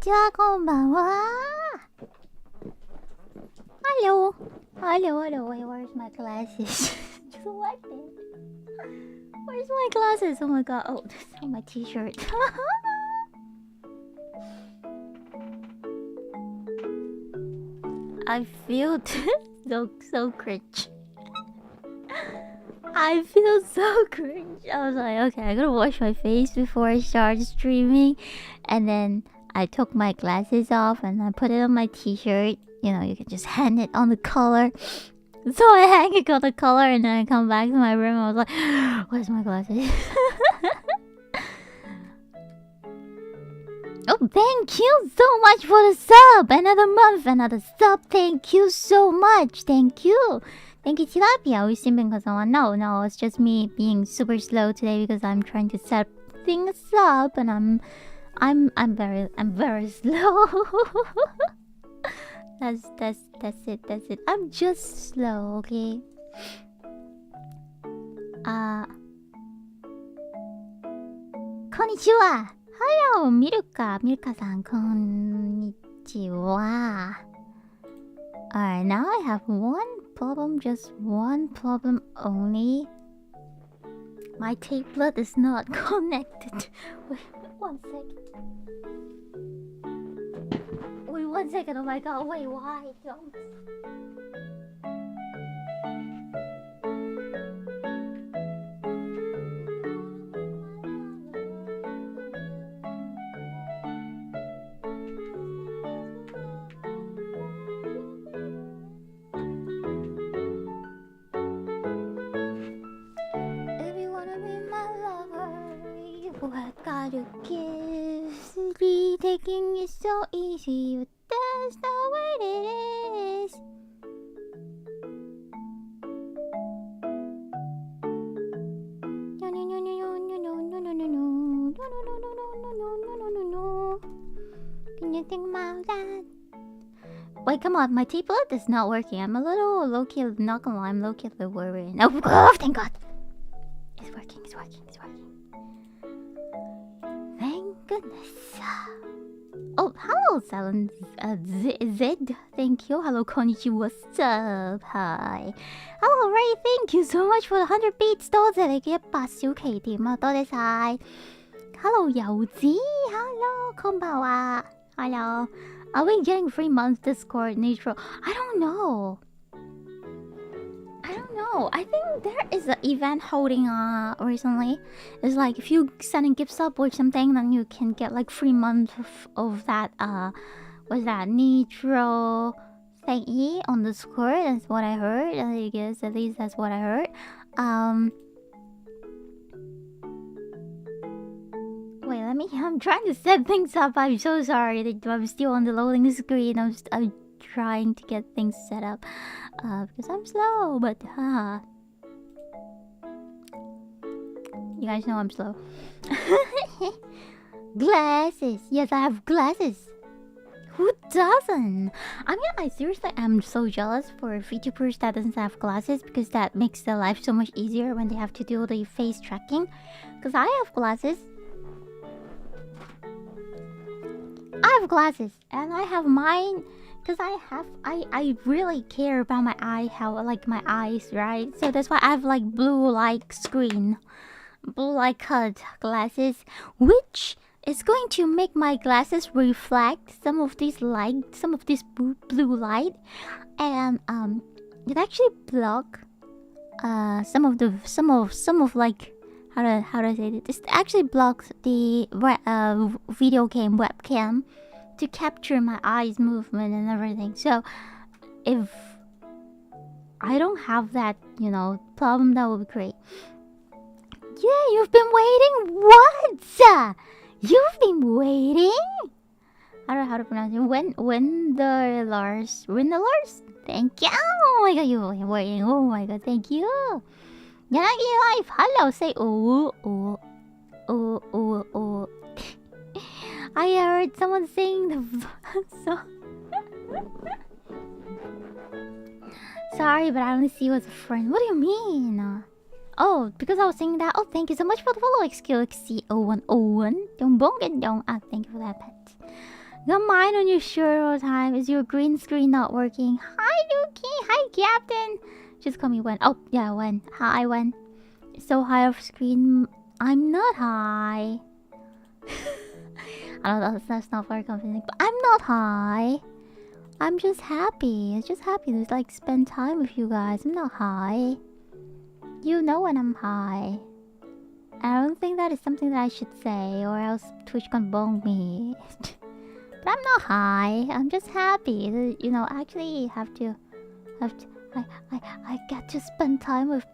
ちは、こんばんは。Hello. Hello. Wait, where's my glasses? Just what? Where's my glasses? Oh my god. Oh, that's on my t-shirt. I feel so cringe. I feel so cringe. I was like, okay, I gotta wash my face before I start streaming. And then I took my glasses off and I put it on my t-shirt. You know, you can just hang it on the collar. So I hang it on the collar and then I come back to my room. I was like, where's my glasses? Oh, thank you so much for the sub. Another month, another sub. Thank you so much. Thank you. Thank you, Tilapia. We simping because no, it's just me being super slow today because I'm trying to set things up and I'm very slow. That's it. I'm just slow, okay? Konnichiwa. Hello, Milka-san, konnichiwa. Alright, now I have one problem, just one problem only. My tablet is not connected. Wait, 1 second. Wait 1 second, oh my god, wait, why? Don't. I gotta kiss. Be taking it so easy, but that's not what it is. Can you think about that? Wait, come on, my tablet is not working. I'm a little low-key, not gonna lie, I'm low-key worried. Oh, thank God! It's working. Thank goodness. Oh, hello, Silent Zed. Thank you. Hello, konnichiwa. What's up? Hi. Hello, Ray. Thank you so much for the 100 beats. 多謝你嘅100小奇點啊，多謝晒。Hello, 柚子. Hello, こんばんは. Hello. Are we getting 3 months Discord neutral? I don't know. I think there is an event holding recently. It's like if you send a gift sub or something, then you can get like 3 months of that what's that nitro thingy on the Discord. That's what I heard. I guess at least that's what I heard. Wait, I'm trying to set things up. I'm so sorry. I'm still on the loading screen. I'm trying to get things set up because I'm slow, but you guys know I'm slow. Glasses. Yes, I have glasses. Who doesn't? I mean, I seriously am so jealous for VTubers that doesn't have glasses because that makes their life so much easier when they have to do the face tracking. Because I have glasses. And I have mine because I really care about my eye, how like my eyes, right? So that's why I have like blue light cut glasses, which is going to make my glasses reflect some of this blue light, and it actually block some of like how do I say it? It actually blocks the video game webcam to capture my eyes movement and everything. So if I don't have that, problem, that would be great. Yeah, you've been waiting? What? You've been waiting? I don't know how to pronounce it. Wendelars. Thank you. Oh my god, you've been waiting. Oh my god, thank you. Yanagi Life. Hello. Say oh. I heard someone sing the song. Sorry, but I only see you as a friend. What do you mean? Oh, because I was singing that. Oh, thank you so much for the follow, XQXC0101. Thank you for that, pet. Don't mind on your shirt all the time. Is your green screen not working? Hi, Ruki. Hi, Captain. Just call me Wen. Oh, yeah, Wen. Hi, Wen. So high off screen. I'm not high. I don't know, that's not very confident, but I'm not high. I'm just happy. I'm just happy to like spend time with you guys. I'm not high. You know when I'm high. I don't think that is something that I should say, or else Twitch can bone me. But I'm not high. I'm just happy to, you know, actually have to. I get to spend time with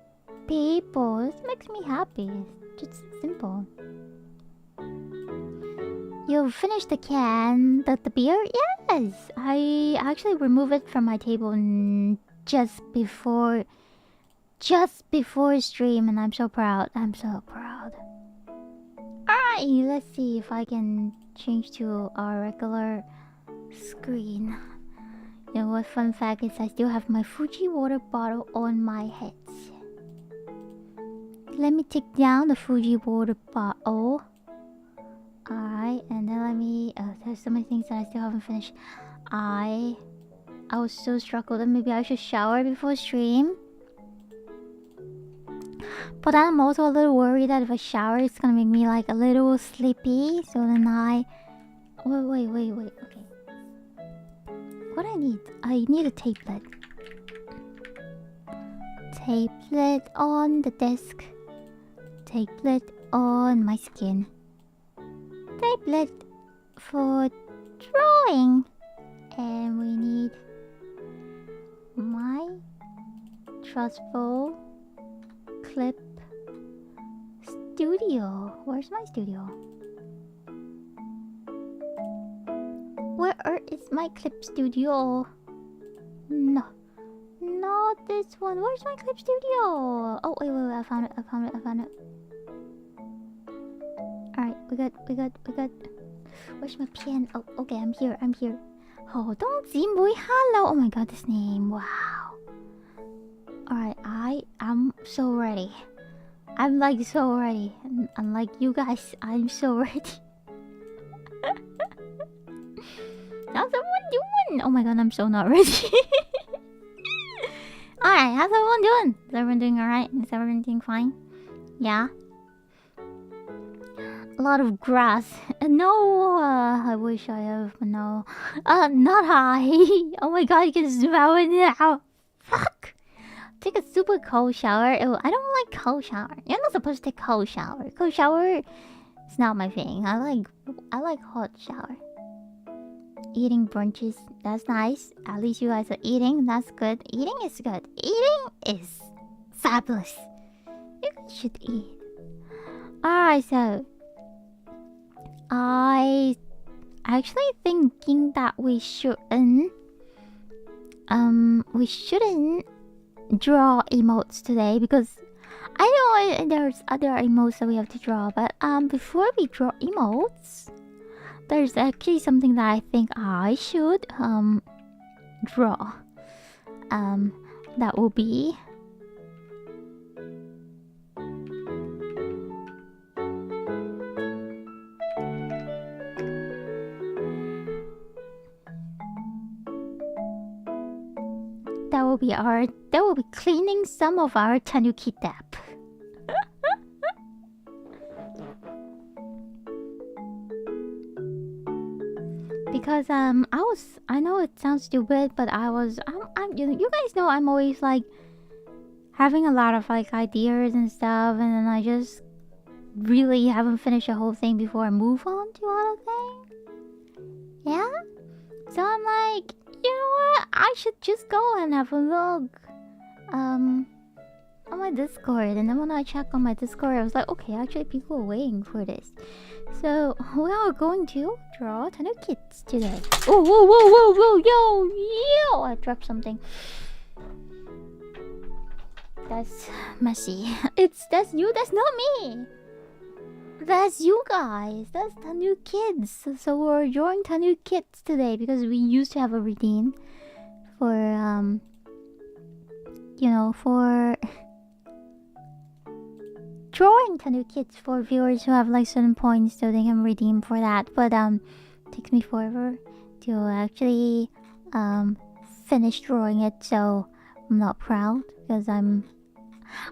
people. This makes me happy. It's just simple. You finished the can, the beer? Yes! I actually removed it from my table just before stream, and I'm so proud. I'm so proud. Alright, let's see if I can change to our regular screen. You know what, fun fact is I still have my Fuji water bottle on my head. Let me take down the Fuji water bottle. Alright, and then let me... there's so many things that I still haven't finished. I was so struggled that maybe I should shower before stream. But I'm also a little worried that if I shower, it's gonna make me like a little sleepy. So then I... Wait, okay. What I need? I need a tablet. Tablet on the desk. Tablet on my skin. Tablet for drawing. And we need my trustful clip studio. Where's my studio? Where is my clip studio? No, not this one. Where's my clip studio? Oh wait, I found it. Alright, we got. Where's my pen? Oh, okay, I'm here. Oh, don't hello. Oh my god, this name. Wow. Alright, I am so ready. I'm like so ready. Unlike you guys, I'm so ready. How's everyone doing? Oh my god, I'm so not ready. Alright, how's everyone doing? Is everyone doing alright? Is everyone doing fine? Yeah? A lot of grass. No, I wish I have, no. Not high. Oh my god, you can zoom out now. Fuck. Take a super cold shower. Oh, I don't like cold shower. You're not supposed to take cold shower. Cold shower is not my thing. I like hot shower. Eating brunches, that's nice. At least you guys are eating. That's good. Eating is good. Eating is fabulous. You guys should eat. Alright, so I actually thinking that we shouldn't draw emotes today, because I know there's other emotes that we have to draw, but before we draw emotes, there's actually something that I think I should draw. That will be cleaning some of our Tanuki tap. Because I know it sounds stupid, but you guys know I'm always like having a lot of like ideas and stuff, and then I just really haven't finished the whole thing before I move on to other things. Yeah? So I'm like, you know what? I should just go and have a look on my Discord. And then when I checked on my Discord, I was like, okay, actually people are waiting for this. So we are going to draw Tanuki today. Oh, whoa, yo! I dropped something. That's messy. That's you, that's not me. That's you guys. That's Tanukids. So we're drawing Tanukids today because we used to have a routine for for drawing Tanukids for viewers who have like certain points so they can redeem for that. But takes me forever to actually finish drawing it, so I'm not proud because I'm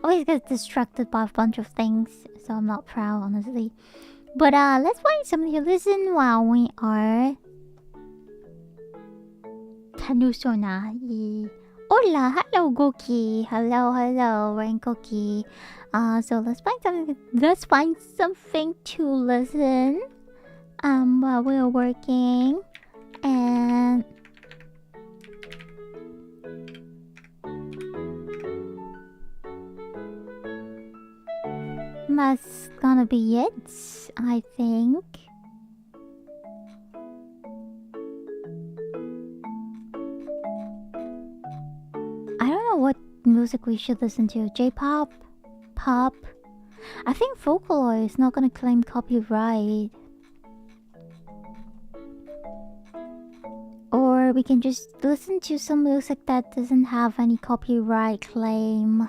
always get distracted by a bunch of things, so I'm not proud, honestly. But let's find somebody to listen while we are Tanusona. Hola, hello Goki. Hello, Renkoki. So let's find something to listen while we're working. And that's gonna be it, I think. I don't know what music we should listen to. J-pop? Pop? I think Vocaloid is not gonna claim copyright. Or we can just listen to some music that doesn't have any copyright claim.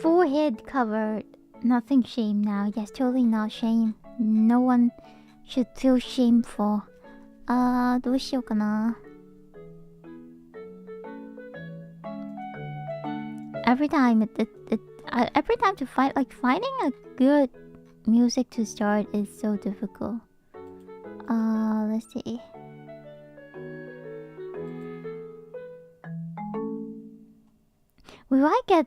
Forehead covered. Nothing shame now. Yes, totally not shame. No one should feel shameful. どうしようかな。Every time to find, like, finding a good music to start is so difficult. Let's see. Will I get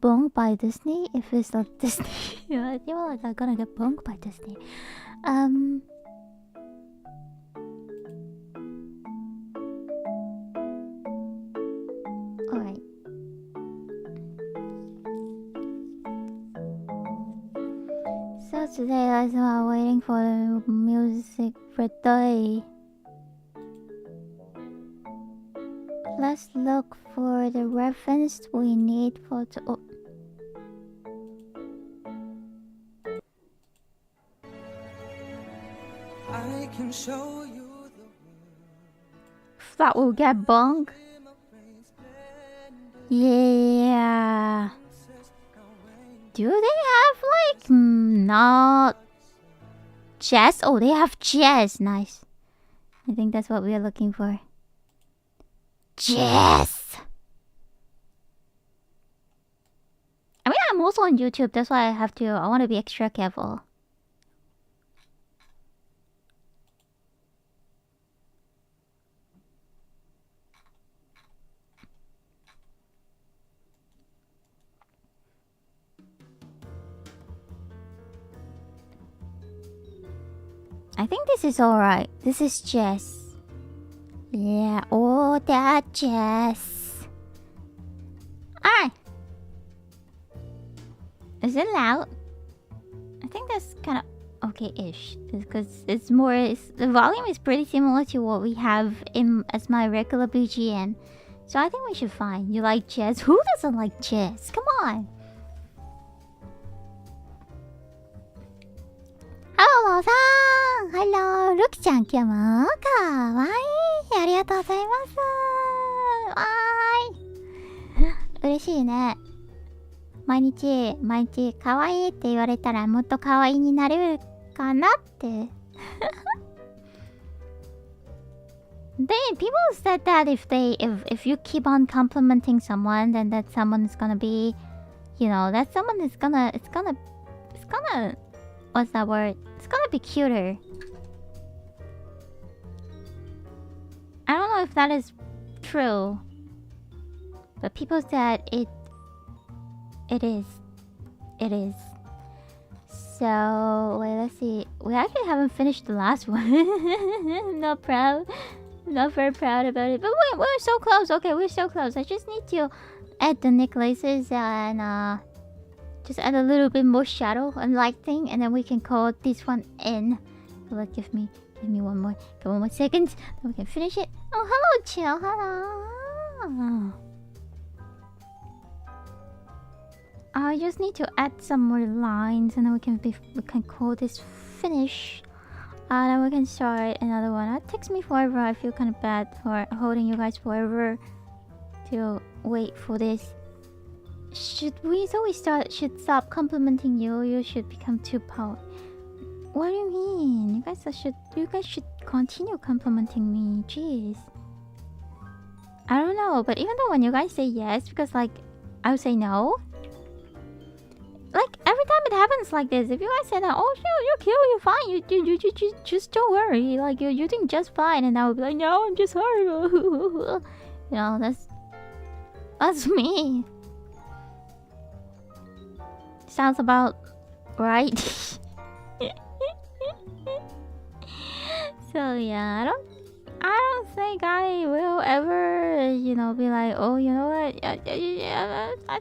bonged by Disney if it's not Disney? I feel like I'm gonna get bonged by Disney. Alright. So today as well, waiting for the music for day. Let's look for the reference we need for I can show you the that will get bunk. Yeah. Do they have like not jazz? Oh, they have jazz. Nice. I think that's what we are looking for. Jazz. I mean, I'm also on YouTube. That's why I want to be extra careful. I think this is alright. This is jazz. Yeah, oh, that jazz. Alright. Is it loud? I think that's kind of okay-ish. Because the volume is pretty similar to what we have as my regular BGM. So I think we should find. You like jazz? Who doesn't like jazz? Come on. Hello, さん Hello, ルキちゃん今日もかわいいありがとうございますわーい嬉しいね毎日かわいいって言われたらもっとかわいいになれるかなって Then people said that if you keep on complimenting someone then that someone is gonna be that someone is gonna it's gonna what's that word? It's gonna be cuter. I don't know if that is true. But people said it is. It is. So, wait, let's see. We actually haven't finished the last one. I'm not proud. I'm not very proud about it. But we're so close. Okay, we're so close. I just need to add the necklaces and just add a little bit more shadow and lighting, and then we can call this one in. So let's give me one more second, then we can finish it. Oh, hello, Chill. Hello. I just need to add some more lines, and then we can call this finish. Then we can start another one. It takes me forever. I feel kind of bad for holding you guys forever to wait for this should should stop complimenting you? You should become too power. What do you mean? You guys should continue complimenting me. Jeez. I don't know, but even though when you guys say yes, because like I would say no. Like every time it happens like this, if you guys say that, oh you're cute, you're fine, you just don't worry, like you're doing just fine, and I would be like, no, I'm just horrible. You know, that's me. Sounds about right. So yeah, I don't think I will ever, you know, be like, oh, you know what, I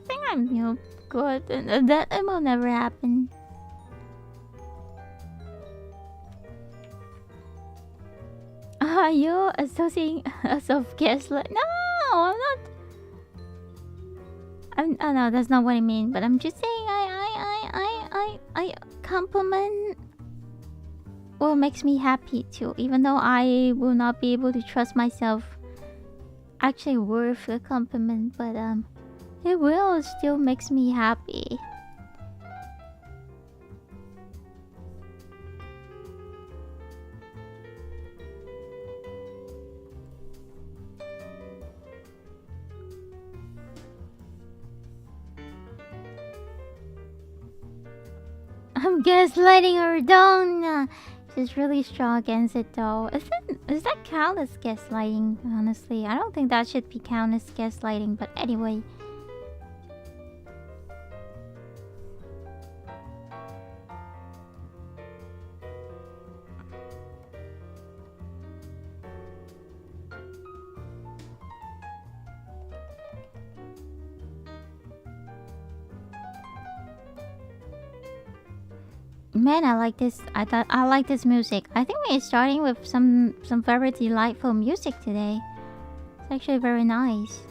think I'm, you know, good, and that it will never happen. Are you associating us of gaslight? No, I'm not. Oh no, that's not what I mean. But I'm just saying, I compliment what makes me happy too, even though I will not be able to trust myself actually worth a compliment, but it will still makes me happy. I'm gaslighting her, don't. She's really strong against it though. Does that count as gaslighting? Honestly, I don't think that should be count as gaslighting, but anyway. Man, I like this. I like this music. I think we're starting with some very delightful music today. It's actually very nice.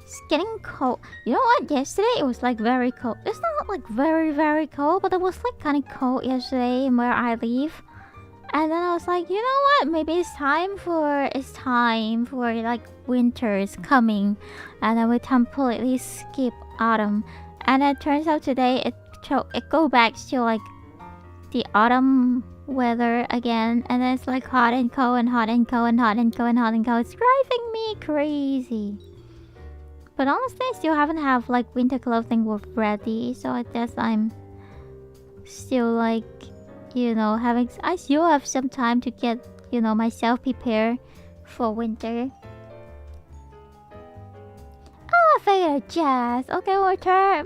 It's getting cold. You know what? Yesterday it was like very cold. It's not like very cold, but it was like kind of cold yesterday where I live. And then I was like, you know what? Maybe it's time for like winter is coming, and then we completely skip autumn. And it turns out today it go back to like the autumn weather again, and then it's like hot and cold and hot and cold and hot and cold and hot and cold. It's driving me crazy. But honestly, I still haven't have like winter clothing ready, so I guess I'm still like, you know, I still have some time to get, you know, myself prepared for winter. Oh, I figured jazz. Okay, we'll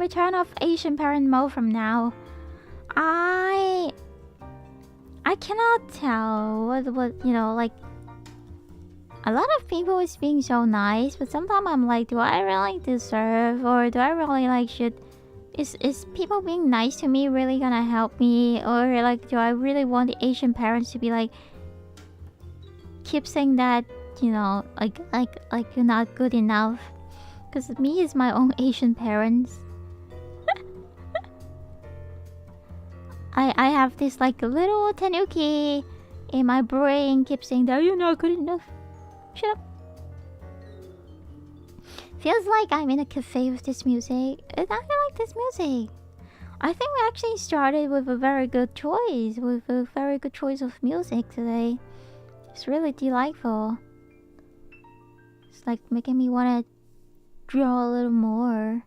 turn off Asian parent mode from now. I cannot tell what you know, like a lot of people is being so nice, but sometimes I'm like, do I really deserve, or do I really like should? Is people being nice to me really gonna help me, or like do I really want the Asian parents to be like keep saying that, you know, like you're not good enough? Because me is my own Asian parents. I have this like little Tanuki in my brain keep saying that you're not good enough. Shut up. Feels like I'm in a cafe with this music. I like this music. I think we actually started with a very good choice. With a very good choice of music today. It's really delightful. It's like making me want to draw a little more.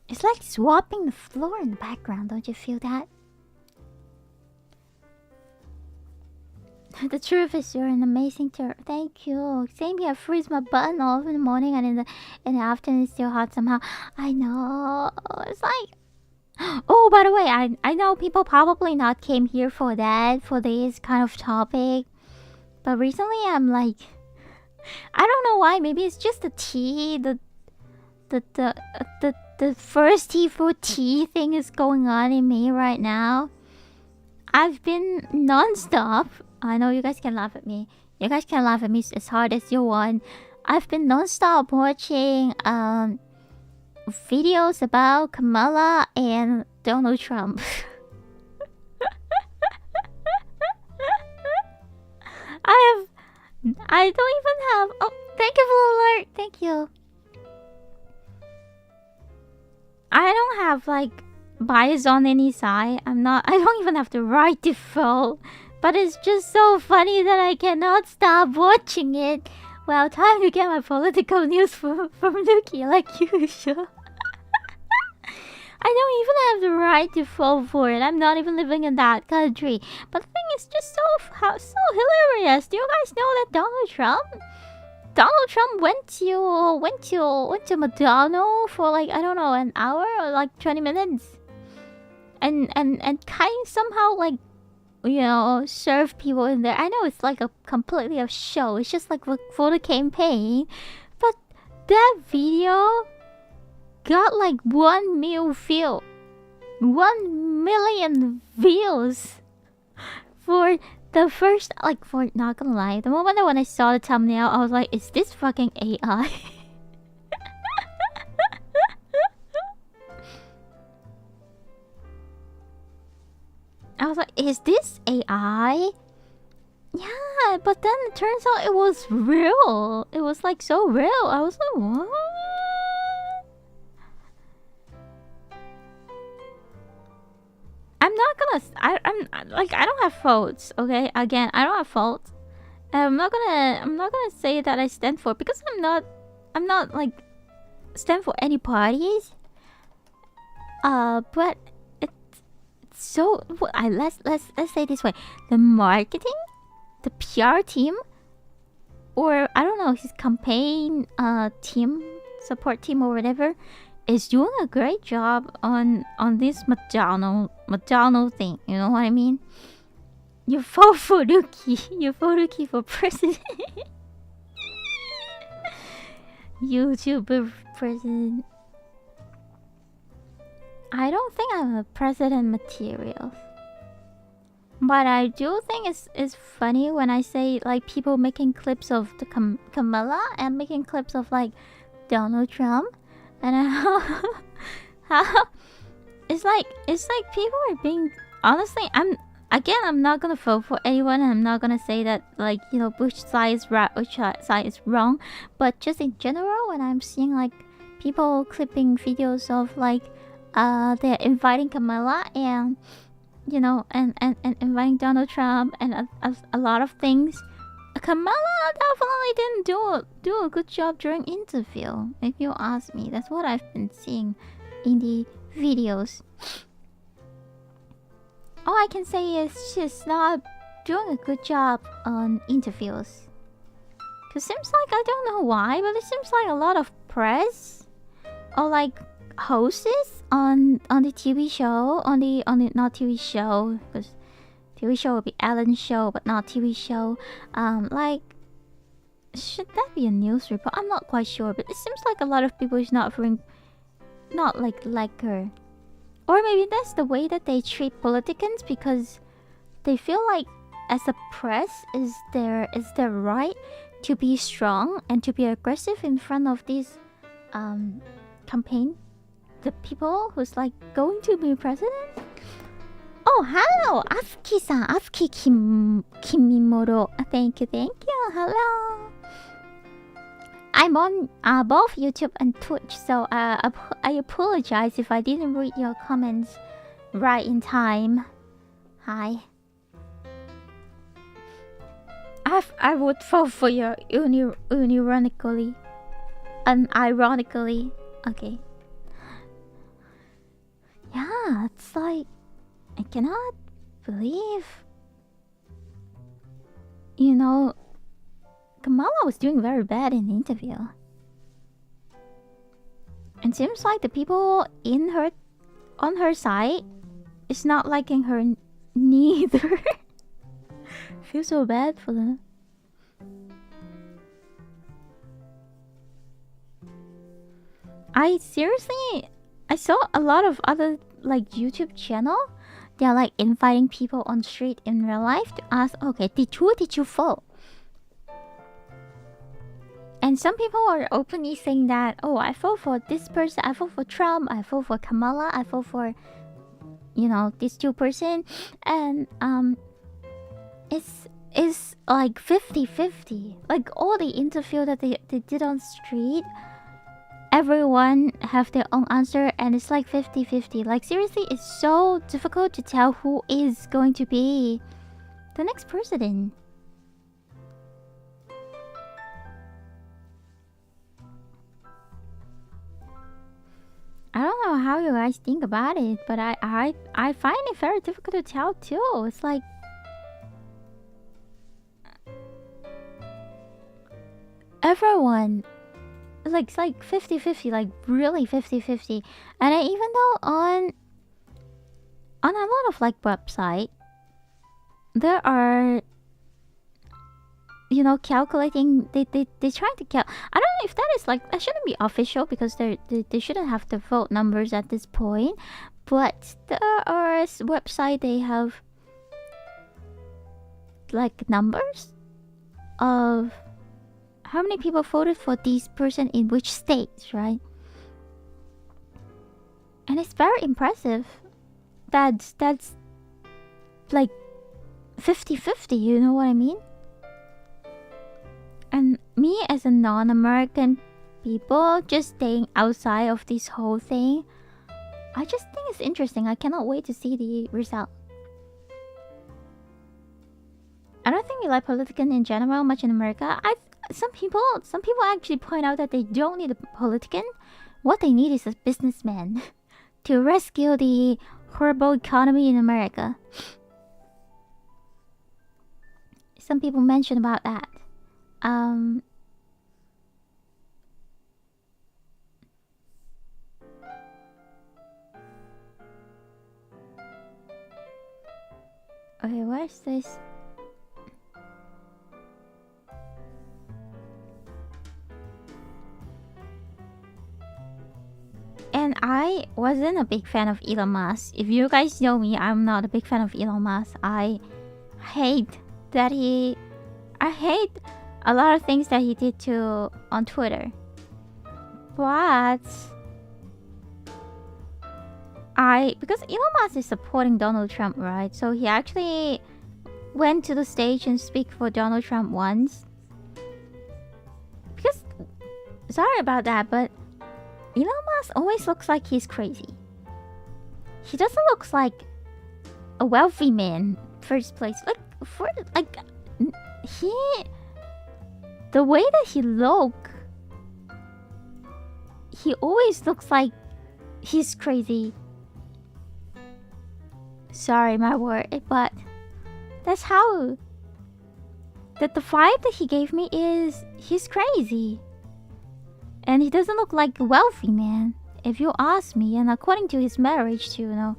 It's like swapping the floor in the background, don't you feel that? The truth is you're an amazing tour. Thank you. Same here, freeze my button off in the morning, and in the afternoon it's still hot somehow. I know. It's like, oh, by the way, I know people probably not came here for that, for this kind of topic. But recently I'm like I don't know why. Maybe it's just the tea. The thirsty for tea thing is going on in me right now. I've been non-stop. I know you guys can laugh at me. You guys can laugh at me as hard as you want. I've been non-stop watching videos about Kamala and Donald Trump. I don't even have. Oh, thank you for the alert. Thank you. I don't have like bias on any side. I don't even have the right to vote. But it's just so funny that I cannot stop watching it. Well, time to get my political news from Ruki like usual. I don't even have the right to vote for it. I'm not even living in that country. But the thing is just so hilarious. Do you guys know that Donald Trump went to McDonald's for like, I don't know, an hour or like 20 minutes, and kind somehow like, you know, serve people in there. I know it's like a completely a show. It's just like for the campaign, but that video got like 1 million views for the first, like, for, not gonna lie, the moment that when I saw the thumbnail, I was like, is this fucking AI? I was like, is this AI? Yeah, but then it turns out it was real. It was like so real. I was like, what? I'm not gonna. I'm like, I don't have faults. Okay, again, I don't have faults. I'm not gonna say that I stand for, because I'm not like stand for any parties. But it's so. Let's say it this way: the marketing, the PR team, or I don't know, his campaign team, support team, or whatever, is doing a great job on this McDonald thing. You know what I mean? You vote for Ruki. You vote Ruki for president. YouTuber president. I don't think I'm a president material. But I do think it's funny when I say like people making clips of the Kamala and making clips of like Donald Trump. And how it's like people are being, honestly, I'm not gonna vote for anyone, and I'm not gonna say that like, you know, which side is right, which side is wrong. But just in general, when I'm seeing like people clipping videos of like they're inviting Kamala and, you know, and inviting Donald Trump and a lot of things, Kamala definitely didn't do a good job during interview, if you ask me. That's what I've been seeing in the videos. All I can say is she's not doing a good job on interviews. Cause seems like, I don't know why, but it seems like a lot of press or like hosts on the TV show, on the not TV show, because TV show would be Ellen's show, but not TV show. Like, should that be a news report? I'm not quite sure, but it seems like a lot of people is not like her, or maybe that's the way that they treat politicians, because they feel like as a press is their right to be strong and to be aggressive in front of this campaign, the people who's like going to be president. Oh, hello, Afuki-san. Afuki Kimimoro. Thank you. Hello. I'm on both YouTube and Twitch, so I apologize if I didn't read your comments right in time. Hi. I would vote for you unironically. Unironically. Okay. Yeah, it's like, I cannot believe, you know, Kamala was doing very bad in the interview. And seems like the people on her side is not liking her neither. Feel so bad for them. I seriously, I saw a lot of other like YouTube channel. They're like inviting people on street in real life to ask, okay, did you vote? And some people are openly saying that, oh, I vote for this person, I vote for Trump, I vote for Kamala, I vote for, you know, these two person. And it's like 50-50. Like all the interview that they did on street, everyone have their own answer, and it's like 50-50. Like seriously, it's so difficult to tell who is going to be the next president. I don't know how you guys think about it, but I find it very difficult to tell too. It's like everyone, like it's like 50-50, like really 50-50. And even though on a lot of like website, there are, you know, calculating, they trying to I don't know if that is like, that shouldn't be official because they shouldn't have the vote numbers at this point, but there are website, they have like numbers of how many people voted for this person in which states, right? And it's very impressive. That's like 50-50, you know what I mean? And me as a non-American people just staying outside of this whole thing, I just think it's interesting. I cannot wait to see the result. I don't think we like politicians in general much in America. Some people actually point out that they don't need a politician. What they need is a businessman to rescue the horrible economy in America. Some people mention about that. Okay, where's this? And I wasn't a big fan of Elon Musk. If you guys know me, I'm not a big fan of Elon Musk. I hate a lot of things that he did on Twitter. But because Elon Musk is supporting Donald Trump, right? So he actually went to the stage and speak for Donald Trump once. Because, sorry about that, but Elon Musk always looks like he's crazy. He doesn't look like a wealthy man, first place. The way that he always looks like he's crazy. Sorry, my word, but that's how. That the vibe that he gave me is he's crazy. And he doesn't look like a wealthy man, if you ask me. And according to his marriage too, you know,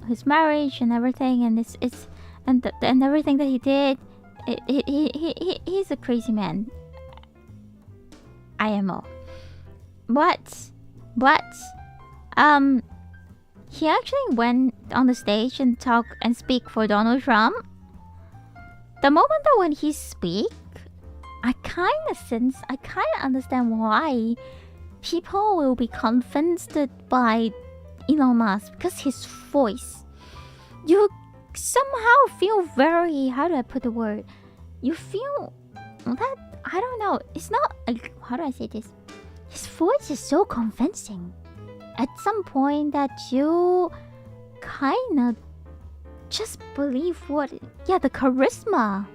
his marriage and everything, and and everything that he did, he's a crazy man. IMO. But he actually went on the stage and talk and speak for Donald Trump. The moment that when he speak, I kind of understand why people will be convinced by Elon Musk, because his voice. You somehow feel very, how do I put the word? You feel that, I don't know, it's not, how do I say this? His voice is so convincing. At some point that you kind of just believe the charisma.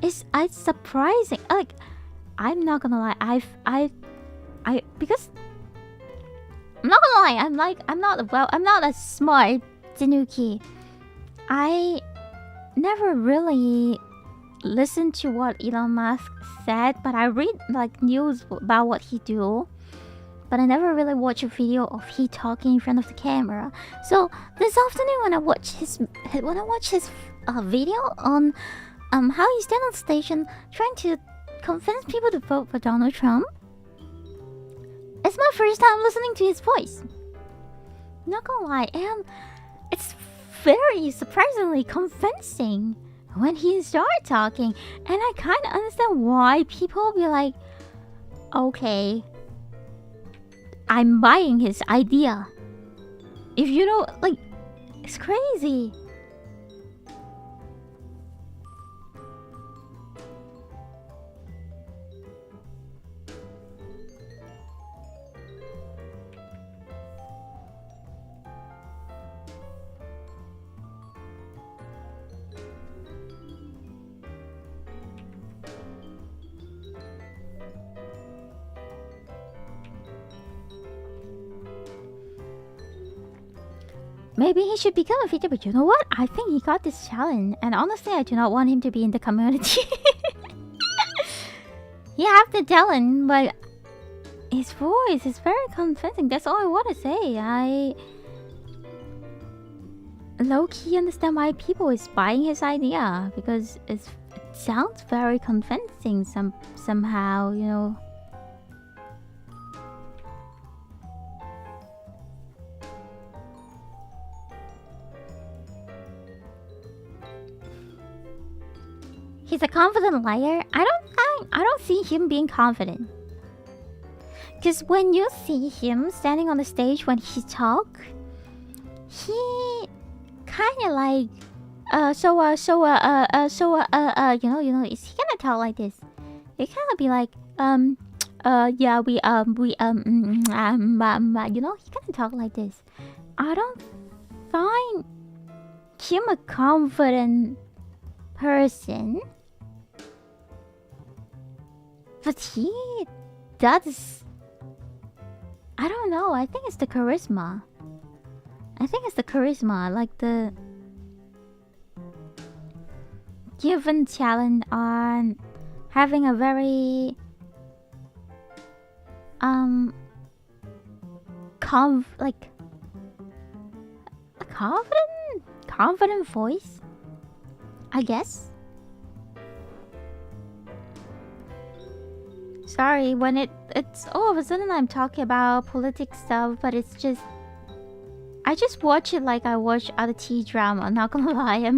It's surprising. Like, I'm not gonna lie, because I'm not gonna lie, I'm not a smart Tanuki. I never really listened to what Elon Musk said, but I read like news about what he do. But I never really watch a video of he talking in front of the camera. So this afternoon when I watch his video on how he stand on stage and trying to convince people to vote for Donald Trump, It's my first time listening to his voice. Not gonna lie, and it's very surprisingly convincing when he starts talking. And I kind of understand why people be like, okay, I'm buying his idea. If you know, like, it's crazy. Maybe he should become a VTuber, but you know what? I think he got this challenge, and honestly, I do not want him to be in the community. He have the talent, but his voice is very convincing. That's all I want to say. I low-key understand why people is buying his idea, because it sounds very convincing somehow, you know. He's a confident liar. I don't see him being confident. Because when you see him standing on the stage when he talk, he kind of like you know, he kind of talk like this. He kind of be like yeah, you know, he kind of talk like this. I don't find him a confident person. But he does. I don't know. I think it's the charisma. Like the given talent on having a very like a confident voice, I guess. Sorry, when it's all of a sudden I'm talking about politics stuff, but it's just I just watch it like I watch other T drama. Not gonna lie,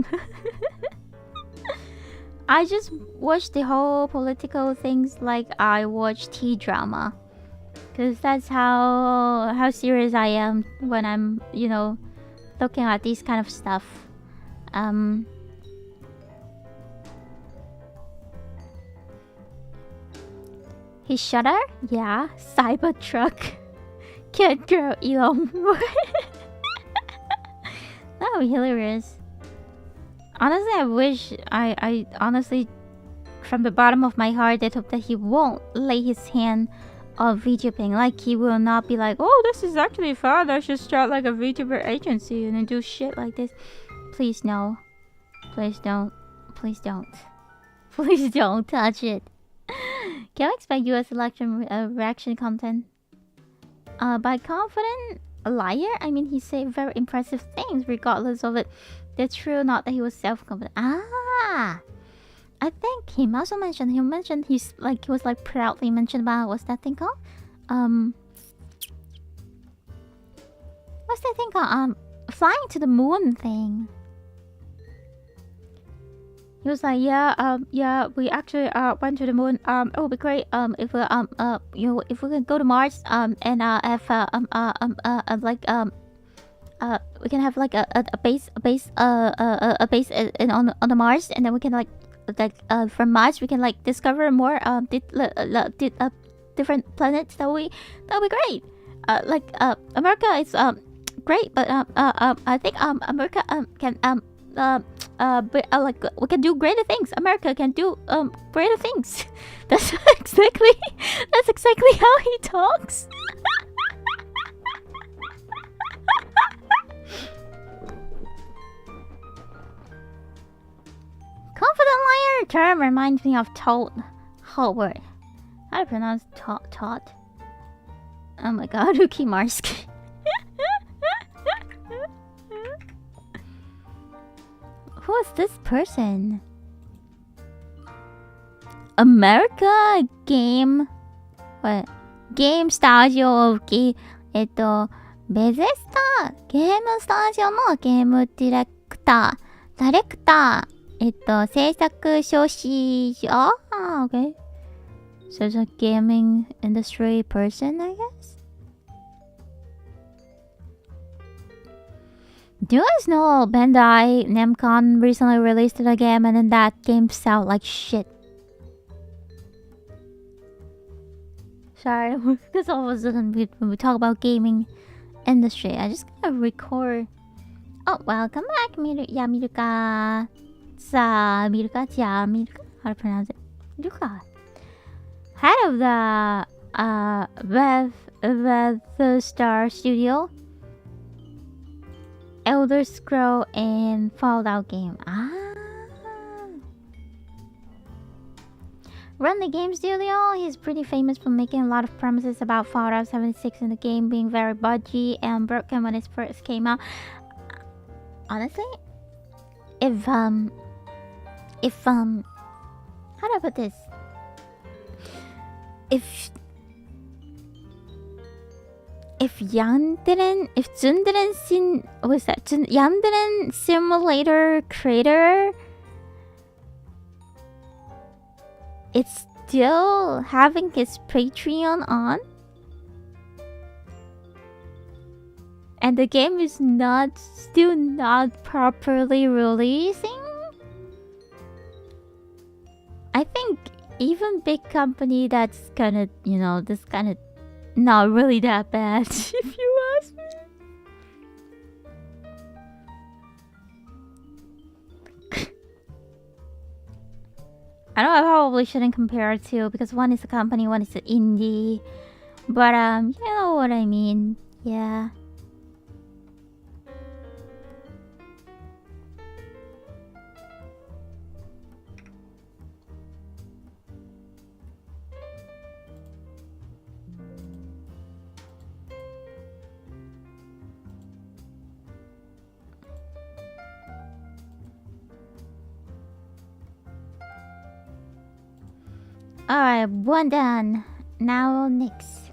I just watch the whole political things like I watch T drama, cause that's how serious I am when I'm, you know, looking at these kind of stuff. His shutter? Yeah. Cybertruck. Kid girl Elon. That would be hilarious. Honestly, I wish I honestly, from the bottom of my heart, I hope that he won't lay his hand on VTubing. Like, he will not be like, oh, this is actually fun, I should start like a VTuber agency and then do shit like this. Please no. Please don't. Please don't. Please don't touch it. Can I expect US election reaction content? By confident liar, I mean he said very impressive things regardless of it. That's true, not that he was self-confident. Ah, I think he also mentioned. He mentioned he was proudly mentioned about what's that thing called? What's that thing called? Flying to the moon thing. He was like, yeah, we actually went to the moon. It would be great if we you know, if we can go to Mars and have we can have like a base in on the Mars, and then we can like from Mars we can like discover more different planets. That'll be great. America is great, but I think America can like we can do greater things. America can do greater things. That's exactly how he talks. Confident liar term reminds me of Toad Howard. How to pronounce Todd? Oh my god, Ruki Marsk. Who is this person? America game. What? ゲームスタジオベゼスタゲームスタジオのゲームディレクター、制作書士、okay. So it's a gaming industry person, I guess. Do you guys know Bandai Namco recently released a game and then that game sound like shit? Sorry, because all of a sudden when we talk about gaming industry, I just gotta record. Oh, welcome back, Miruka. Miruka? How to pronounce it? Miruka. Head of the Star Studio. Elder Scroll and Fallout game. Run the game studio. He's pretty famous for making a lot of promises about Fallout 76 and the game being very budgy and broken when it first came out. Honestly, if how do I put this? If Yanderen Simulator Creator, it's still having his Patreon on, and the game is still not properly releasing. I think even big company that's kinda, this kinda not really that bad, if you ask me. I know I probably shouldn't compare it to because one is a company, one is an indie. But you know what I mean. Yeah. Alright, one done. Now next.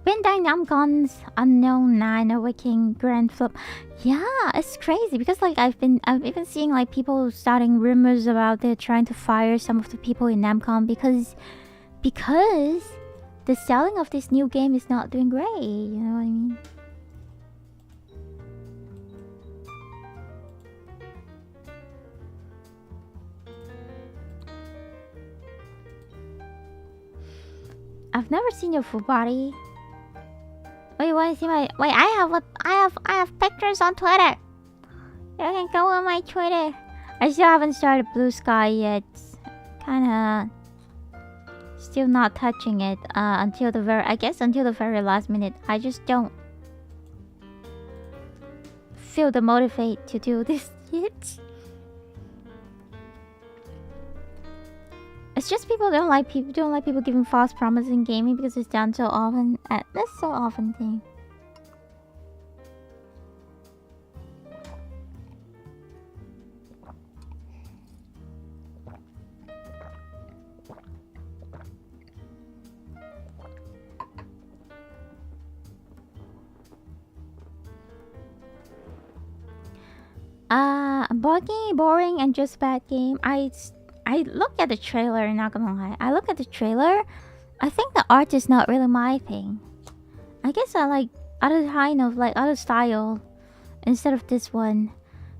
Bandai Namco's Unknown 9 Awakening Grand Flip. Yeah, it's crazy because like I've even seeing like people starting rumors about they're trying to fire some of the people in Namcon because the selling of this new game is not doing great, you know what I mean? I've never seen your full body. Wait, you wanna see my? Wait, I have pictures on Twitter. You can go on my Twitter. I still haven't started Blue Sky yet. Kinda still not touching it until the very last minute. I just don't feel the motivate to do this yet. It's just people don't like people giving false promises in gaming because it's done so often. That's so often thing. Buggy, boring, and just bad game. I look at the trailer, not gonna lie. I look at the trailer. I think the art is not really my thing. I guess I like other kind of like other style instead of this one.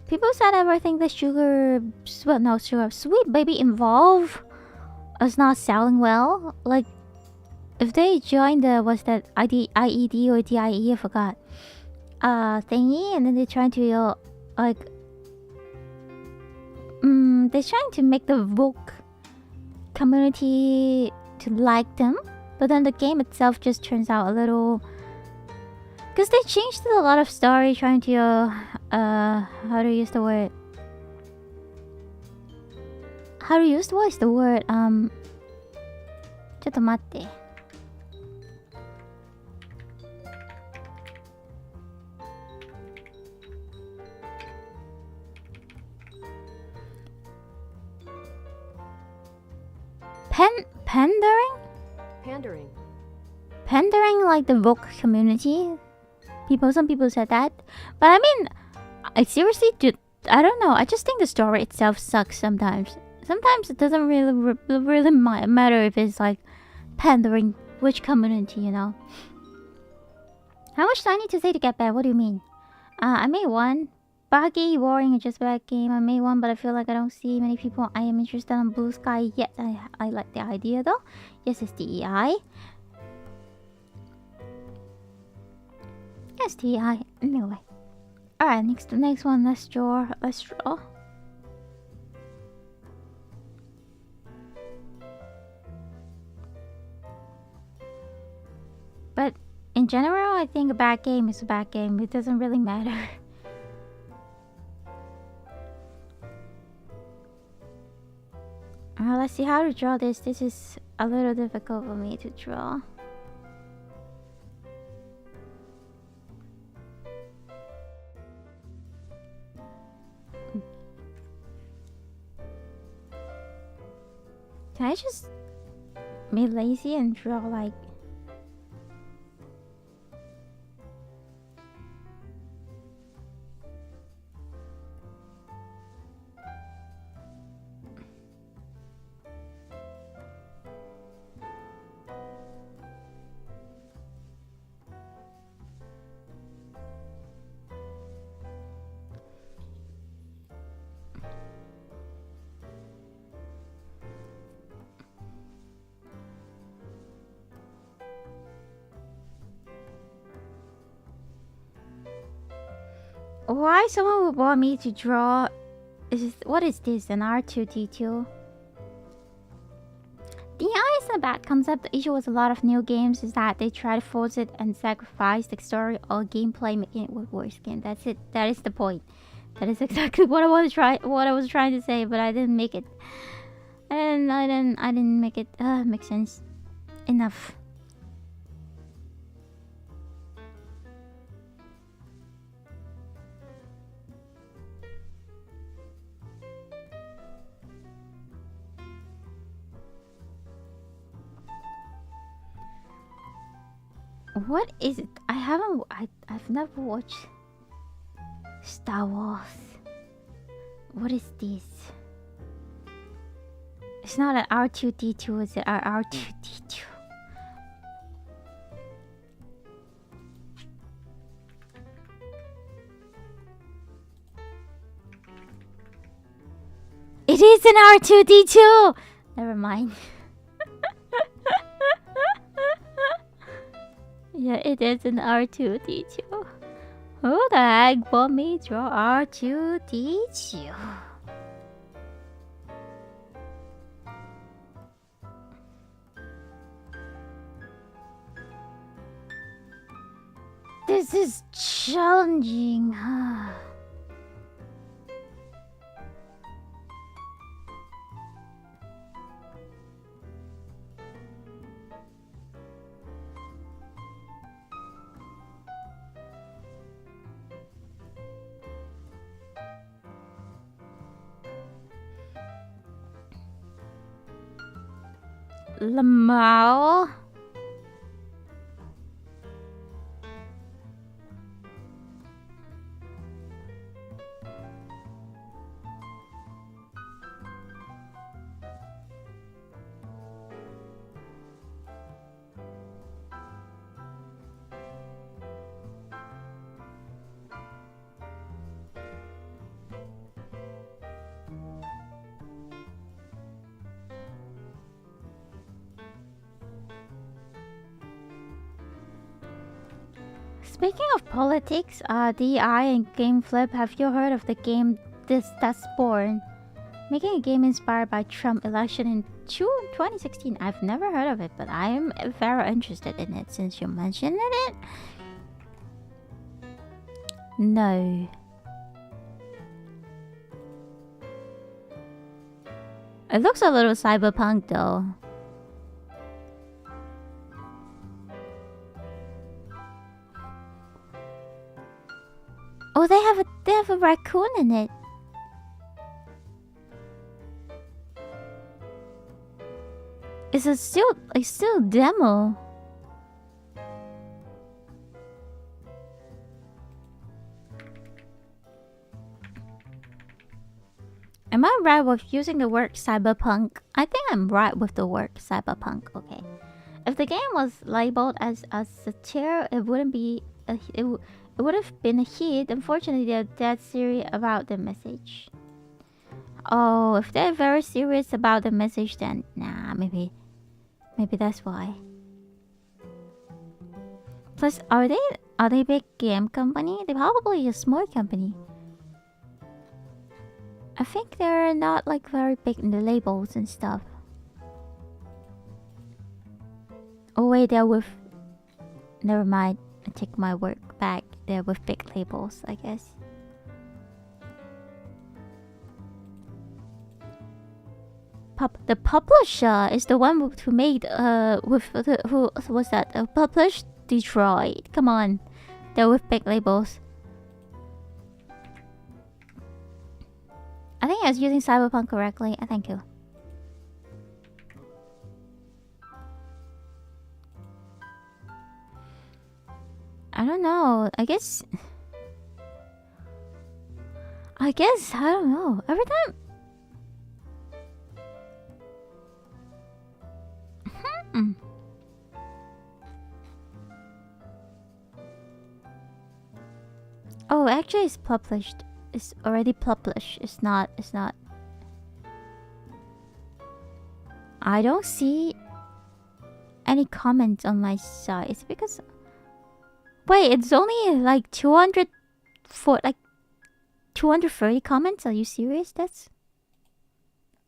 People said everything the Sweet Baby Involve is not selling well. Like if they joined the IED or DIE, I forgot. Thingy, and then they're trying to they're trying to make the Vogue community to like them, but then the game itself just turns out a little... Because they changed a lot of story trying to... how to use the word? How to use what is the word? ちょっと待って。Pandering? Pandering. pandering like the woke community. Some people said that, but I mean, I seriously do. I don't know. I just think the story itself sucks sometimes. Sometimes it doesn't really matter if it's like pandering which community, you know. How much do I need to say to get bad? What do you mean? I made one. Buggy, boring, just bad game. I made one, but I feel like I don't see many people I am interested in Blue Sky yet. I like the idea though. Yes, it's DEI. Yes, DEI. Anyway. Alright, next one. Let's draw. But in general, I think a bad game is a bad game. It doesn't really matter. Let's see how to draw this. This is a little difficult for me to draw. Can I just be lazy and draw like... Why someone would want me to draw... What is this? An R2D2? DI isn't a bad concept. The issue with a lot of new games is that they try to force it and sacrifice the story or gameplay, making it look worse game. That's it. That is the point. That is exactly what I was trying to say, but I didn't make it. I didn't make it make sense enough. What is it? I've never watched Star Wars. What is this? It's not an R2D2, is it? R2D2. It is an R2D2! Never mind. Yeah, it is an R2D2. Who the heck want me to draw R2D2? This is challenging. Lamau. Speaking of politics, DI and Game Flip, have you heard of the game That's Born? Making a game inspired by Trump election in 2016. I've never heard of it, but I am very interested in it since you mentioned it. No. It looks a little cyberpunk though. Oh, they have a raccoon in it. It's still demo. Am I right with using the word cyberpunk? I think I'm right with the word cyberpunk. Okay. If the game was labeled as a satire, it wouldn't be it would have been a hit. Unfortunately, they're dead serious about the message. Oh, if they're very serious about the message, then nah, maybe that's why. Plus, are they big game company? They're probably a small company. I think they're not like very big in the labels and stuff. Oh wait, they're with... Never mind, I take my work back. They're with big labels, I guess. The publisher is the one who made who was that? Published Detroit. Come on, they're with big labels. I think I was using cyberpunk correctly. Thank you. I don't know. I guess I don't know. Every time. Oh, actually, it's published. It's already published. It's not. I don't see any comments on my side. It's because... Wait, it's only like 230 comments? Are you serious? That's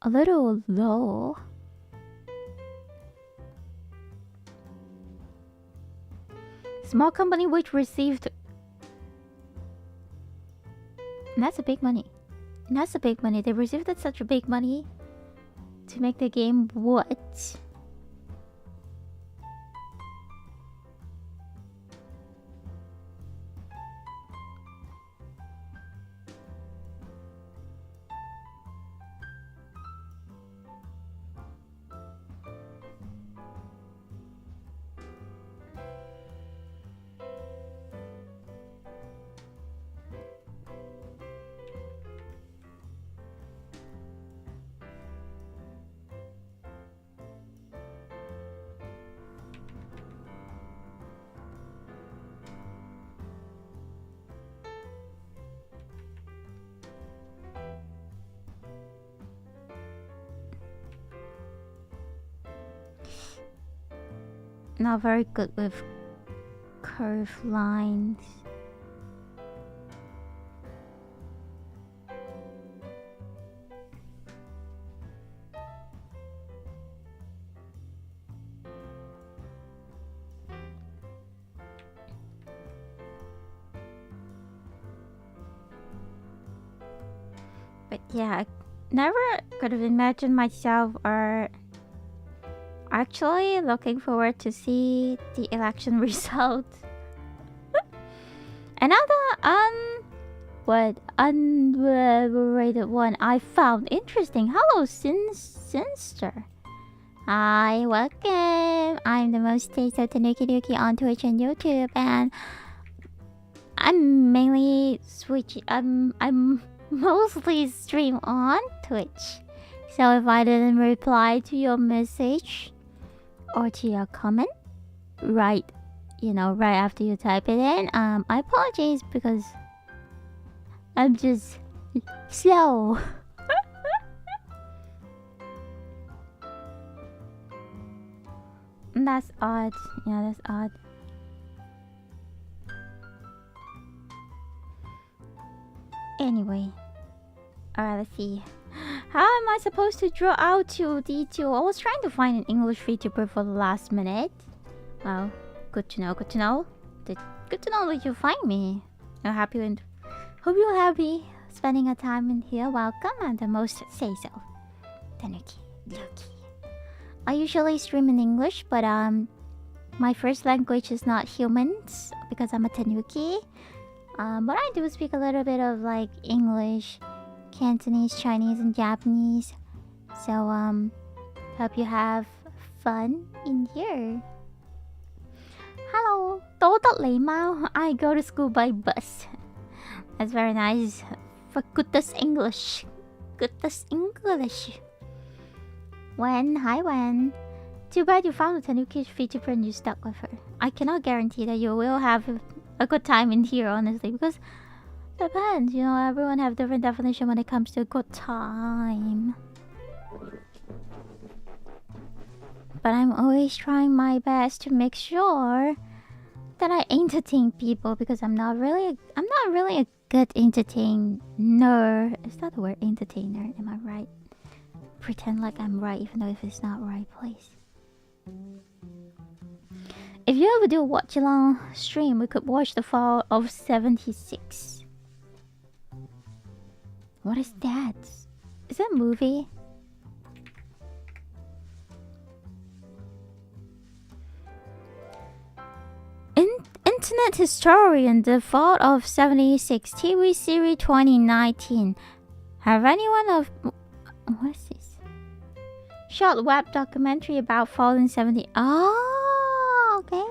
a little low. Small company which received... That's a big money. That's a big money. They received such a big money to make the game what? Not very good with curved lines. But yeah, I never could have imagined myself or actually looking forward to see the election result. Another unrated one I found interesting. Hello, Sinster. Hi, welcome. I'm the most taste of Tanuki Ruki on Twitch and YouTube, and I'm mainly I'm mostly stream on Twitch. So if I didn't reply to your message or to your comment right after you type it in, I apologize because I'm just slow. That's odd. Yeah, that's odd. Anyway, alright, let's see. How am I supposed to draw out to detail? I was trying to find an English VTuber for the last minute. Well, good to know. Good to know that you find me. You're happy and hope you're happy spending a time in here. Welcome, and the most say so. Tanuki Ruki. I usually stream in English, but my first language is not humans because I'm a Tanuki. But I do speak a little bit of like English, Cantonese, Chinese, and Japanese. So hope you have fun in here. Hello, 多得禮貌. I go to school by bus. That's very nice. For goodness English. good as English. Wen, hi Wen. Too bad you found the Tanuki feature and you stuck with her. I cannot guarantee that you will have a good time in here, honestly, because depends, you know, everyone have different definition when it comes to a good time. But I'm always trying my best to make sure that I entertain people, because I'm not really a good entertainer. Is that the word, entertainer? Am I right? Pretend like I'm right even though if it's not right, please. If you ever do a watch along stream, we could watch the fall of 76. What is that? Is that a movie? Internet historian, the fall of 76 TV series 2019. Have anyone of what is this? Short web documentary about fallen 70. Oh, okay.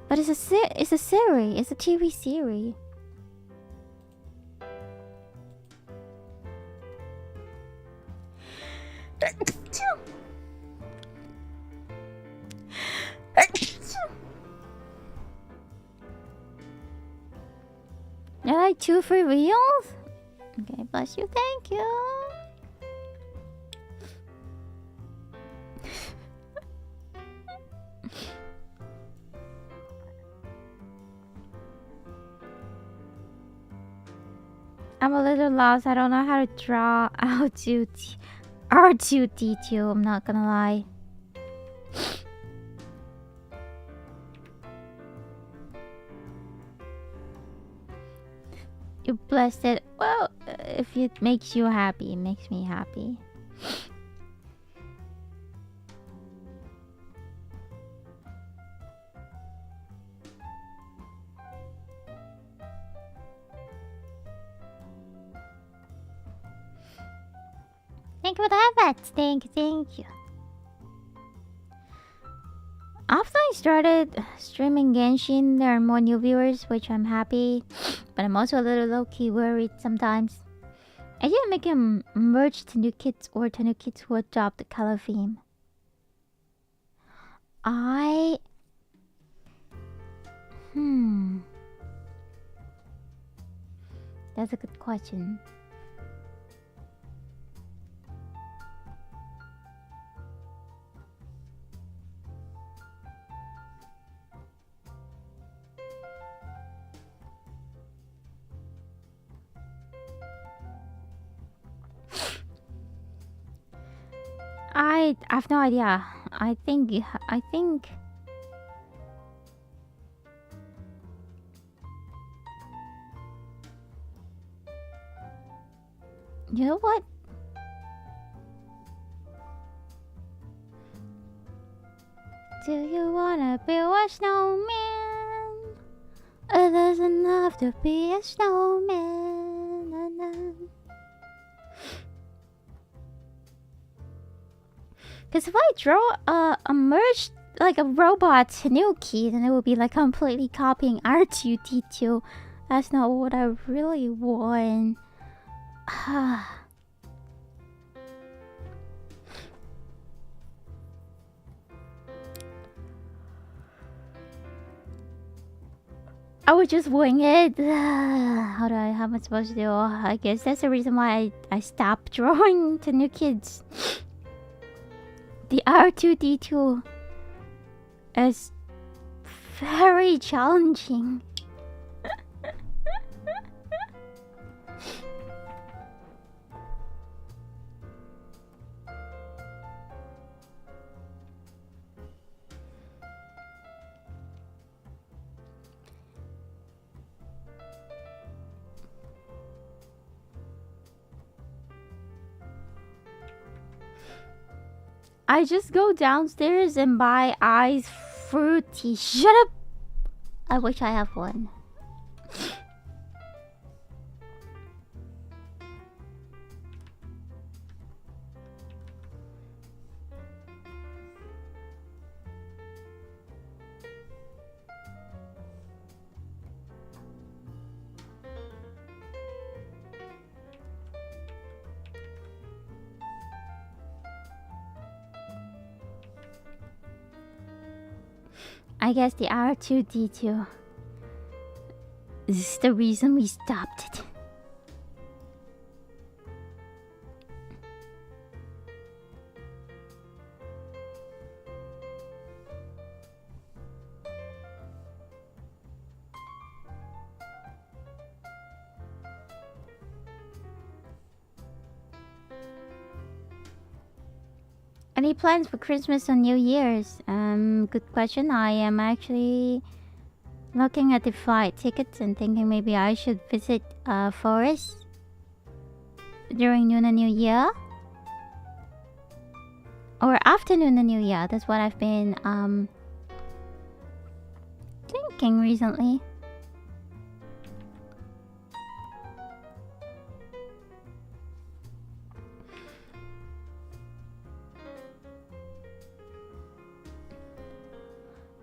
But it's a series. It's a TV series. You like 2 free reels? Okay, bless you, thank you. I'm a little lost. I don't know how to draw R2D2. I'm not gonna lie. You blessed it. Well, if it makes you happy, it makes me happy. Thank you for the efforts. Thank you. After I started streaming Genshin, there are more new viewers, which I'm happy. But I'm also a little low-key worried sometimes. I didn't make him merge Tanuki or Tanuki who adopt the color theme. That's a good question. I have no idea. I think you know what? Do you wanna build a snowman? It doesn't have to be a snowman. Na, na. Because if I draw a merged, like a robot Tanuki, then it would be like completely copying R2D2. That's not what I really want. I would just wing it. How am I supposed to do? I guess that's the reason why I stopped drawing Tanuki. The R2D2 is very challenging. I just go downstairs and buy ice fruity. Shut up! I wish I have one. I guess the R2D2 is the reason we stopped it. Any plans for Christmas or New Year's? Good question. I am actually looking at the flight tickets and thinking maybe I should visit forest during Lunar New Year. Or after Lunar New Year. That's what I've been thinking recently.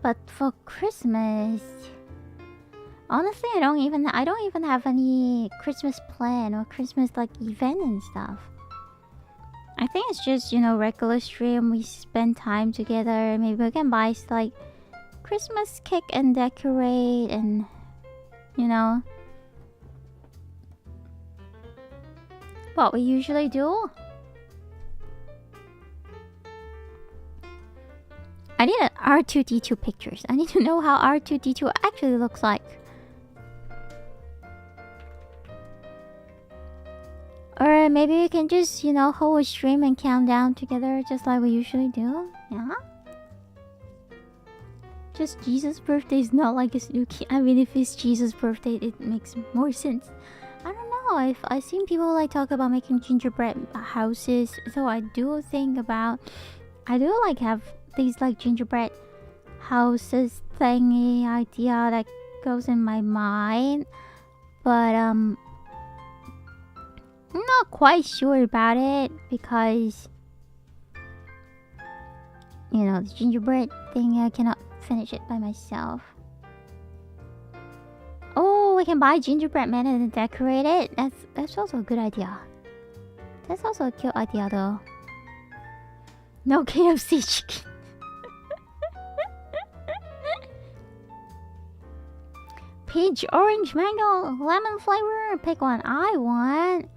But for Christmas, honestly, I don't even have any Christmas plan or Christmas like event and stuff. I think it's just, you know, regular stream. We spend time together. Maybe we can buy like Christmas cake and decorate, and you know what we usually do. I need an R2D2 pictures. I need to know how R2D2 actually looks like. Or maybe we can just, you know, hold a stream and count down together just like we usually do. Yeah? Just Jesus' birthday is not like a Suki. I mean, if it's Jesus' birthday, it makes more sense. I don't know. I've seen people like talk about making gingerbread houses. So I do think about... I do like have these like gingerbread houses thingy idea that goes in my mind, but I'm not quite sure about it because, you know, the gingerbread thing, I cannot finish it by myself. Oh, we can buy gingerbread man and decorate it. That's also a good idea. That's also a cute idea though. No KFC chicken. Peach, orange, mango, lemon flavor. Pick one. I want.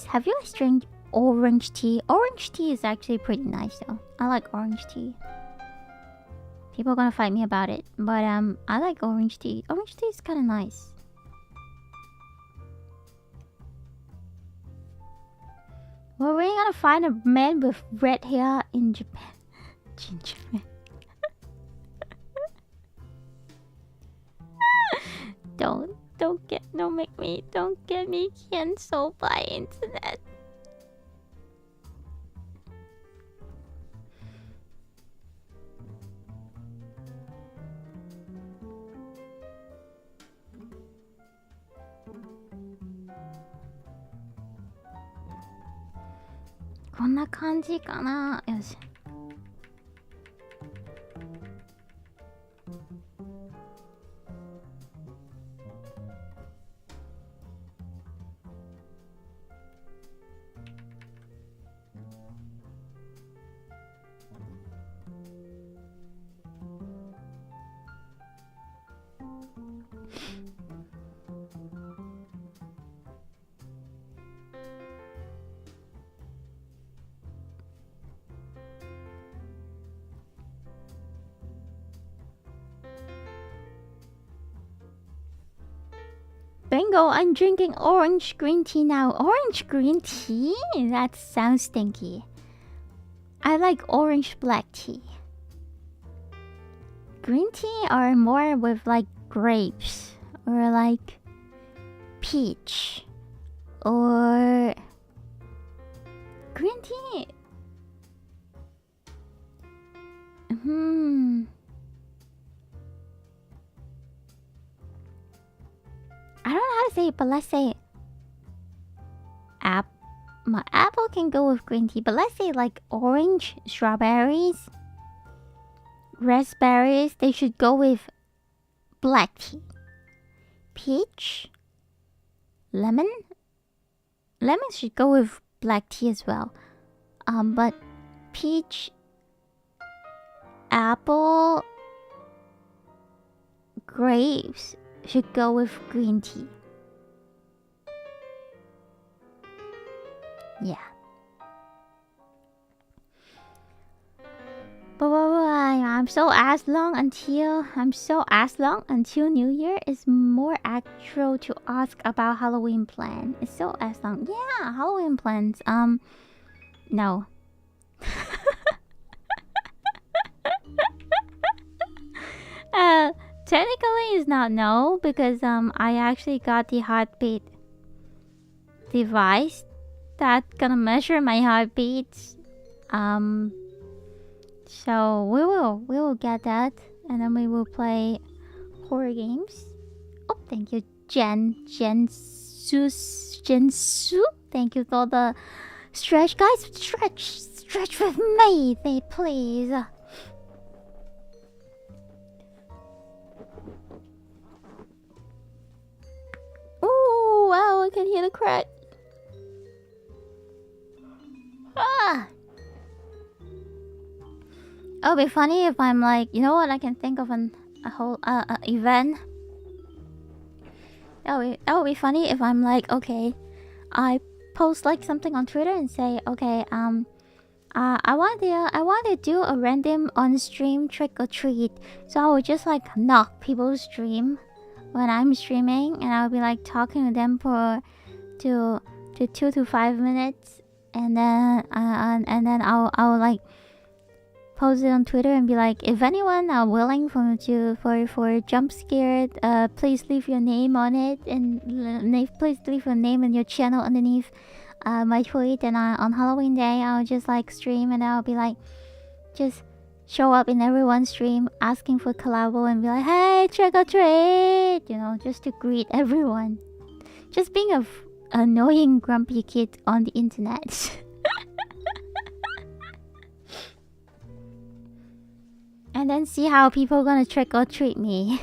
Have you guys drink orange tea? Orange tea is actually pretty nice though. I like orange tea. People are gonna fight me about it, but I like orange tea. Orange tea is kind of nice. Well, we're gonna find a man with red hair in Japan. Ginger man. Don't get me canceled by internet.こんな感じかな。よし。Bingo, I'm drinking orange green tea now. Orange green tea? That sounds stinky. I like orange black tea. Green tea are more with like grapes or like peach or green tea. I don't know how to say it, but let's say my apple can go with green tea, but let's say like orange, strawberries, raspberries, they should go with black tea. Peach, lemon should go with black tea as well. But peach, apple, grapes should go with green tea. Yeah. But I'm so as long until New Year is more actual to ask about Halloween plan. It's so as long. Yeah, Halloween plans. No. Technically it's not no, because I actually got the heartbeat device that gonna measure my heartbeats. So we will get that, and then we will play horror games. Oh, thank you, Jensu. Thank you for the stretch, guys. Stretch with me, please. Oh wow, I can hear the crack. Ah. It would be funny if I'm like, you know what? I can think of a whole event. That would be funny if I'm like, okay, I post like something on Twitter and say, okay, I want to do a random on stream trick or treat. So I would just like knock people's stream when I'm streaming, and I'll be like talking to them for 2 to 5 minutes, and then I'll like post it on Twitter and be like, if anyone are willing for jump scared, please leave your name on it, and please leave your name and your channel underneath my tweet. And on Halloween day I'll just like stream, and I'll be like, just show up in everyone's stream asking for collabo and be like, hey, trick or treat, you know, just to greet everyone. Just being a annoying grumpy kid on the internet. And then see how people gonna trick or treat me.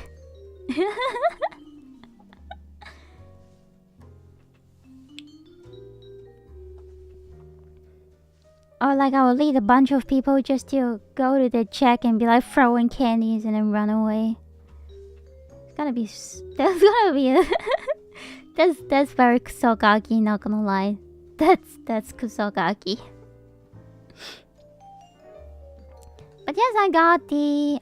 Or like I will lead a bunch of people just to go to the check and be like throwing candies and then run away. It's gonna be that's gonna be that's very kusogaki, not gonna lie. That's kusogaki. But yes, I got the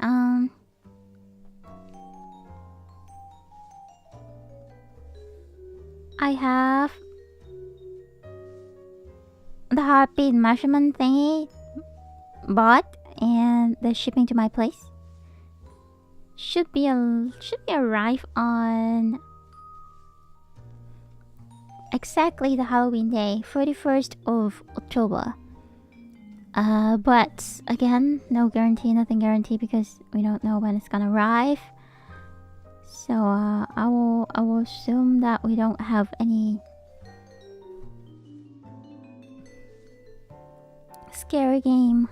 I have the heartbeat measurement thingy bought, and the shipping to my place should be arrive on exactly the Halloween day, 31st of October. But again, no guarantee, nothing guaranteed, because we don't know when it's gonna arrive. So I will assume that we don't have any scary game.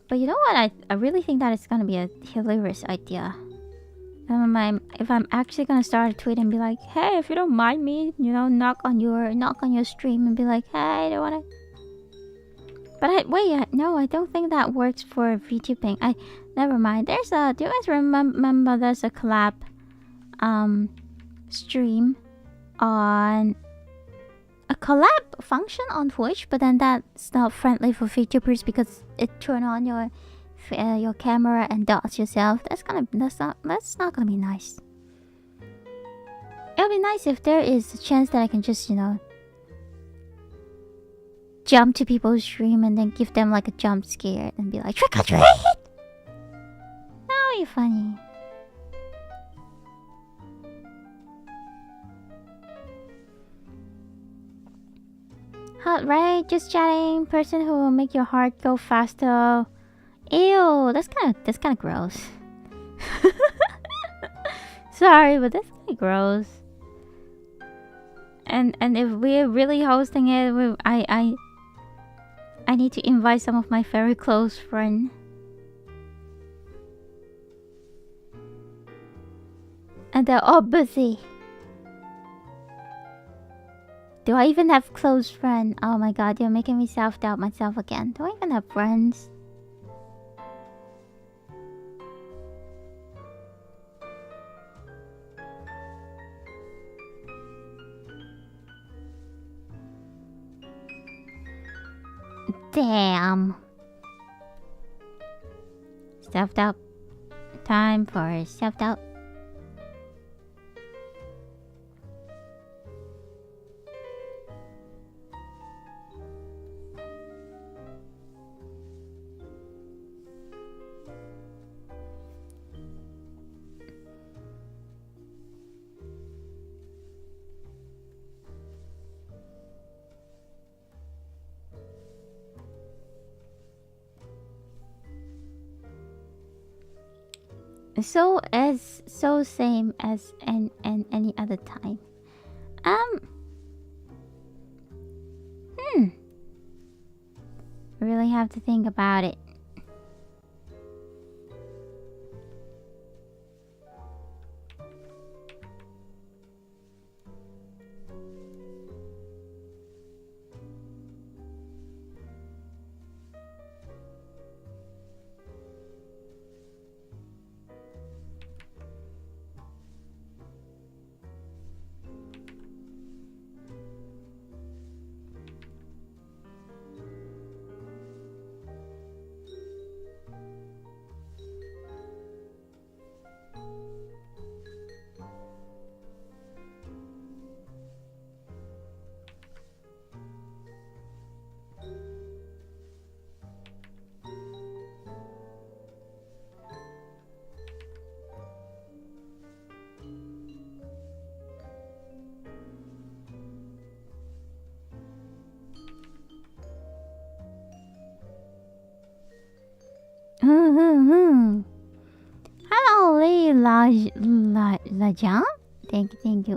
But you know what? I really think that it's gonna be a hilarious idea. If I'm actually gonna start a tweet and be like, hey, if you don't mind me, you know, knock on your stream and be like, hey, I don't wanna. But no, I don't think that works for VTubing. Never mind. Do you guys remember there's a collab stream on a collab function on Twitch, but then that's not friendly for VTubers because it turn on your camera and dots yourself. That's not gonna be nice. It'll be nice if there is a chance that I can just, you know, jump to people's stream and then give them like a jump scare and be like, trick or treat! That would be funny. Hot, right? Just chatting. Person who will make your heart go faster. Ew, that's kind of gross. Sorry, but that's kind of gross. And if we're really hosting it, I need to invite some of my very close friends. And they're all busy. Do I even have close friends? Oh my god, you're making me self-doubt myself again. Do I even have friends? Damn. Self-doubt. Time for self-doubt. So same as any other time. Really have to think about it. Hello, Lajan. Thank you.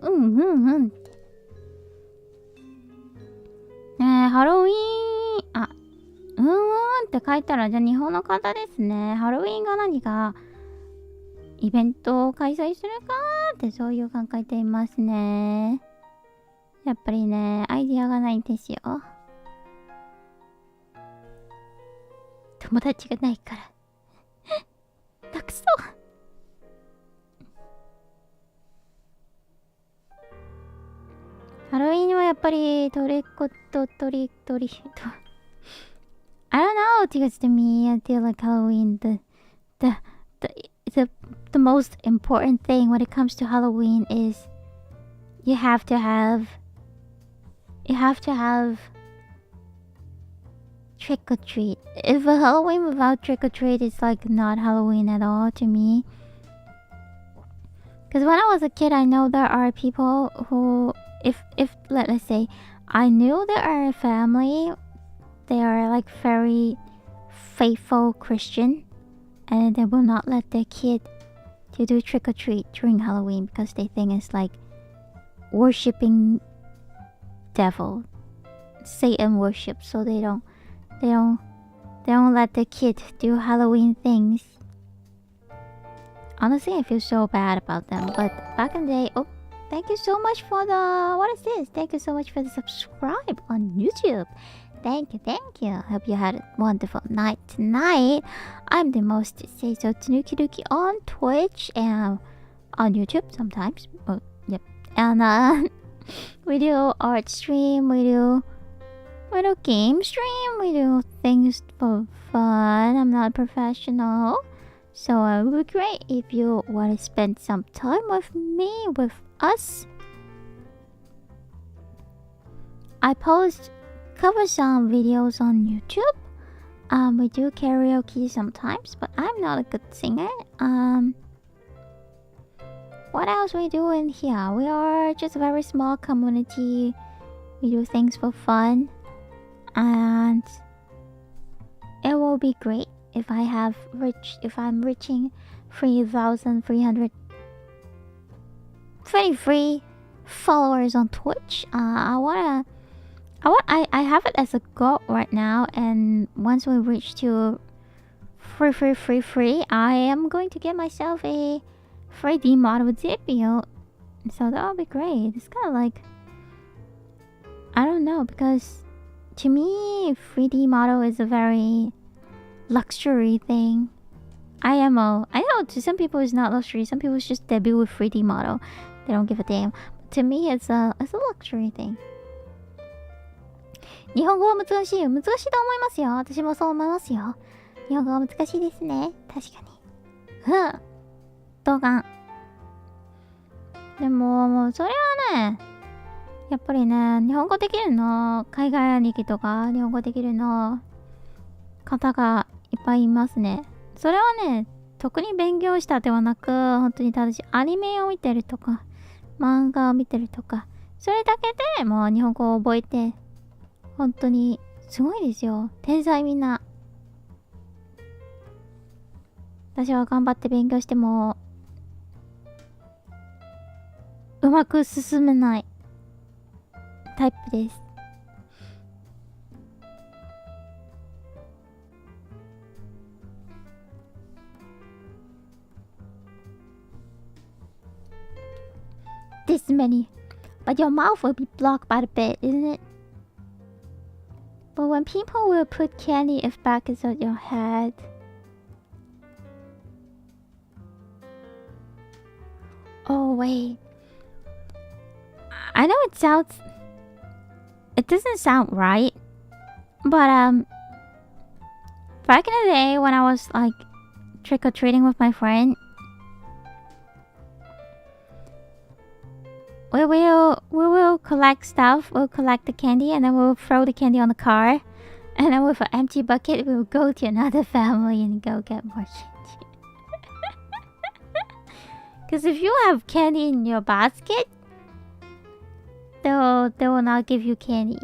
ハロウィーン、って書いたら、じゃあ日本の方ですね。ハロウィーンが何かイベントを開催するかってそういう考えていますね。やっぱりね、アイディアがないんですよ。友達がないから。たくそハロウィーンはやっぱりトリコとトリと I don't know, because to me I feel like Halloween the most important thing when it comes to Halloween is you have to have trick or treat. If a Halloween without trick or treat is like not Halloween at all to me. Because when I was a kid, I know there are people who, if let's say, I knew there are a family, they are like very faithful Christian, and they will not let their kid to do trick or treat during Halloween because they think it's like worshipping devil, Satan worship, so they don't let the kid do Halloween things. Honestly, I feel so bad about them. But back in the day, oh, thank you so much for the, what is this? Thank you so much for the subscribe on YouTube. Thank you. Hope you had a wonderful night tonight. I'm the most say so Tanuki Ruki on Twitch and on YouTube sometimes. Oh, yep. And we do art stream, we do game stream, we do things for fun. I'm not professional, so it would be great if you want to spend some time with me, with us. I post cover song videos on YouTube. We do karaoke sometimes, but I'm not a good singer. What else we do in here? We are just a very small community. We do things for fun. And it will be great if I'm reaching 3,323 followers on Twitch. I have it as a goal right now, and once we reach to free, I am going to get myself a 3D model with CPU. So that would be great. It's kind of like I don't know, because to me 3D model is a very luxury thing. I know to some people it's not luxury. Some people just debut with 3D model. They don't give a damn. But to me it's a luxury thing. 日本語は難しいと思いますよ。私もそう思いますよ。日本語は難しいですね。確かに。同感。でもそれはね、やっぱりね、日本語できるの、海外兄貴とか日本語できるの方がいっぱいいますね。それはね、特に勉強したではなく、本当にただしアニメを見てるとか、漫画を見てるとか、それだけでもう日本語を覚えて、本当にすごいですよ。天才みんな。私は頑張って勉強しても、うまく進めないタイプです。This many, but your mouth will be blocked by the bed, isn't it? But when people will put candy if back is on your head. Oh wait, I know it doesn't sound right, but back in the day when I was like trick-or-treating with my friend, we will collect stuff, we'll collect the candy, and then we'll throw the candy on the car, and then with an empty bucket we'll go to another family and go get more candy. Because if you have candy in your basket, they will not give you candy.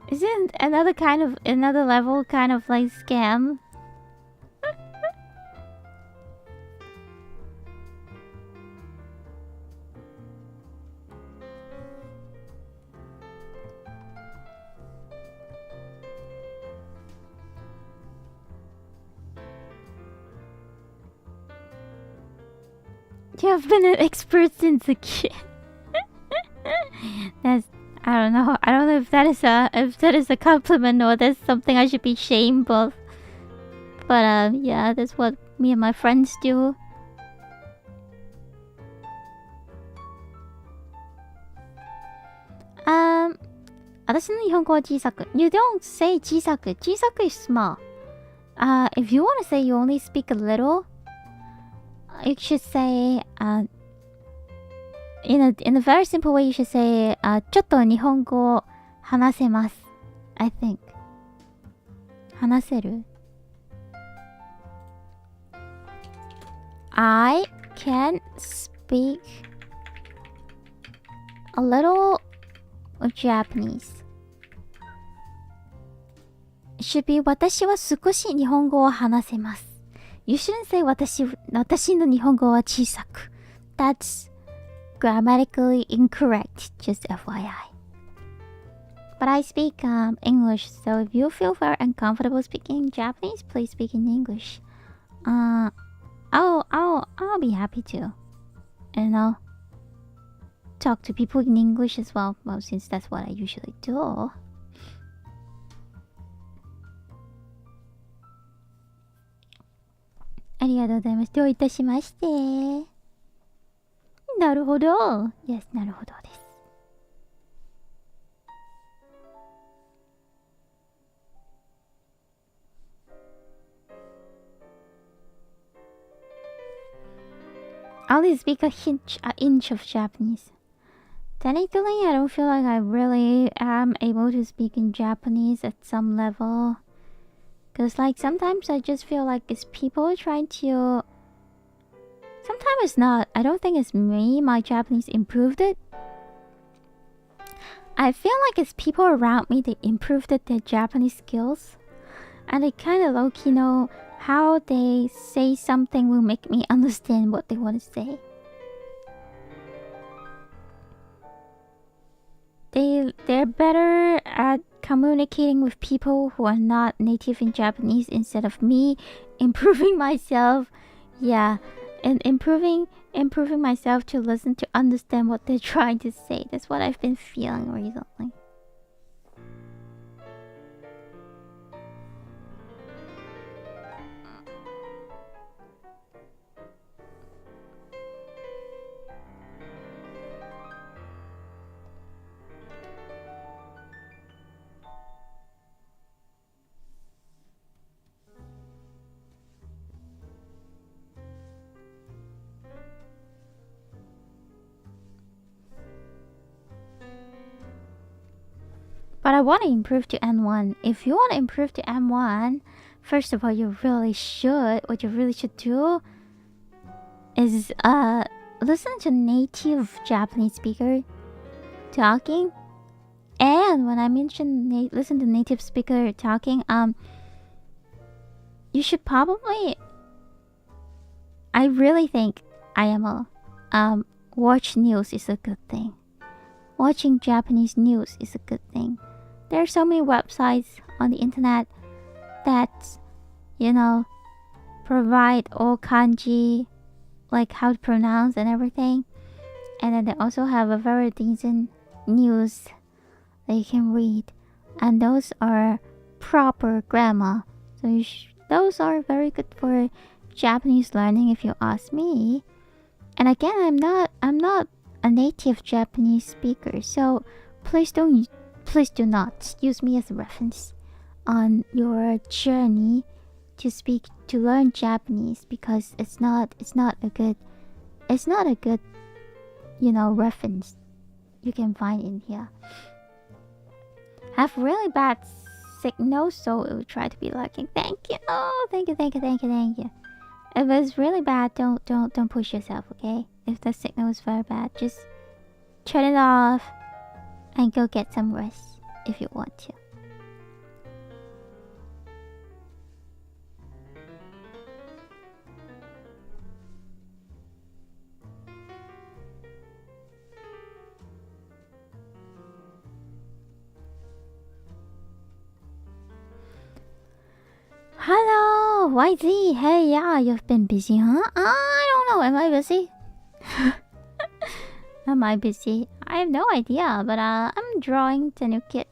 Isn't another level kind of like scam? You have been an expert since a kid. I don't know if that is a compliment or that's something I should be ashamed of. But yeah, that's what me and my friends do. You don't say 小さく is small. If you want to say you only speak a little, you should say in a very simple way, you should say ちょっと日本語を話せます I think 話せる I can speak a little of Japanese. It should be 私は少し日本語を話せます You shouldn't say 私の日本語は小さく That's grammatically incorrect, just FYI. But I speak English, so if you feel very uncomfortable speaking Japanese, please speak in English. I'll be happy to, talk to people in English as well. Well, since that's what I usually do. ありがとうございます。どういたしまして。なるほど。Yes、なるほどです。I only speak an inch of Japanese. Technically, I don't feel like I really am able to speak in Japanese at some level. Because like sometimes I just feel like it's people trying to... Sometimes it's not. I don't think it's me. My Japanese improved it. I feel like it's people around me that improved their Japanese skills. And they kind of low-key know how they say something will make me understand what they want to say. They're better at communicating with people who are not native in Japanese instead of me improving myself. Yeah, and improving myself to listen to understand what they're trying to say. That's what I've been feeling recently. But I want to improve to N1. If you want to improve to N1, first of all, what you really should do is listen to native Japanese speaker talking. And when I mention listen to native speaker talking, you should probably, I really think IMO, watch news is a good thing. Watching Japanese news is a good thing. There are so many websites on the internet that, provide all kanji, like how to pronounce and everything. And then they also have a very decent news that you can read. And those are proper grammar. So those are very good for Japanese learning if you ask me. And again, I'm not a native Japanese speaker, so please do not use me as a reference on your journey to learn Japanese, because it's not a good reference you can find in here. Have really bad signal, so it will try to be lurking. Thank you. Oh, thank you. If it's really bad, don't push yourself, okay? If the signal is very bad, just turn it off and go get some rest if you want to. Hello, YZ. Hey, yeah, you've been busy, huh? I don't know. Am I busy? Am I busy? I have no idea, but I'm drawing Tanuki,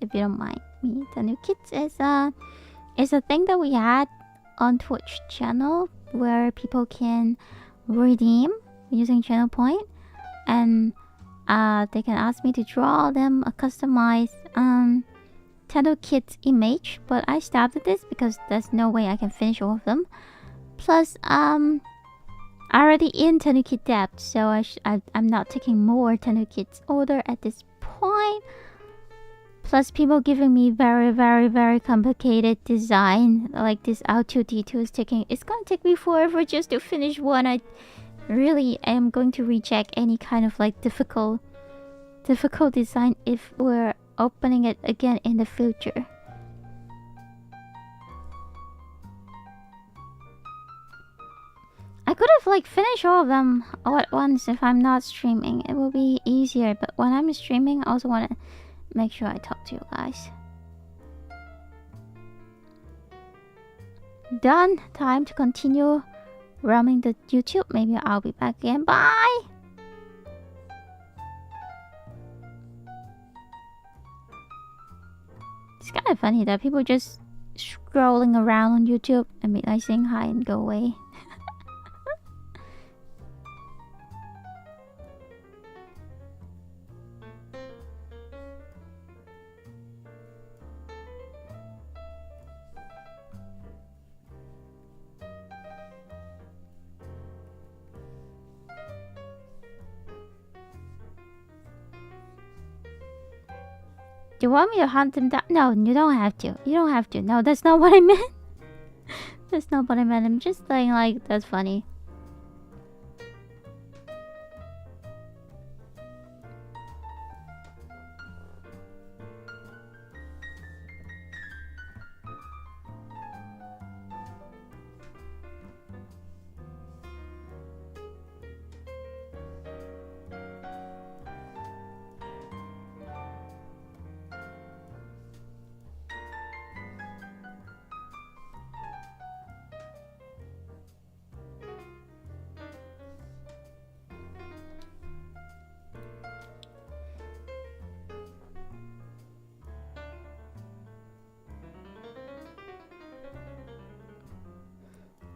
if you don't mind me. Tanuki is a thing that we had on Twitch channel where people can redeem using channel point, and they can ask me to draw them a customized Tanuki image. But I stopped this because there's no way I can finish all of them. Plus, I'm already in Tanuki depth, so I'm not taking more Tanuki's order at this point. Plus, people giving me very, very, very complicated design, like this R2D2 it's gonna take me forever just to finish one. I really am going to reject any kind of like difficult design if we're opening it again in the future. I could have like finished all of them all at once if I'm not streaming. It will be easier, but when I'm streaming, I also want to make sure I talk to you guys. Done. Time to continue roaming the YouTube. Maybe I'll be back again. Bye! It's kind of funny that people just scrolling around on YouTube and be like saying hi and go away. Do you want me to hunt them down? No, you don't have to. You don't have to. No, that's not what I meant. That's not what I meant. I'm just saying, like, that's funny.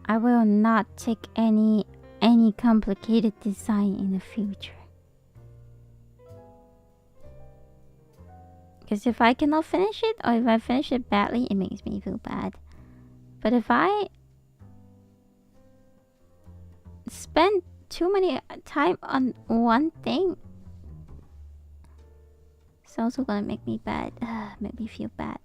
I will not take any complicated design in the future. Because if I cannot finish it, or if I finish it badly, it makes me feel bad. But if I spend too many time on one thing, it's also gonna make me bad. Make me feel bad.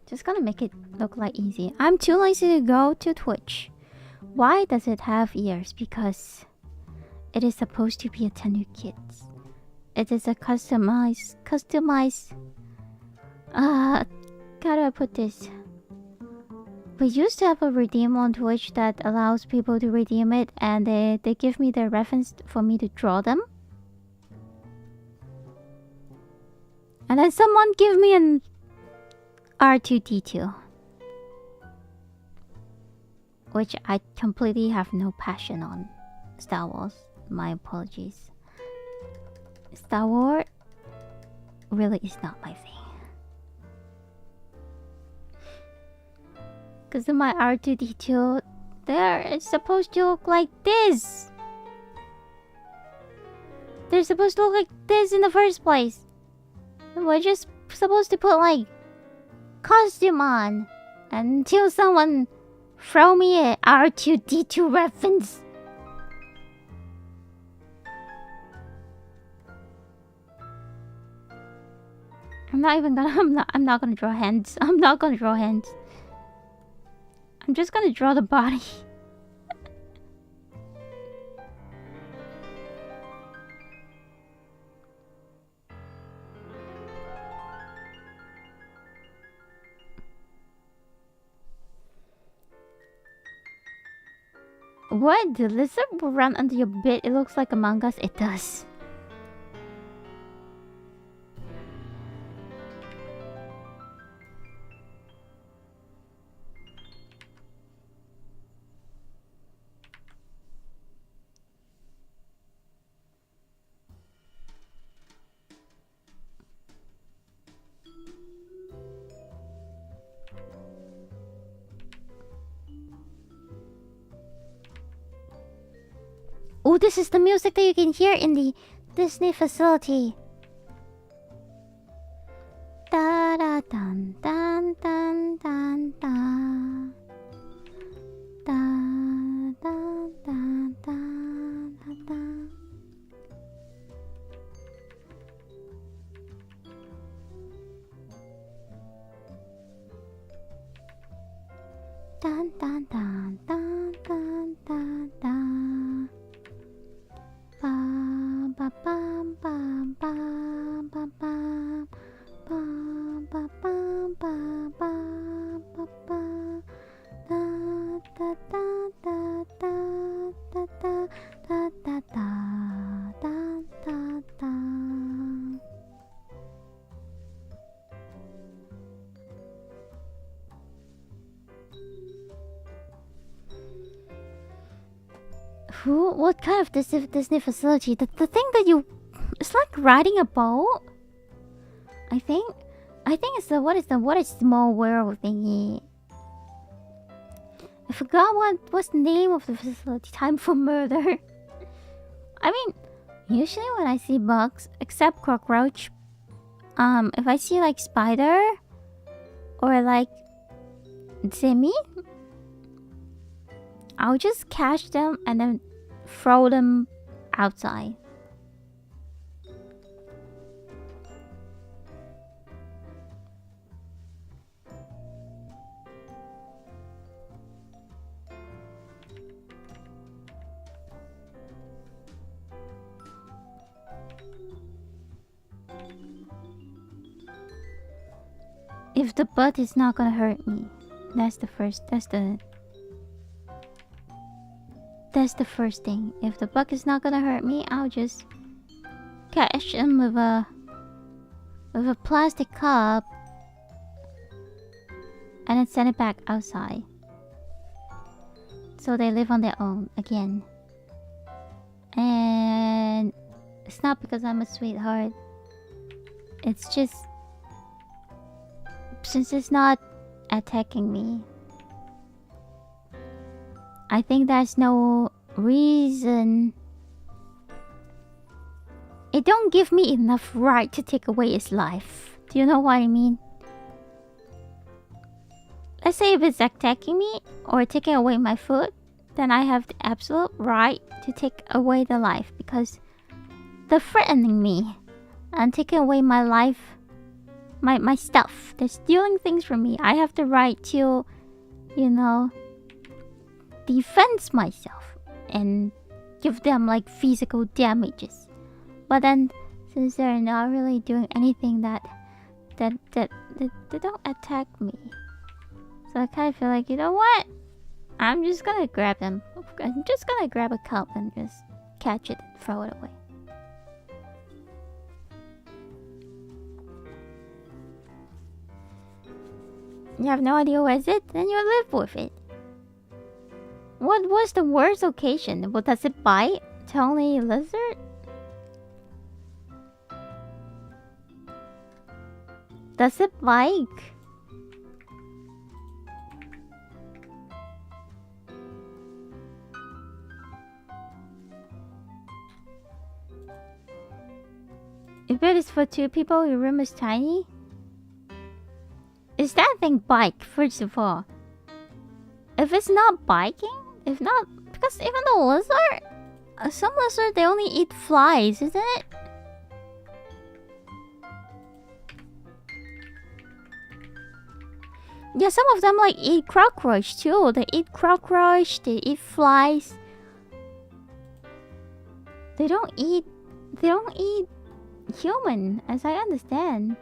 Just gonna make it look like easy. I'm too lazy to go to Twitch. Why does it have ears? Because it is supposed to be a Tanuki. It is a customized. How do I put this? We used to have a redeem on Twitch that allows people to redeem it, and they give me their reference for me to draw them. And then someone give me an R2D2, which I completely have no passion on. Star Wars, my apologies. Star Wars really is not my thing. Because in my R2D2 there, it's supposed to look like this. They're supposed to look like this in the first place. We're just supposed to put like costume on until someone throw me a R2D2 reference. I'm not gonna draw hands. I'm not gonna draw hands. I'm just gonna draw the body. What? The lizard will run under your bed. It looks like Among Us. It does. Oh, this is the music that you can hear in the Disney facility. Da da dun dun dun dun dun. Da da da da da da. Dun dun dun dun dun dun dun. Bum ba bum bum bum bum bum bum ba bum bum bum bum bum da da da da da da da da da da da da. Who? What kind of Disney facility? The thing that you... It's like riding a boat? I think it's the... What is small world thingy? I forgot what's the name of the facility. Time for murder. I mean, usually when I see bugs, except cockroach, if I see like spider or like zemi, I'll just catch them and then throw them outside. If the butt is not gonna hurt me, that's the first thing. If the bug is not gonna hurt me, I'll just catch them with a plastic cup and then send it back outside. So they live on their own again. And it's not because I'm a sweetheart. It's just since it's not attacking me, I think there's no reason. It don't give me enough right to take away his life. Do you know what I mean? Let's say if it's attacking me or taking away my food, then I have the absolute right to take away the life because they're threatening me and taking away my life, my stuff. They're stealing things from me. I have the right to, you know, defend myself and give them like physical damages. But then, since they're not really doing anything that they don't attack me, so I kind of feel like, you know what? I'm just gonna grab them. I'm just gonna grab a cup and just catch it and throw it away. You have no idea what is it? Then you live with it. What was the worst occasion? Well, does it bite? Tony lizard? Does it bite? If it is for two people, your room is tiny? Is that thing bike, first of all? If it's not biking, if not, because even the lizard, some lizards they only eat flies, isn't it? Yeah, some of them like eat cockroach too. They eat cockroach, they eat flies. They don't eat human, as I understand.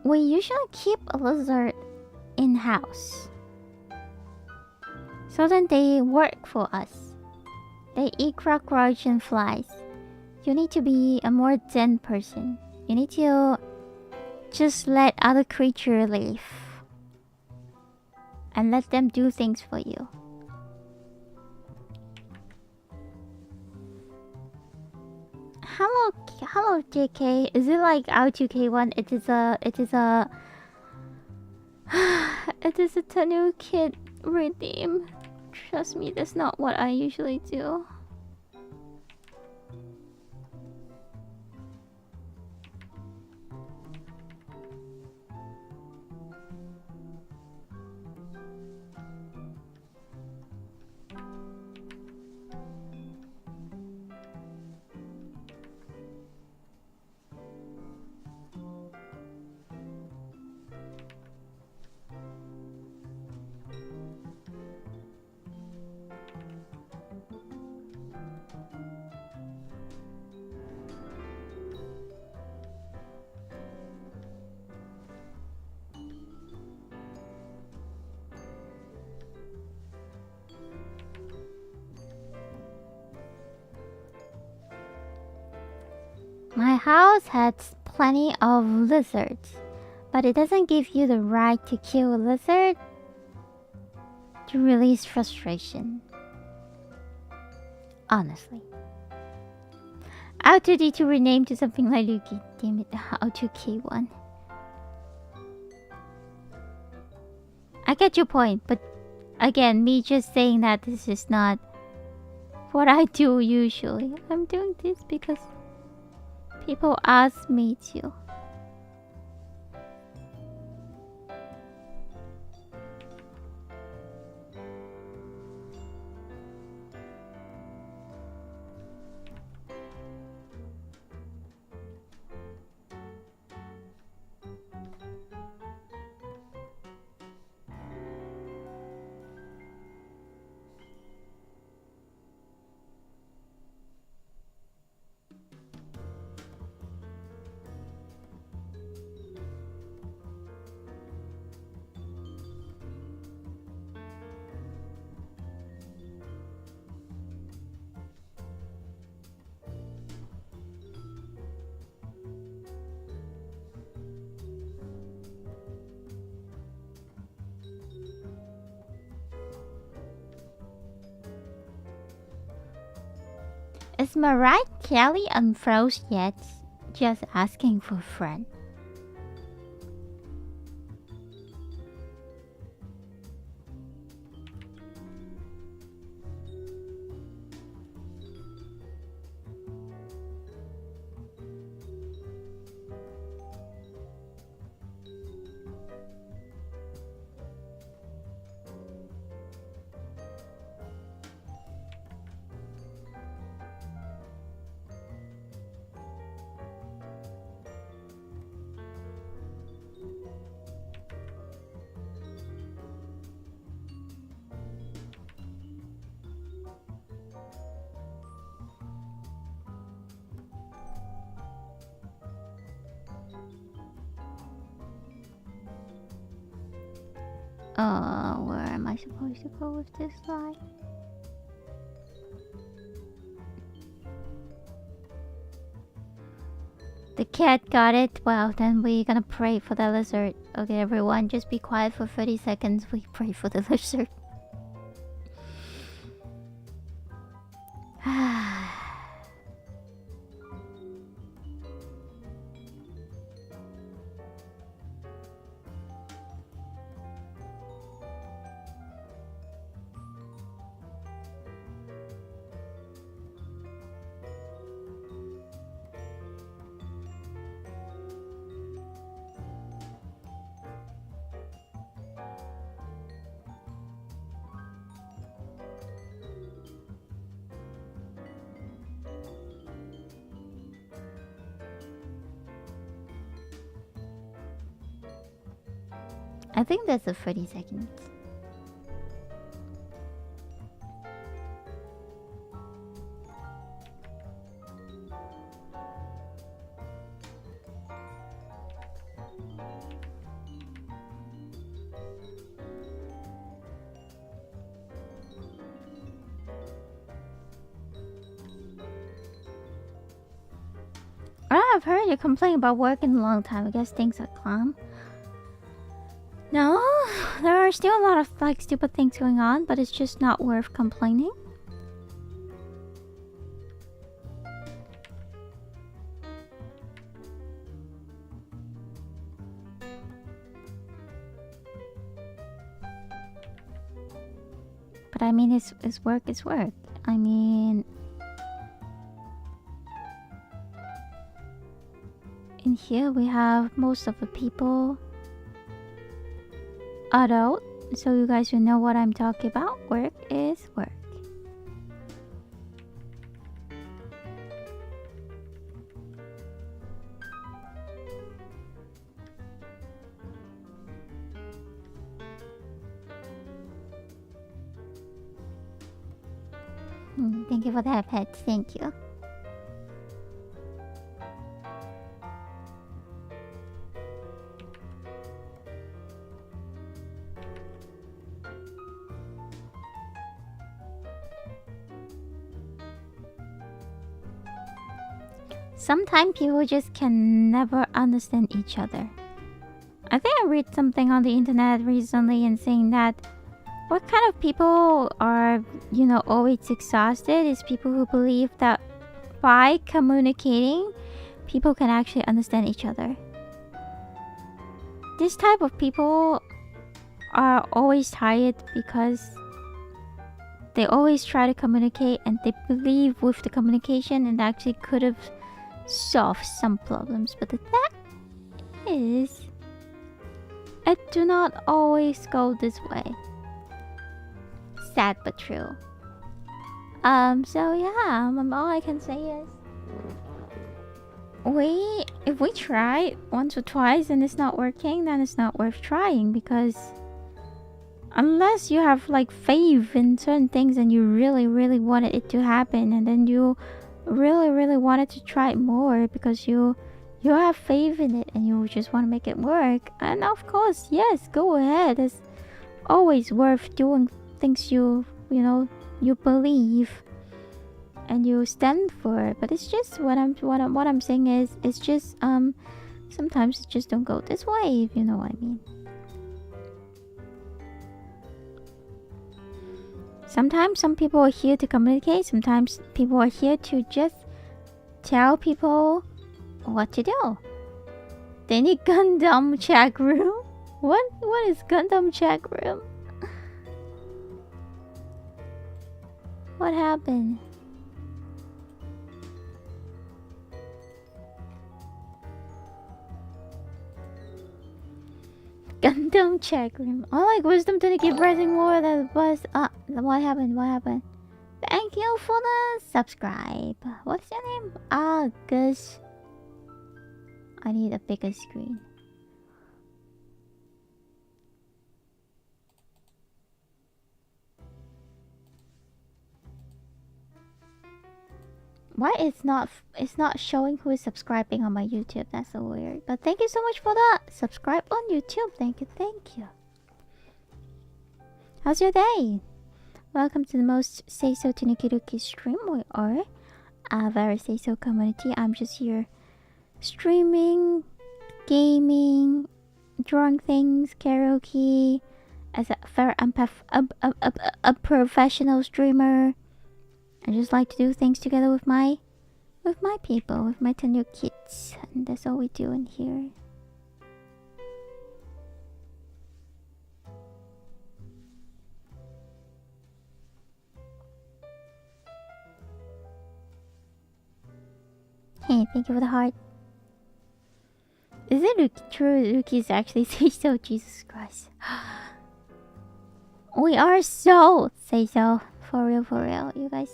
We usually keep a lizard in house. So then they work for us. They eat cockroach and flies. You need to be a more zen person. You need to just let other creatures live. And let them do things for you. Hello JK. Is it like R2K1? It is a it is a Tanuki redeem. Trust me, that's not what I usually do. My house has plenty of lizards, but it doesn't give you the right to kill a lizard to release frustration. Honestly. R2D2 renamed to something like Ruki. Damn it, R2K1. I get your point, but again, me just saying that this is not what I do usually. I'm doing this because people ask me to. Is Mariah Carey unfroze yet? Just asking for a friend. Where am I supposed to go with this slide? The cat got it. Well, then we're gonna pray for the lizard. Okay, everyone, just be quiet for 30 seconds. We pray for the lizard. I think that's a 30 seconds. I've heard you complain about working a long time. I guess things are calm. No, there are still a lot of like stupid things going on, but it's just not worth complaining. But I mean, it's work is work. I mean, in here we have most of the people adult, so you guys will know what I'm talking about. Work is work. Thank you for that, pet. Thank you. Sometimes people just can never understand each other. I think I read something on the internet recently and saying that what kind of people are, you know, always exhausted is people who believe that by communicating, people can actually understand each other. This type of people are always tired because they always try to communicate and they believe with the communication and actually could have solved some problems. But the fact is, it do not always go this way. Sad but true. So yeah, all I can say is if we try once or twice and it's not working, then it's not worth trying, because unless you have like faith in certain things and you really wanted it to happen, and then you really wanted to try it more because you have faith in it and you just want to make it work, and of course, yes, go ahead. It's always worth doing things you believe and you stand for. But it's just what I'm saying is, it's just sometimes it just don't go this way, if you know what I mean. Sometimes some people are here to communicate. Sometimes people are here to just tell people what to do. They need Gundam chat room. What is Gundam chat room? What happened? Gundam chat room. I like wisdom to keep pressing more than the bus. What happened? What happened? Thank you for the subscribe. What's your name? Gus. I need a bigger screen. Why it's not showing who is subscribing on my YouTube? That's so weird. But thank you so much for that. Subscribe on YouTube. Thank you. How's your day? Welcome to the most Say So Tanuki Ruki stream. We are a very Say So community. I'm just here streaming, gaming, drawing things, karaoke. As a professional streamer, I just like to do things together with my people, with my Tanuki kids, and that's all we do in here. Hey, thank you for the heart. Is it true Ruki's actually say so? Jesus Christ. We are so say so. For real, you guys.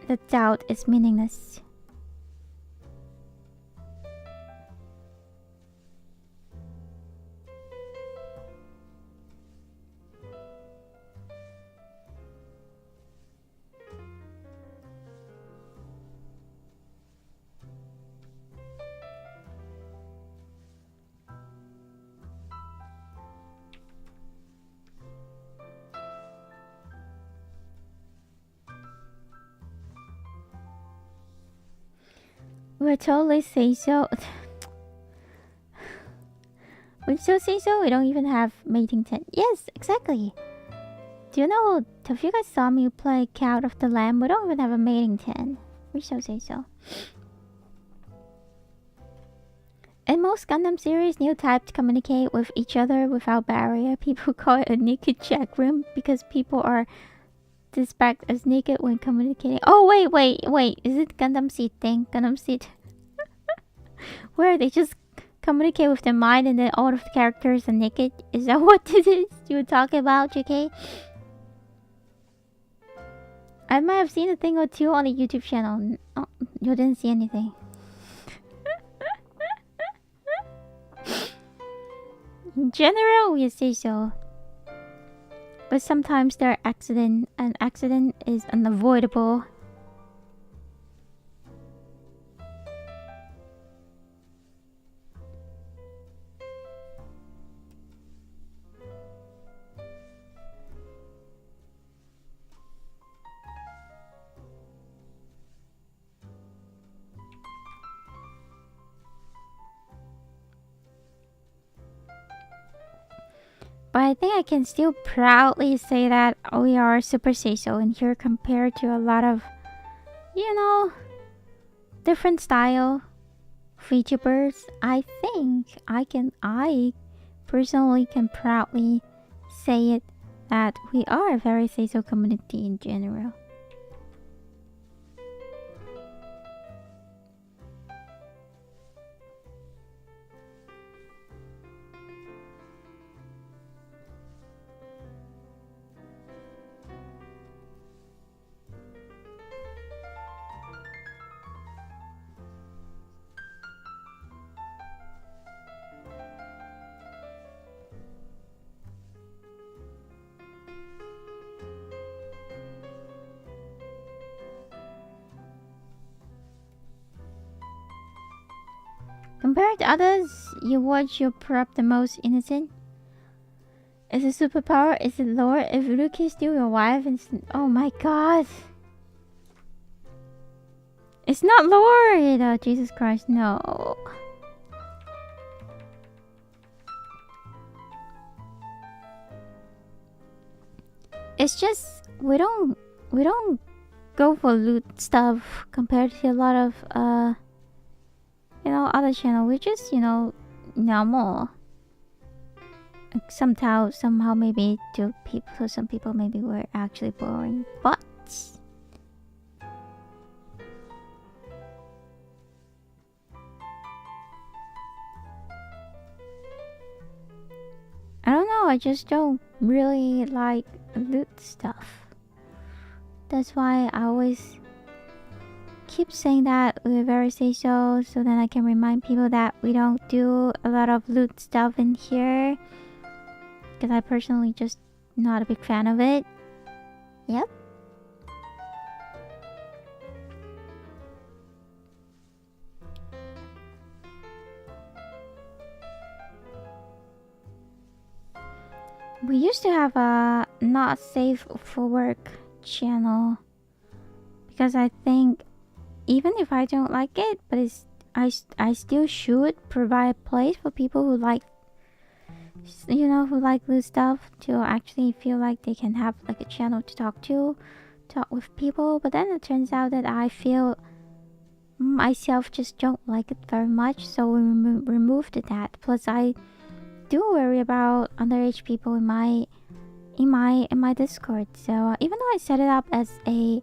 The doubt is meaningless. We're totally say so. We still say so. We don't even have mating tent. Yes, exactly. Do you know? Have you guys saw me play Count of the Lamb? We don't even have a mating tent. We still say so. In most Gundam series, new types communicate with each other without barrier. People call it a naked chat room because people are dispatched as naked when communicating. Oh wait! Is it Gundam Seed thing? Gundam Seed, where they just communicate with their mind and then all of the characters are naked? Is that what this is you're talking about, JK? I might have seen a thing or two on the YouTube channel. Oh, you didn't see anything. In general, we say so. But sometimes there are accidents. An accident is unavoidable. But I think I can still proudly say that we are Super Seiso in here compared to a lot of, you know, different style VTubers. I think I personally can proudly say it that we are a very Seiso community in general. Compared to others, you watch your prop the most innocent. Is it superpower? Is it lore? If Ruki is still your wife and... Oh my god! It's not lore! Jesus Christ, no. It's just we don't go for loot stuff compared to a lot of other channel. We just normal. Somehow maybe to people, some people maybe were actually boring, but I don't know, I just don't really like loot stuff. That's why I always keep saying that with very say so then I can remind people that we don't do a lot of loot stuff in here. Because I personally just not a big fan of it. Yep. We used to have a not safe for work channel. Because I think even if I don't like it, but I still should provide a place for people who like who like this stuff to actually feel like they can have like a channel to talk with people. But then it turns out that I feel myself just don't like it very much, so we removed that. Plus I do worry about underage people in my Discord, so even though I set it up as a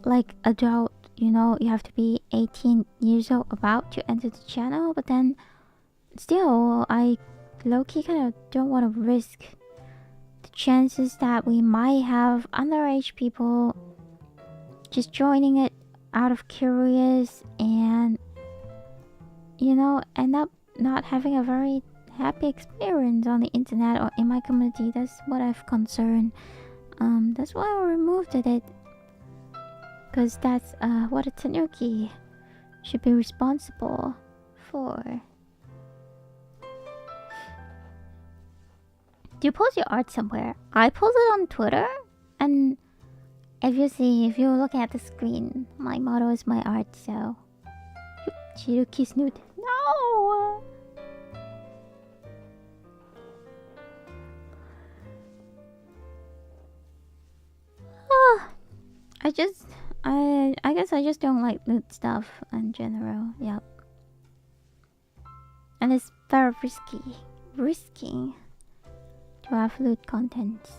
like adult, you have to be 18 years old about to enter the channel, but then still I low-key kind of don't want to risk the chances that we might have underage people just joining it out of curious and end up not having a very happy experience on the internet or in my community. That's what I've concerned. That's why I removed it, because that's what a Tanuki should be responsible for. Do you post your art somewhere? I post it on Twitter, and if you look at the screen, my motto is my art, so... Chiruki snoot. No! I guess I just don't like loot stuff in general, yep. And it's very risky to have loot contents.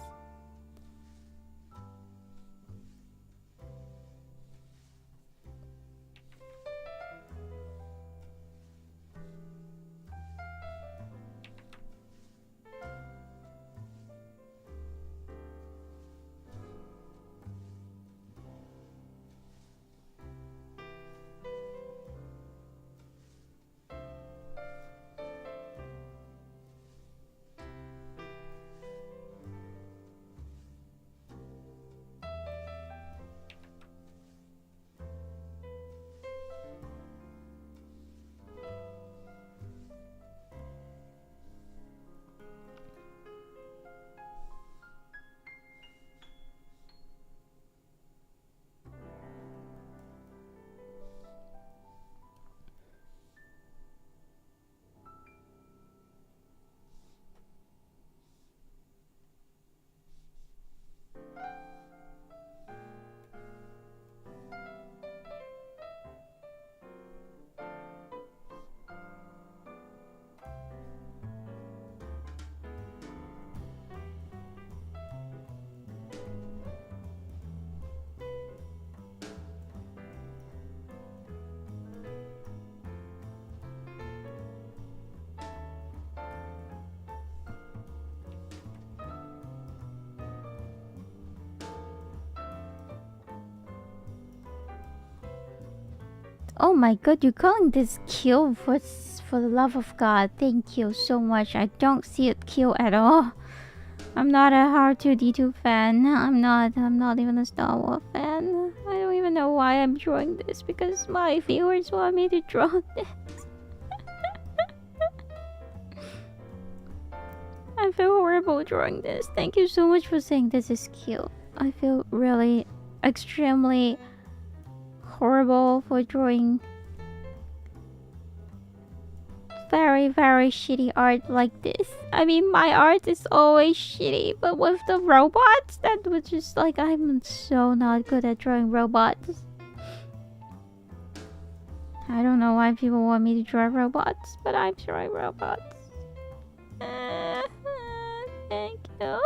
Oh my god, you're calling this kill for the love of God. Thank you so much. I don't see it kill at all. I'm not a R2D2 fan. I'm not even a Star Wars fan. I don't even know why I'm drawing this, because my viewers want me to draw this. I feel horrible drawing this. Thank you so much for saying this is cute. I feel really extremely horrible for drawing very shitty art like this. I mean, my art is always shitty, but with the robots, that was just like, I'm so not good at drawing robots. I don't know why people want me to draw robots, but I'm drawing robots. Thank you.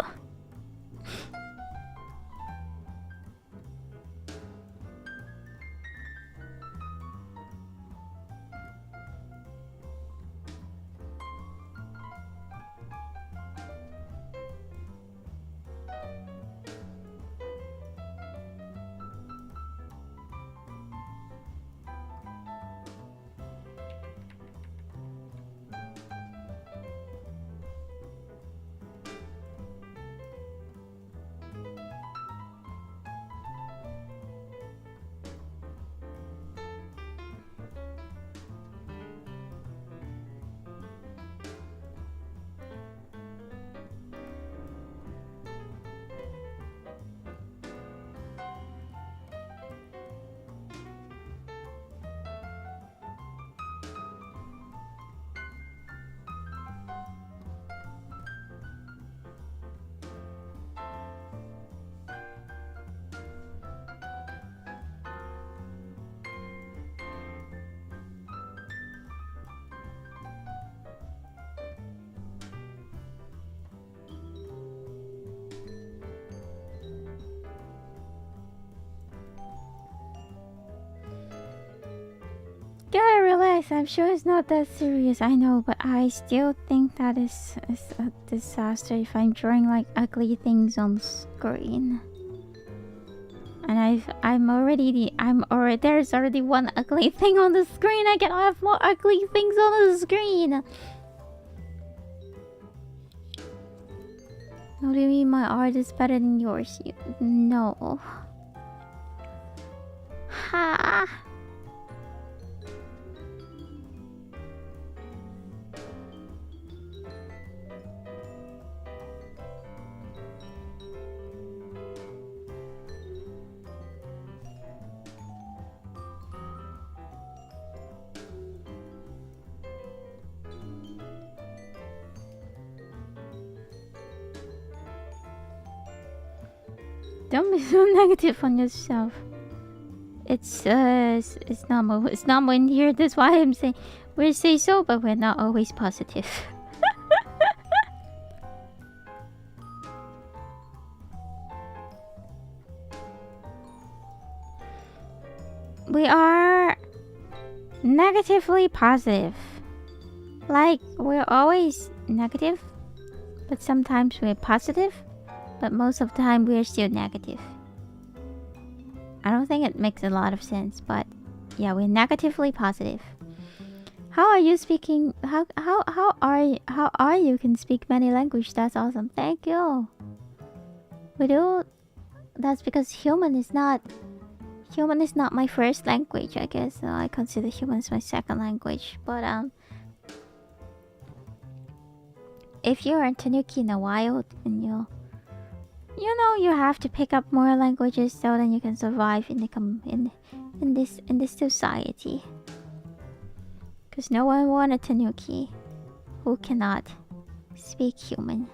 Gotta relax, I'm sure it's not that serious, I know, but I still think that is a disaster if I'm drawing like ugly things on screen. And there's already one ugly thing on the screen. I cannot have more ugly things on the screen. What do you mean my art is better than yours? No. Ha. Don't be so negative on yourself. It's normal in here. That's why I'm saying we say so, but we're not always positive. We are negatively positive. Like, we're always negative, but sometimes we're positive. But most of the time we're still negative. I don't think it makes a lot of sense, but yeah, we're negatively positive. How are you speaking? How are you can speak many languages? That's awesome. Thank you. We do. That's because human is not my first language. I guess I consider human as my second language. But if you're in Tanuki in the wild and you know you have to pick up more languages so then you can survive in this society. Because no one wants a Tanuki who cannot speak human.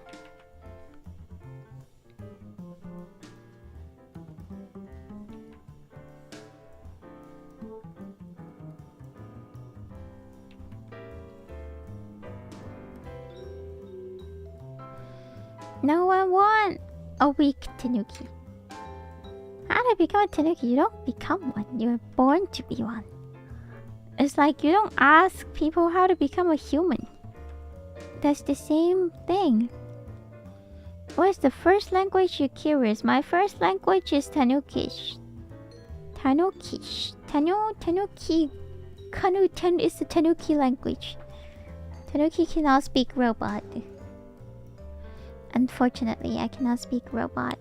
No one wants a weak Tanuki. How to become a Tanuki? You don't become one. You're born to be one. It's like you don't ask people how to become a human. That's the same thing. What's the first language you're curious? My first language is Tanukish. Tanukish. Tanuki. Kanu is the Tanuki language. Tanuki cannot speak robot. Unfortunately, I cannot speak robot.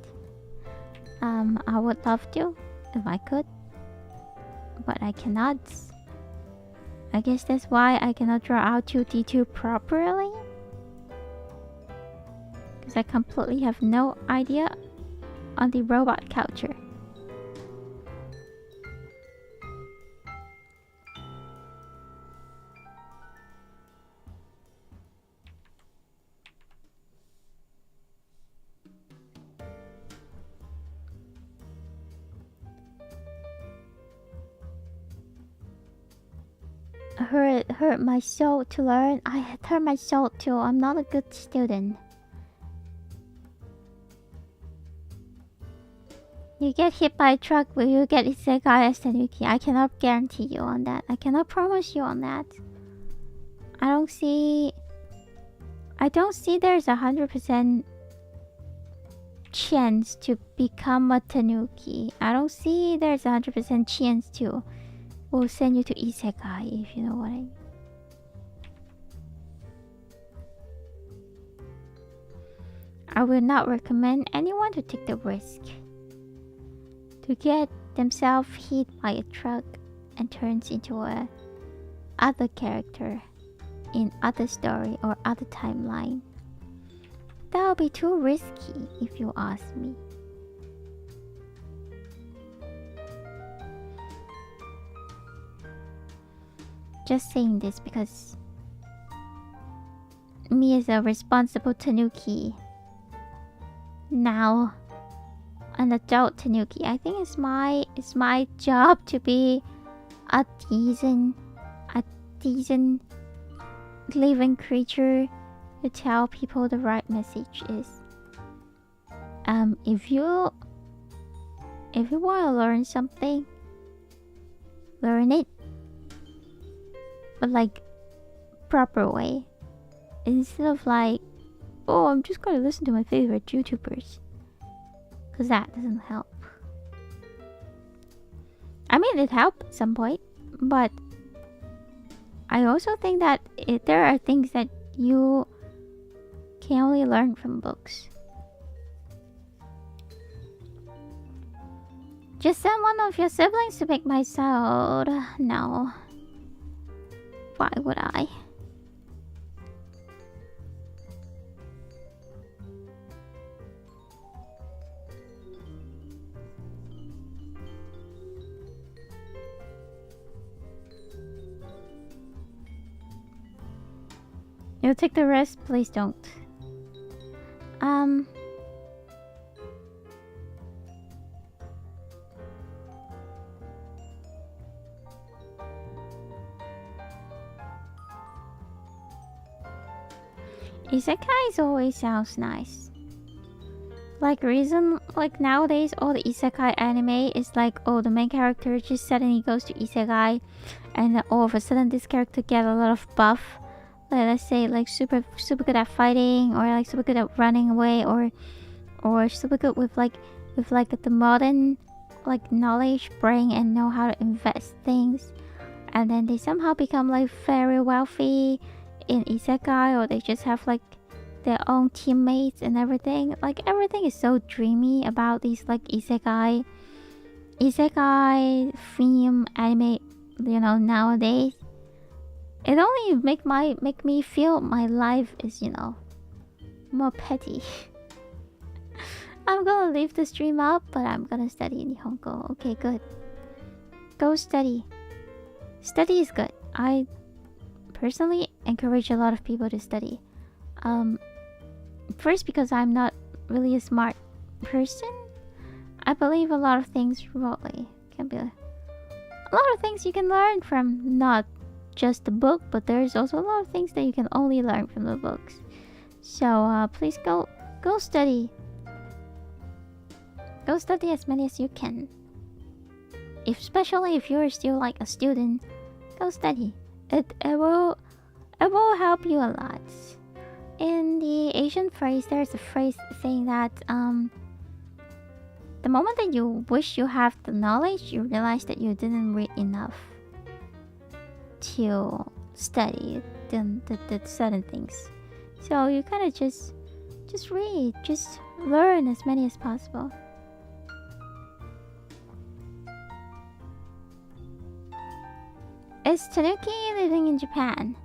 I would love to, if I could. But I cannot. I guess that's why I cannot draw out 2D2 properly. Because I completely have no idea on the robot culture. hurt my soul to learn. I had hurt my soul too. I'm not a good student. You get hit by a truck, will you get isekai as Tanuki? I cannot guarantee you on that. I cannot promise you on that. I don't see there's 100% chance to become a Tanuki. I don't see there's 100% chance to will send you to isekai, if you know what I mean. I will not recommend anyone to take the risk to get themselves hit by a truck and turns into a other character in other story or other timeline. That would be too risky if you ask me. Just saying this because me as a responsible Tanuki, now an adult Tanuki, I think it's my job to be a decent living creature to tell people the right message is. If you want to learn something, learn it, but like proper way, instead of like, oh, I'm just gonna listen to my favorite YouTubers, because that doesn't help. I mean, it helped at some point, but I also think that there are things that you can only learn from books. Just send one of your siblings to pick my soul. No. Why would I? You'll take the rest? Please don't. Isekais always sounds nice. Like nowadays all the isekai anime is like, oh, the main character just suddenly goes to isekai and then all of a sudden this character get a lot of buff. Like, let's say like super good at fighting, or like super good at running away, or super good with the modern like knowledge, brain, and know how to invest things, and then they somehow become like very wealthy in isekai, or they just have like their own teammates and everything. Like everything is so dreamy about these like isekai theme anime, you know, nowadays. It only make me feel my life is, you know, more petty. I'm gonna leave the stream up, but I'm gonna study in Nihongo. Okay, good. Go study. Study is good. I personally encourage a lot of people to study. First, because I'm not really a smart person. I believe a lot of things remotely can be a lot of things you can learn from not just the book, but there's also a lot of things that you can only learn from the books. So please go study. Go study as many as you can. Especially if you're still like a student, go study. It will help you a lot. In the Asian phrase, there's a phrase saying that the moment that you wish you have the knowledge, you realize that you didn't read enough to study the certain things. So you kind of just read, just learn as many as possible. Is Tanuki living in Japan?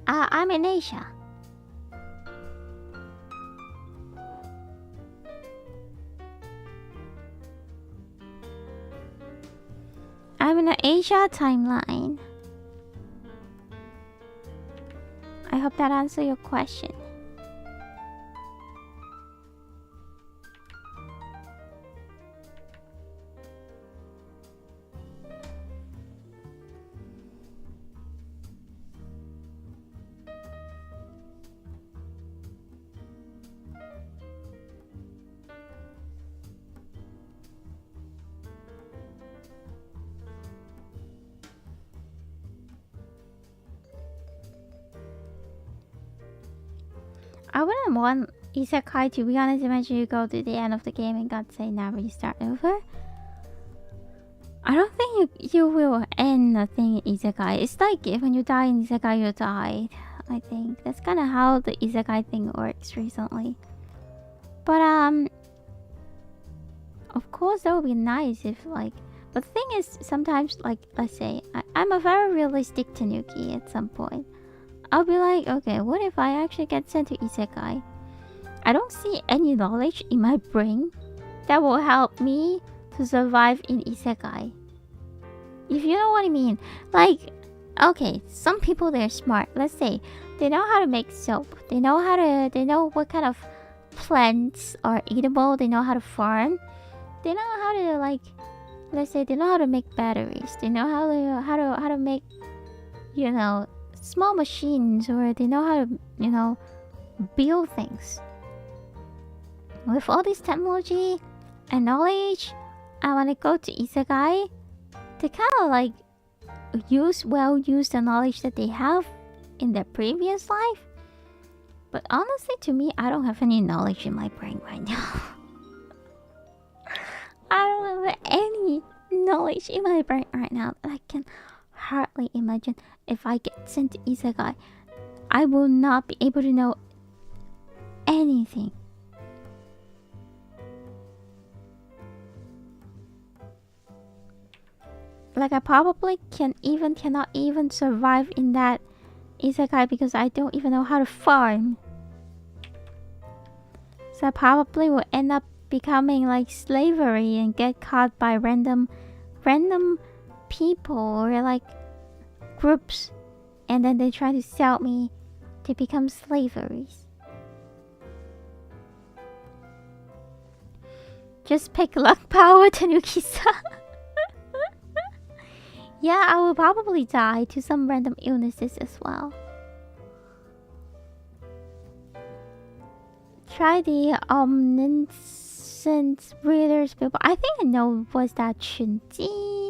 I'm in Asia. I'm in the Asia timeline. I hope that answers your question. I wouldn't want isekai, to be honest. Imagine you go to the end of the game and God say now restart over. I don't think you will end the thing in isekai. It's like if when you die in isekai, you died. I think that's kind of how the isekai thing works recently. But of course that would be nice if like. But the thing is, sometimes like let's say I'm a very realistic Tanuki at some point. I'll be like, okay, what if I actually get sent to isekai? I don't see any knowledge in my brain that will help me to survive in isekai. If you know what I mean. Like, okay, some people, they're smart. Let's say they know how to make soap. They know what kind of plants are eatable. They know how to farm. They know how to like, let's say they know how to make batteries. They know how to make, you know, small machines, or they know how to, you know, build things. With all this technology and knowledge, I want to go to isekai to kind of like use the knowledge that they have in their previous life. But honestly, to me, I don't have any knowledge in my brain right now. I don't have any knowledge in my brain right now. I can hardly imagine if I get sent to isekai, I will not be able to know anything. Like I probably cannot even survive in that isekai because I don't even know how to farm. So I probably will end up becoming like slavery and get caught by random people or like groups, and then they try to sell me to become slaveries. Just pick luck power, Tanuki-san. Yeah, I will probably die to some random illnesses as well. Try the omniscient readers people. I think I know what's that. 全知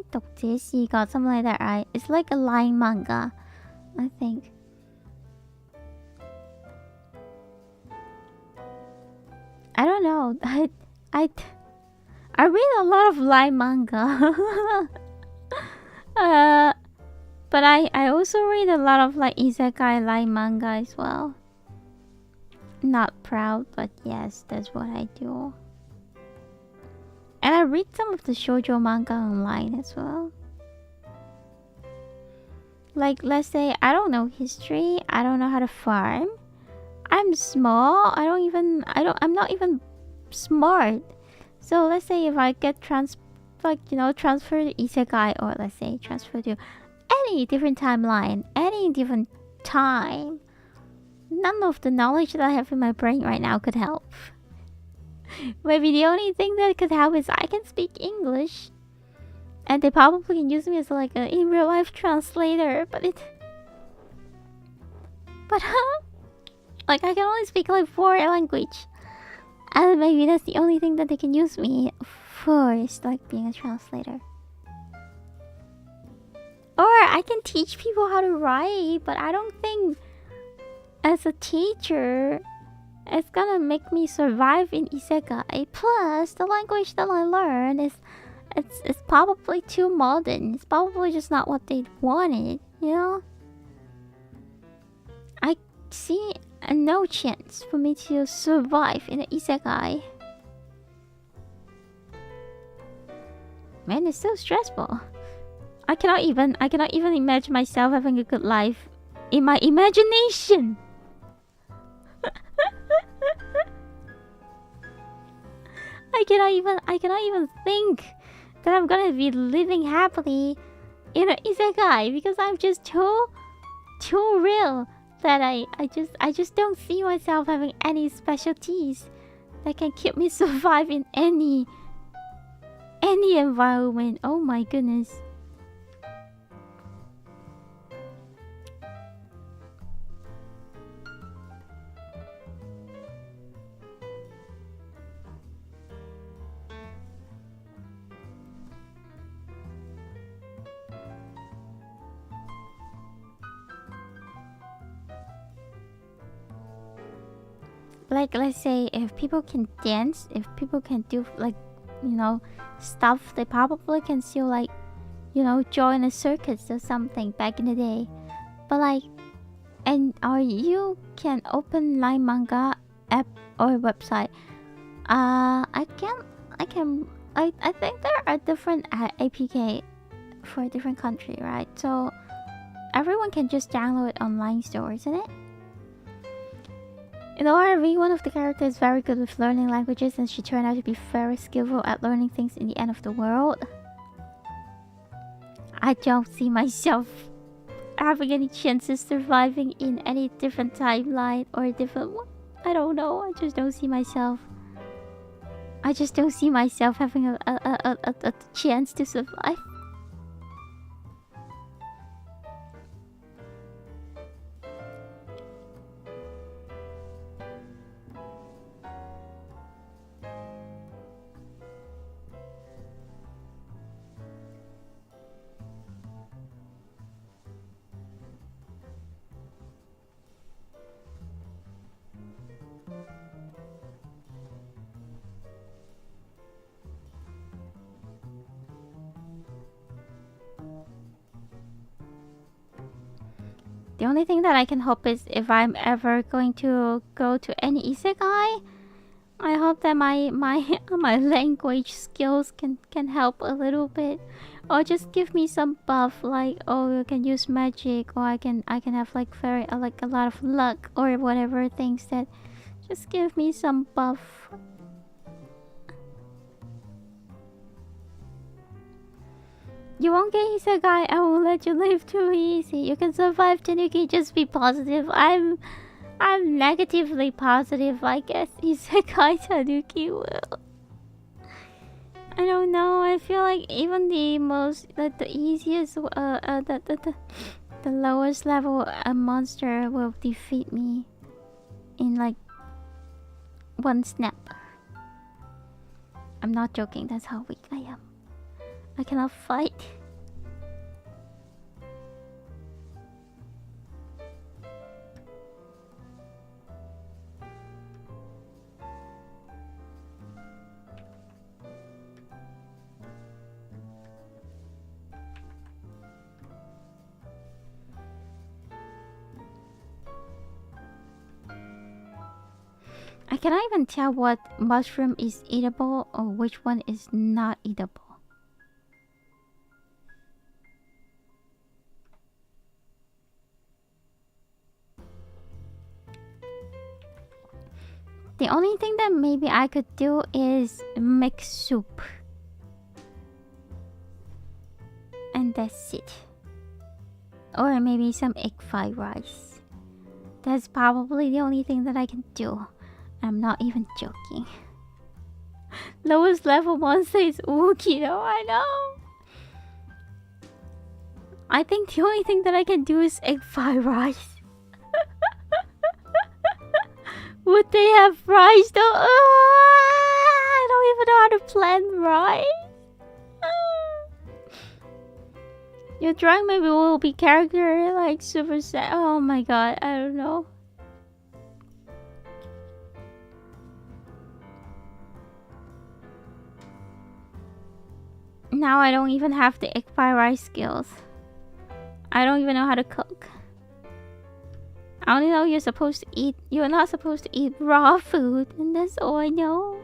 讀者視角, something like that, right? It's like a line manga, I think. I don't know. I read a lot of line manga. But I also read a lot of like isekai line manga as well. Not proud, but yes, that's what I do. And I read some of the shoujo manga online as well. Like, let's say I don't know history, I don't know how to farm. I'm small, I'm not even smart. So let's say if I get transferred to isekai, or let's say transfer to any different timeline, any different time, none of the knowledge that I have in my brain right now could help. Maybe the only thing that could help is I can speak English, and they probably can use me as like a in real life translator, but like I can only speak like 4 languages, and maybe that's the only thing that they can use me for, is like being a translator. Or I can teach people how to write, but I don't think as a teacher it's gonna make me survive in isekai. Plus the language that I learn it's probably too modern. It's probably just not what they wanted, you know? I see no chance for me to survive in an isekai. Man, it's so stressful. I cannot even imagine myself having a good life in my imagination. I cannot even think that I'm gonna be living happily in an isekai, because I'm just too real that I just don't see myself having any specialties that can keep me survive in any environment. Oh my goodness. like let's say if people can dance, if people can do like, you know, stuff, they probably can still like, you know, join a circus or something back in the day. But like, and or you can open line manga app or website. I think there are different APK for a different country, right? So everyone can just download it online store, isn't it? In ORV, one of the characters is very good with learning languages, and she turned out to be very skillful at learning things in the end of the world. I don't see myself having any chances surviving in any different timeline or a different one. I don't know. I just don't see myself. I just don't see myself having a chance to survive. The only thing that I can hope is if I'm ever going to go to any isekai, I hope that my language skills can help a little bit, or just give me some buff, like, oh, you can use magic, or I can have like very like a lot of luck or whatever things that just give me some buff. You won't get isekai, I won't let you live too easy. You can survive, Tanuki, just be positive. I'm negatively positive, I guess isekai Tanuki will. I don't know, I feel like even the most, like the easiest, the lowest level monster will defeat me in like one snap. I'm not joking, that's how weak I am. I cannot fight. I cannot even tell what mushroom is eatable or which one is not eatable. The only thing that maybe I could do is make soup. And that's it. Or maybe some egg fried rice. That's probably the only thing that I can do. I'm not even joking. Lowest level monster is Uki though, I know. I think the only thing that I can do is egg fried rice. Would they have rice though? I don't even know how to plan rice. Your drawing maybe will be character like super sad. Oh my god, I don't know. Now I don't even have the egg fried rice skills. I don't even know how to cook. I only know you're not supposed to eat raw food, and that's all I know.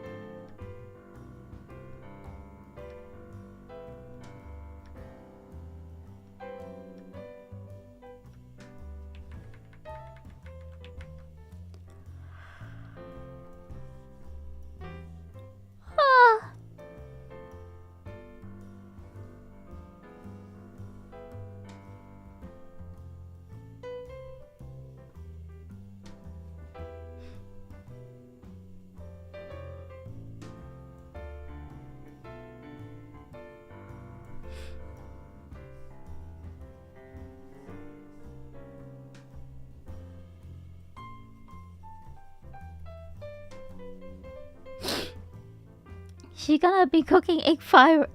She's gonna be cooking egg. Ah!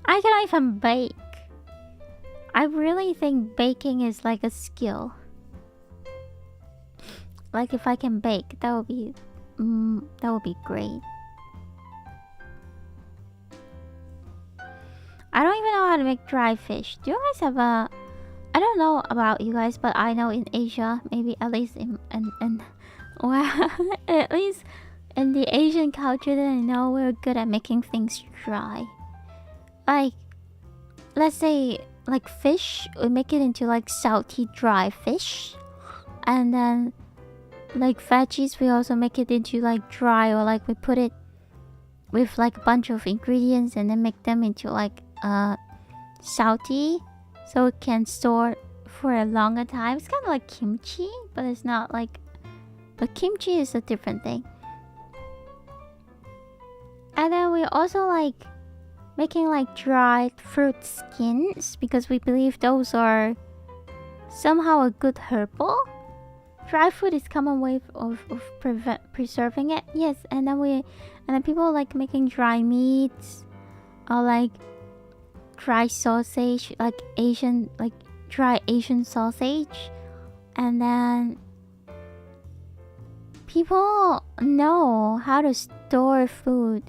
I cannot even bake. I really think baking is like a skill. like if I can bake, that would be great. I don't even know how to make dry fish. Do you guys have a? I don't know about you guys, but I know in Asia, maybe at least in well, at least in the Asian culture that I know, we're good at making things dry. Like, let's say, like fish, we make it into like salty dry fish, and then like veggies, we also make it into like dry, or like we put it with like a bunch of ingredients and then make them into like salty, so it can store for a longer time. It's kind of like kimchi, but it's not like. But kimchi is a different thing. And then we also like making like dried fruit skins, because we believe those are somehow a good herbal. Dry food is common way of preserving it. Yes, and then people like making dry meats, or like dry sausage, like Asian, like dry Asian sausage. And then people know how to store food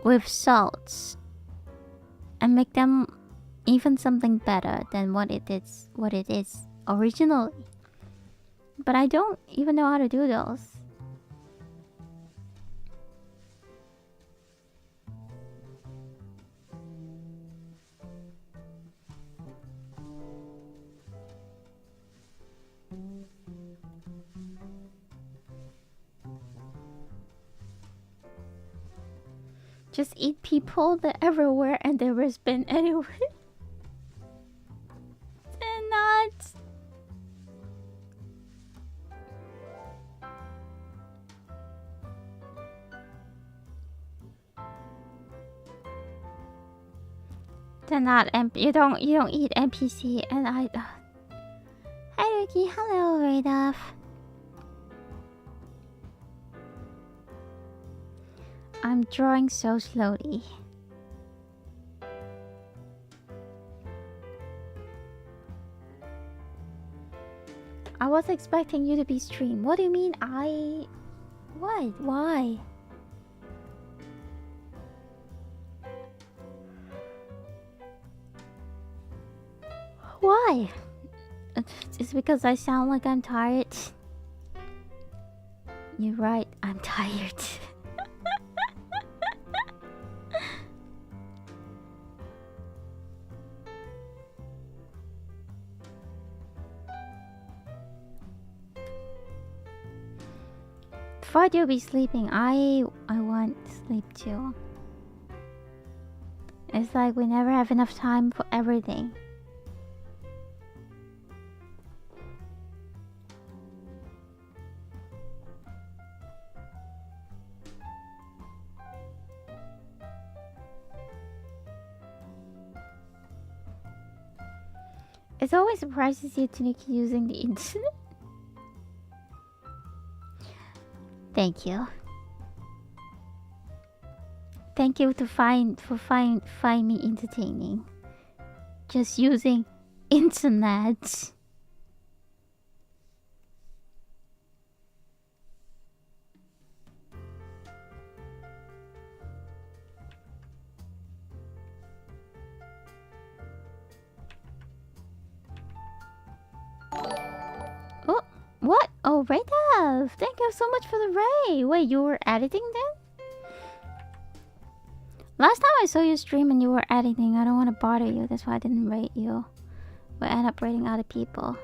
with salts and make them even something better than what it is originally. But I don't even know how to do those. Just eat people that everywhere and they were spin anyway. They're not. They're not you don't eat NPC, and I Hi Ruki, hello Radaf. I'm drawing so slowly. I was expecting you to be streamed. What do you mean What? Why? Why? It's because I sound like I'm tired. You're right, I'm tired. Thought you'll be sleeping. I want sleep too. It's like we never have enough time for everything. It always surprises you, Tanuki, using the internet. Thank you. Thank you to find me entertaining. Just using internet. Oh, what? Oh, Radov! Thank you so much for the ray. Wait, you were editing then? Last time I saw you stream and you were editing. I don't want to bother you. That's why I didn't rate you. We end up rating other people.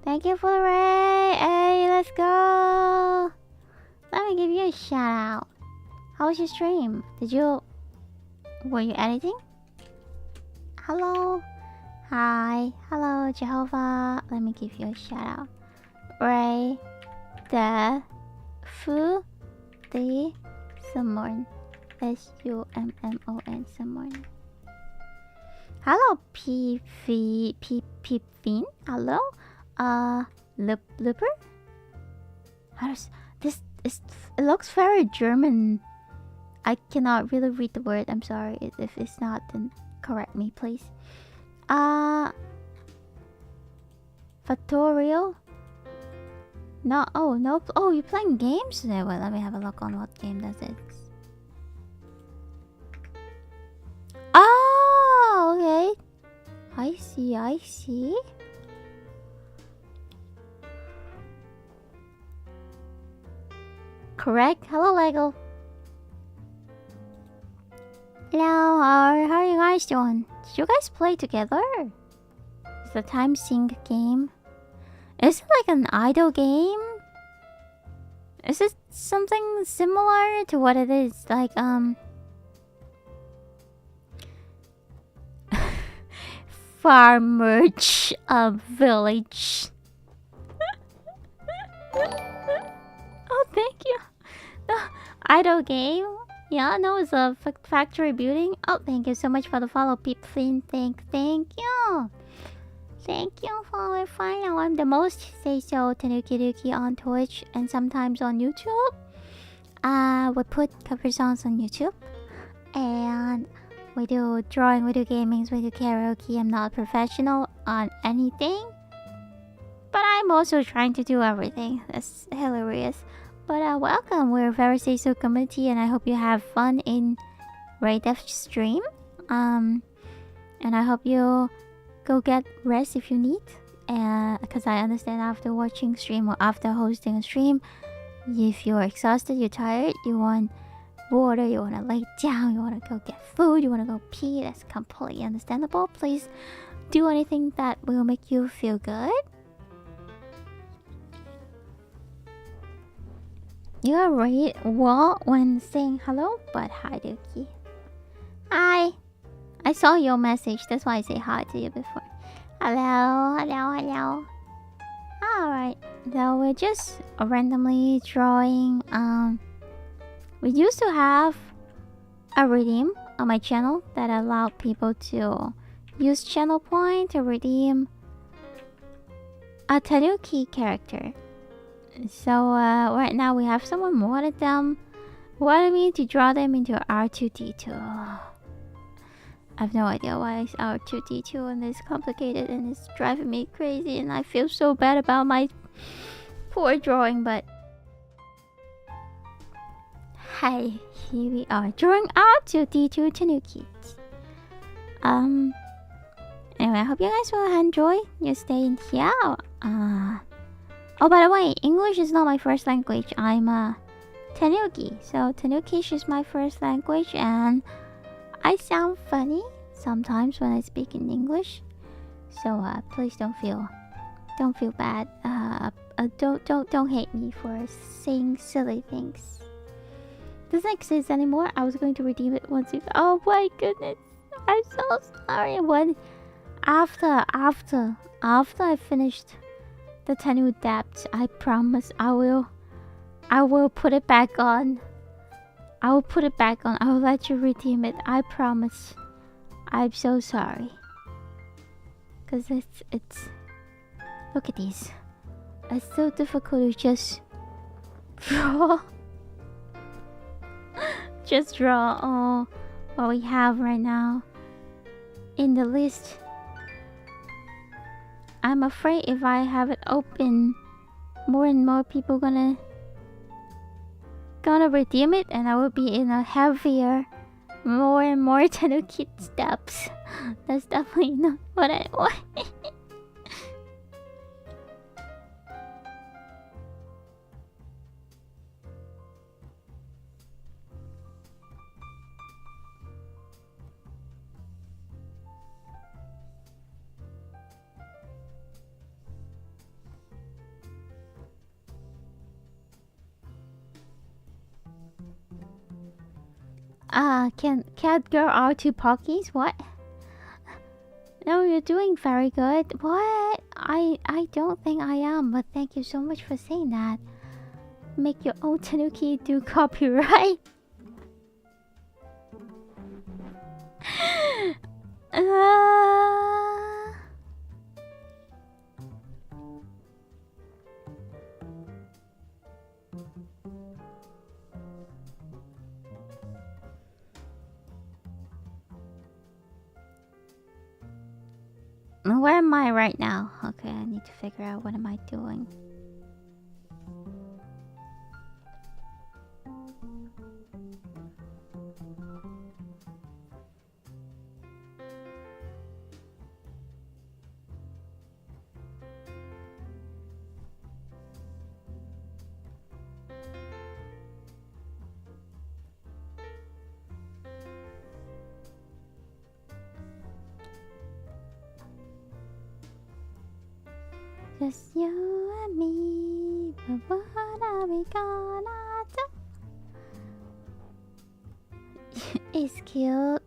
Thank you for the ray. Hey, let's go. Let me give you a shout out. How was your stream? Were you editing? Hello. Hi. Hello, Jehovah. Let me give you a shout out. Ray. The. Fu. The. Summon. SUMMON. Summon. Hello, Pipin. Hello. Looper. How does this? It looks very German. I cannot really read the word. I'm sorry. If it's not, then correct me, please. Factorial. No, oh, no. Oh, you're playing games today. Well, let me have a look on what game that is. Oh, okay. I see, I see. Correct. Hello, Lego. Hello, how are you guys doing? Did you guys play together? It's a time sync game. Is it like an idle game? Is it something similar to what it is? Like, Farmer's Village. Oh, thank you. Idle game? Yeah, no, it's a factory building. Oh, thank you so much for the follow, Peep Flynn. Thank you. Thank you for the follow. I'm the most say so Tanuki Ruki on Twitch and sometimes on YouTube. We put cover songs on YouTube. And we do drawing, we do gaming, we do karaoke. I'm not a professional on anything. But I'm also trying to do everything. That's hilarious. But welcome, we're a very say-so community and I hope you have fun in Raidef stream. And I hope you go get rest if you need. Because I understand after watching stream or after hosting a stream, if you're exhausted, you're tired, you want water, you want to lay down, you want to go get food, you want to go pee, that's completely understandable. Please do anything that will make you feel good. You are right well when saying hello, but hi Dookie. Hi. I saw your message, that's why I say hi to you before. Hello. Alright, so we're just randomly drawing. We used to have a redeem on my channel that allowed people to use channel point to redeem a Tanuki character. So right now we have someone wanted me to draw them into R2D2. I have no idea why it's R2D2 and it's complicated and it's driving me crazy and I feel so bad about my poor drawing, but hi, here we are drawing R2D2 Tanuki. Anyway, I hope you guys will enjoy your stay in here. Oh, by the way, English is not my first language. I'm Tanuki, so Tanukish is my first language, and I sound funny sometimes when I speak in English. So please don't feel bad. Don't hate me for saying silly things. Doesn't exist anymore. I was going to redeem it once. Oh my goodness, I'm so sorry. When after I finished the Tenu depth, I promise I will put it back on. I will put it back on. I will let you redeem it. I promise. I'm so sorry. Cause it's look at these. It's so difficult to just draw. Just draw all what we have right now in the list. I'm afraid if I have it open, more and more people gonna redeem it, and I will be in a heavier, more and more Tanuki steps. That's definitely not what I want. Can cat girl R2 Pockies? What? No, you're doing very good. What? I don't think I am, but thank you so much for saying that. Make your own Tanuki do copyright. Where am I right now? Okay, I need to figure out what am I doing. Just you and me, but what are we gonna do? It's cute.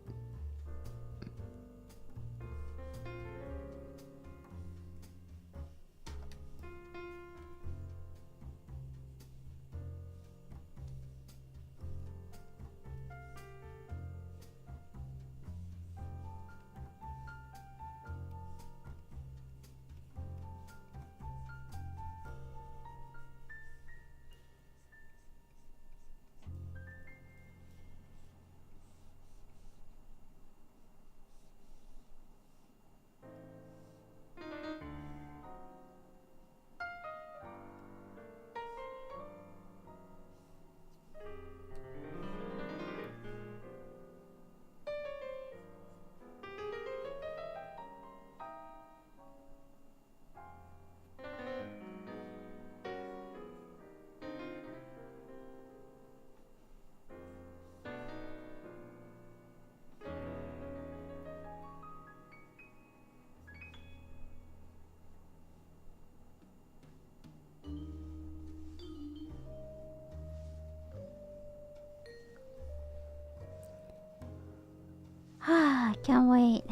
I can't wait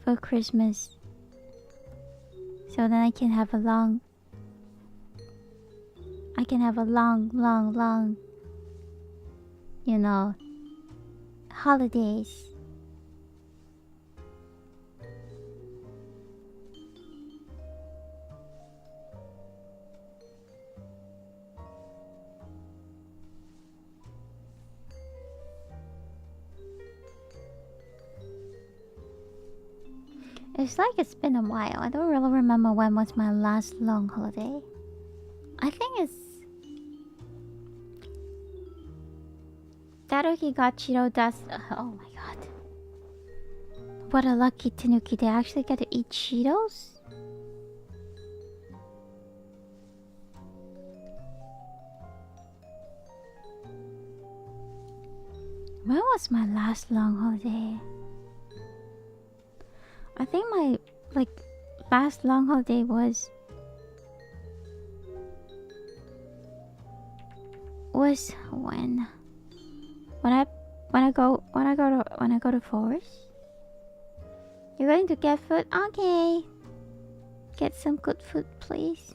for Christmas, so then I can have a long, you know, holidays. It's like it's been a while. I don't really remember when was my last long holiday. I think it's... Tanuki got Cheeto dust. Oh my god. What a lucky Tanuki. They actually get to eat Cheetos? When was my last long holiday? I think my last long holiday was when I go to forest. You're going to get food? Okay. Get some good food, please.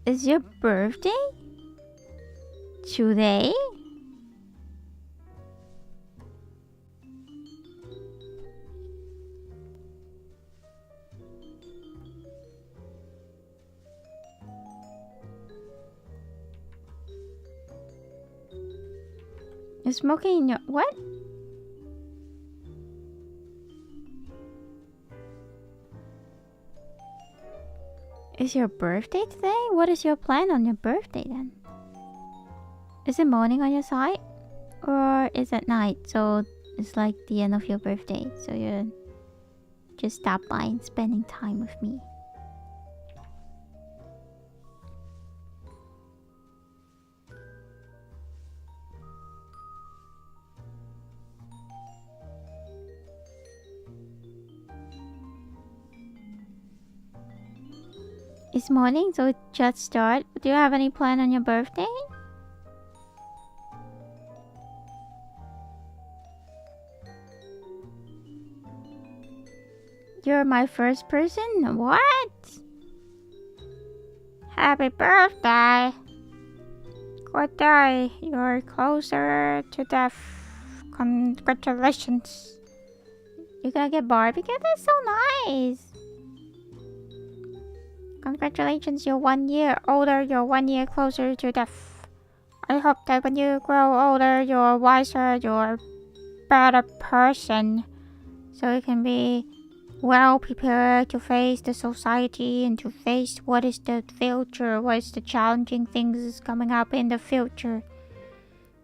Is your birthday today? You're smoking in your... What? Is your birthday today? What is your plan on your birthday then? Is it morning on your side? Or is it night? So it's like the end of your birthday. So you just stop by and spending time with me. It's morning, so it just started. Do you have any plan on your birthday? You're my first person? What? Happy birthday! Good day. You're closer to death. Congratulations. You're gonna get barbecue? That's so nice. Congratulations, you're 1 year older, you're 1 year closer to death. I hope that when you grow older, you're wiser, you're a better person. So you can be well prepared to face the society and to face what is the future, what is the challenging things coming up in the future.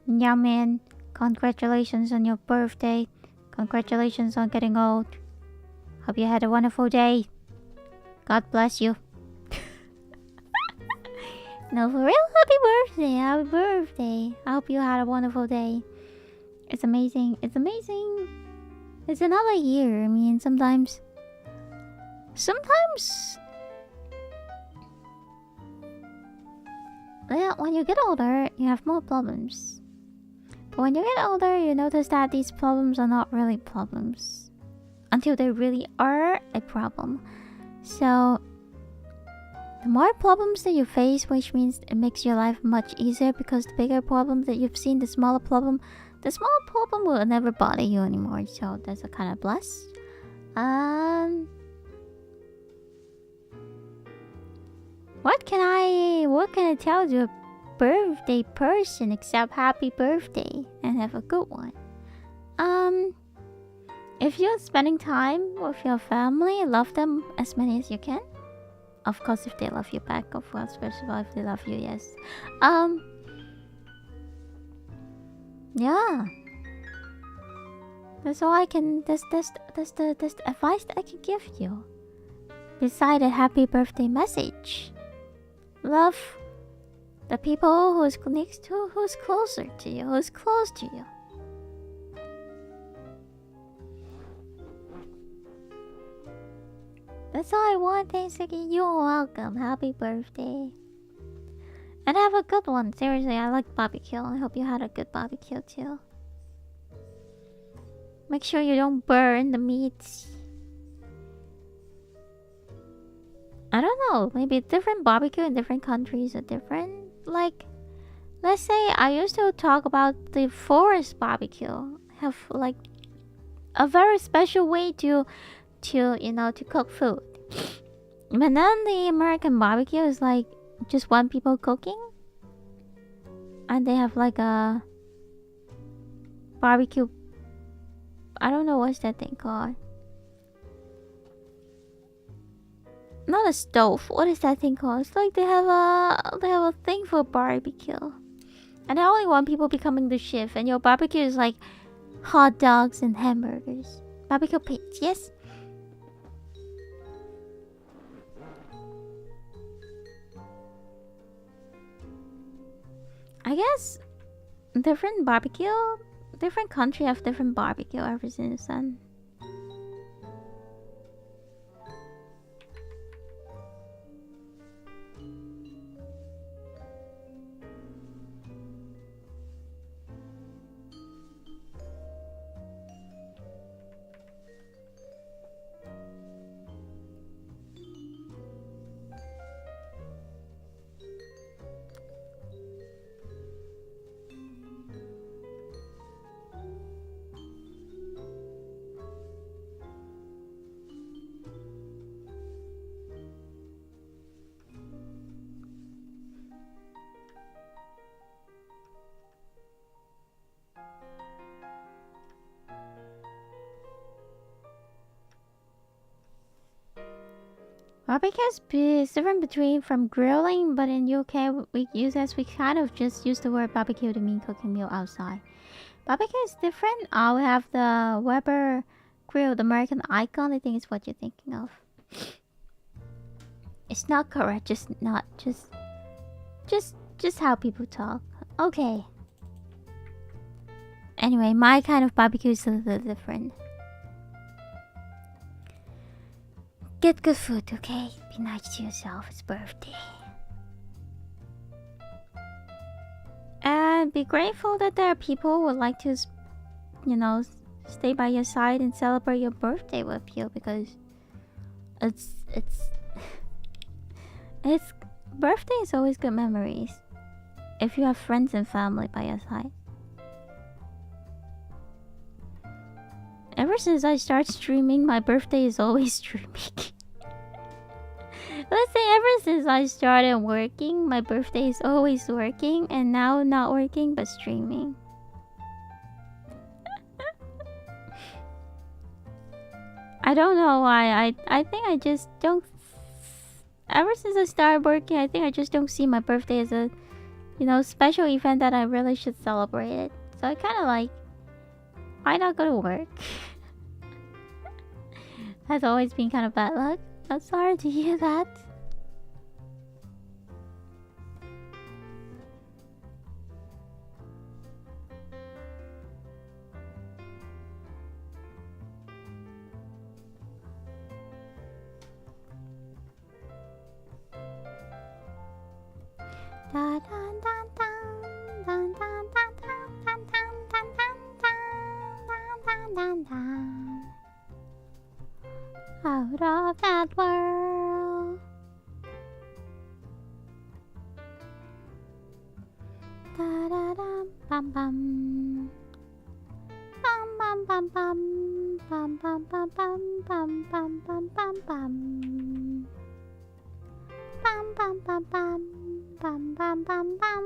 Young man, congratulations on your birthday. Congratulations on getting old. Hope you had a wonderful day. God bless you. No, for real, happy birthday, happy birthday. I hope you had a wonderful day. It's amazing, it's amazing. It's another year. I mean, sometimes... Well, when you get older, you have more problems. But when you get older, you notice that these problems are not really problems. Until they really are a problem. So... the more problems that you face, which means it makes your life much easier, because the bigger problem that you've seen, the smaller problem will never bother you anymore. So that's a kind of bless. What can I tell to a birthday person except happy birthday and have a good one? If you're spending time with your family, love them as many as you can. Of course, if they love you back, of course, first of all, if they love you, yes. Yeah. That's all I can. That's the advice that I can give you. Beside a happy birthday message, love the people who's next to, who's closer to you, who's close to you. That's all I want. Thanks again. You're welcome. Happy birthday. And have a good one. Seriously, I like barbecue. I hope you had a good barbecue too. Make sure you don't burn the meats. I don't know. Maybe different barbecue in different countries are different. Like, let's say I used to talk about the forest barbecue. Have like a very special way to cook food. But then the American barbecue is like just one people cooking, and they have like a barbecue. I don't know what's that thing called. Not a stove. What is that thing called? It's like they have a thing for barbecue, and I only want people becoming the chef. And your barbecue is like hot dogs and hamburgers, barbecue pits. Yes. I guess different country have different barbecue ever since then. Barbecue is different from grilling, but in UK we kind of just use the word barbecue to mean cooking meal outside. Barbecue is different. We have the Weber grill, the American icon. I think is what you're thinking of. It's not correct. Just how people talk. Okay. Anyway, my kind of barbecue is a little different. Get good food, okay? Be nice to yourself. It's birthday. And be grateful that there are people who would like to, stay by your side and celebrate your birthday with you, because it's birthday is always good memories if you have friends and family by your side. Ever since I started streaming, my birthday is always streaming. Let's say ever since I started working, my birthday is always working, and now not working but streaming. I don't know why. I think I just don't. Ever since I started working, I think I just don't see my birthday as a, special event that I really should celebrate it. So I kind of like, why not go to work? Has always been kind of bad luck. I'm sorry to hear that. Out of that world. Da da da bum bum. Bum bum bum bum. Bum bum bum bum bum bum bum bum bum. Bum bum bum bum. Bum bum bum bum.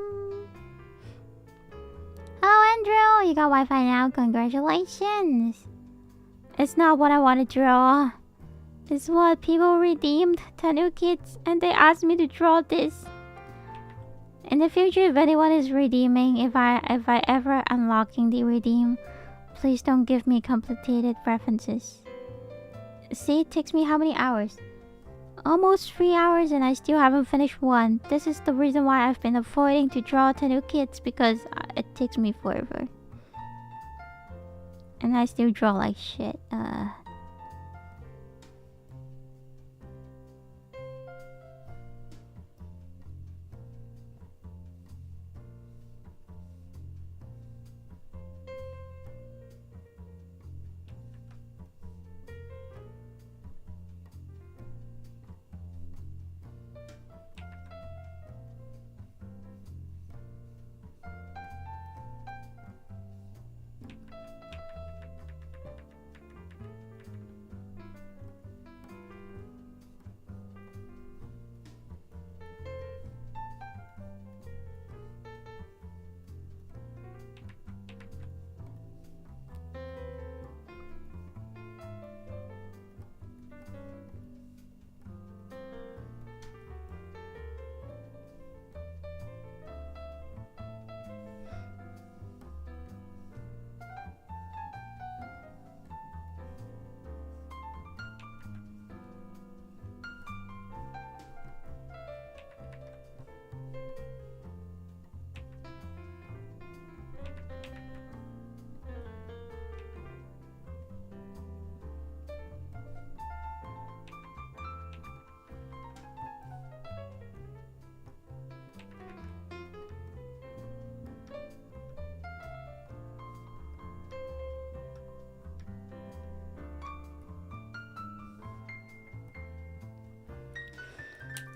Oh, Andrew, you got Wi-Fi now. Congratulations. It's not what I want to draw. It's what people redeemed Tanuki, and they asked me to draw this. In the future, if anyone is redeeming, if I ever unlocking the redeem, please don't give me complicated references. See, it takes me how many hours? Almost 3 hours and I still haven't finished one. This is the reason why I've been avoiding to draw Tanuki, because it takes me forever. And I still draw like shit.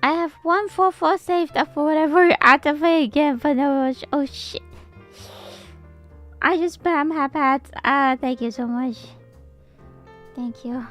I have 144 saved up for whatever you activate again, but no. Oh shit. I just spam hats. Thank you so much. Thank you.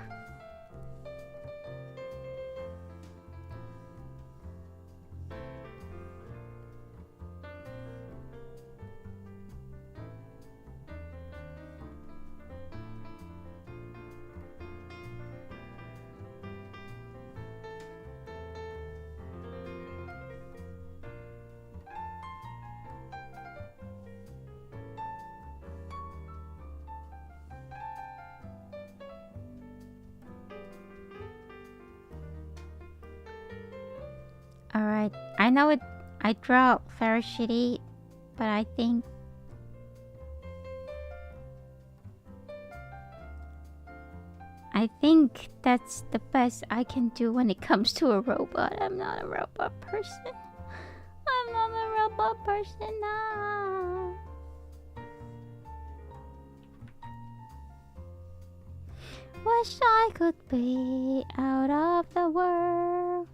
Alright, I know it. I draw very shitty, but I think that's the best I can do when it comes to a robot. I'm not a robot person. I'm not a robot person now. Wish I could be out of the world.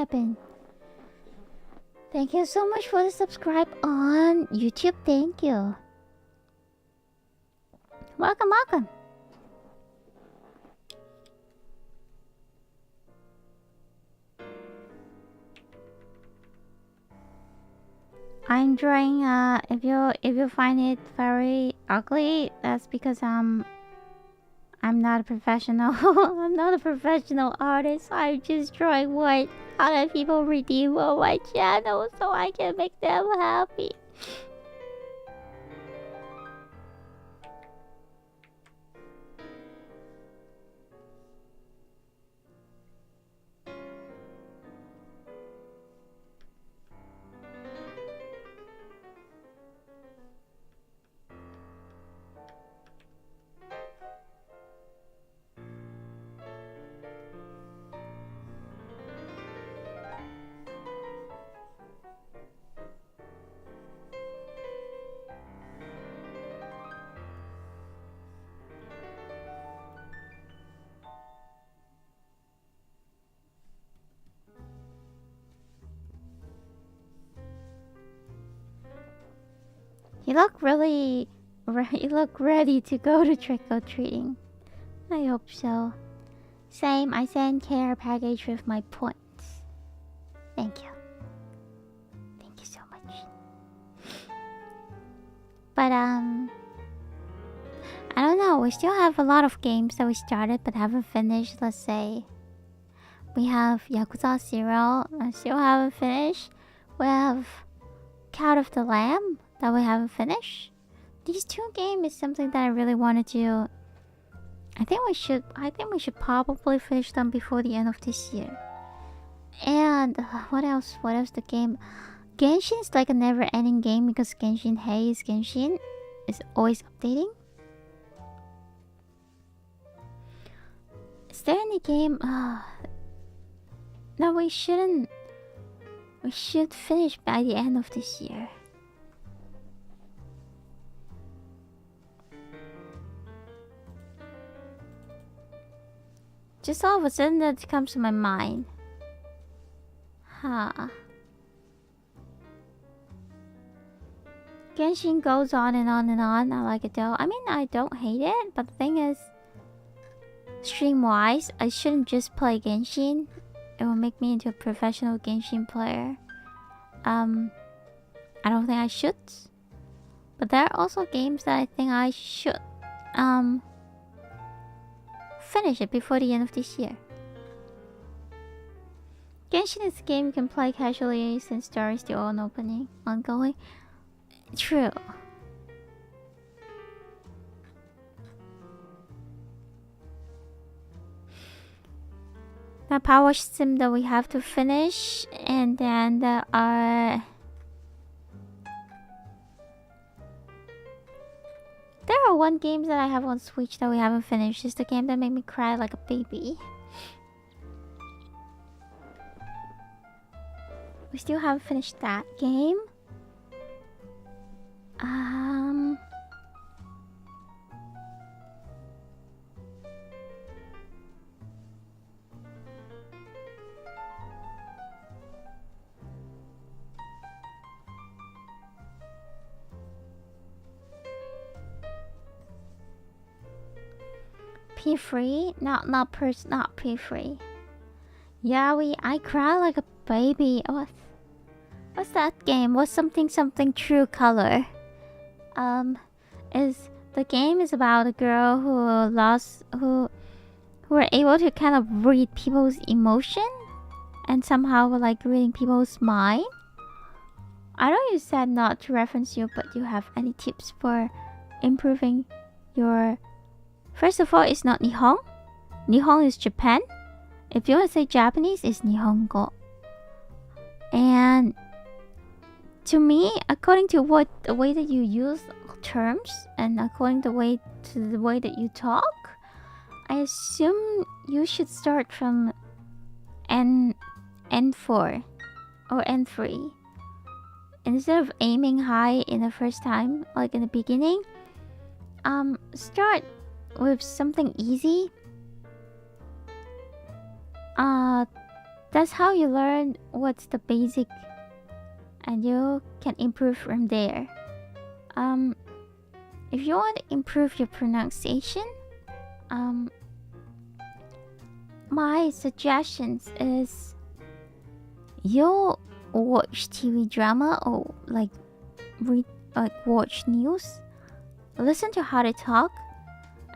happened? Thank you so much for the subscribe on YouTube. Thank you. Welcome, welcome. I'm drawing. If you find it very ugly, that's because I'm not a professional. I'm not a professional artist. I'm just drawing what other people review on my channel so I can make them happy. You look ready to go to trick-or-treating. I hope so. Same, I send care package with my points. Thank you. Thank you so much. But I don't know, we still have a lot of games that we started but haven't finished. Let's say we have Yakuza 0, I still haven't finished. We have Cat of the Lamb that we haven't finished. These two games is something that I really wanted to. I think we should probably finish them before the end of this year. And what else? What else? The game Genshin is like a never-ending game because Genshin is always updating. Is there any game? No, we shouldn't. We should finish by the end of this year. Just all of a sudden that comes to my mind. Genshin goes on and on and on. I like it though. I mean, I don't hate it, but the thing is, stream-wise, I shouldn't just play Genshin. It will make me into a professional Genshin player. I don't think I should. But there are also games that I think I should finish it before the end of this year. Genshin is a game you can play casually since story is still ongoing. True. The power system that we have to finish, and then there are one game that I have on Switch that we haven't finished. It's the game that made me cry like a baby. We still haven't finished that game. P3? Not P3. Yeah, I cry like a baby. What's that game? What's something True Color? The game is about a girl who were able to kind of read people's emotion and somehow were like reading people's mind. I know you said not to reference you, but do you have any tips for improving your... First of all, it's not Nihon. Nihon is Japan. If you want to say Japanese, it's Nihongo. And to me, according to the way that you use terms and according to the way that you talk, I assume you should start from N4 or N3. Instead of aiming high in the first time, like in the beginning, start with something easy. That That's how you learn what's the basic, and you can improve from there. If you want to improve your pronunciation, my suggestions is you watch TV drama or like read, like watch news, listen to how they talk,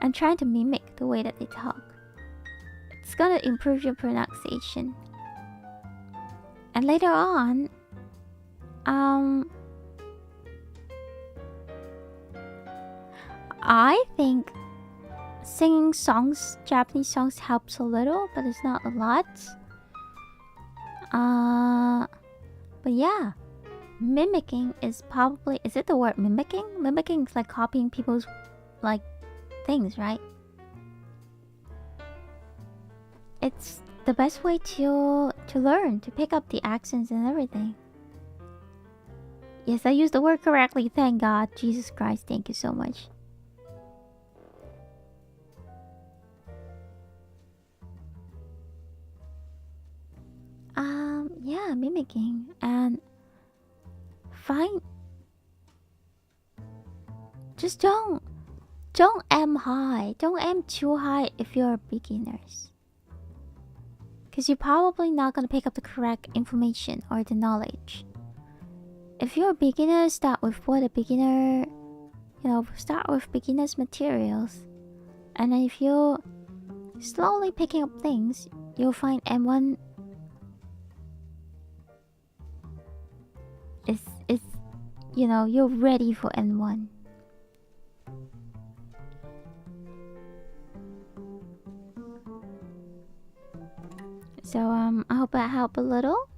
and try to mimic the way that they talk. It's gonna improve your pronunciation. And later on, I think singing songs, Japanese songs, helps a little, but it's not a lot. But yeah, mimicking is probably, is it the word mimicking? Mimicking is like copying people's like things, right? It's the best way to learn, to pick up the accents and everything. Yes, I used the word correctly. Thank God. Jesus Christ, thank you so much. Yeah, mimicking, and just don't aim high. Don't aim too high if you're beginners, because you're probably not gonna pick up the correct information or the knowledge. If you're a beginner, start with what a beginner, start with beginner's materials, and then if you're slowly picking up things, you'll find M1 is you're ready for N1. So I hope that helped a little.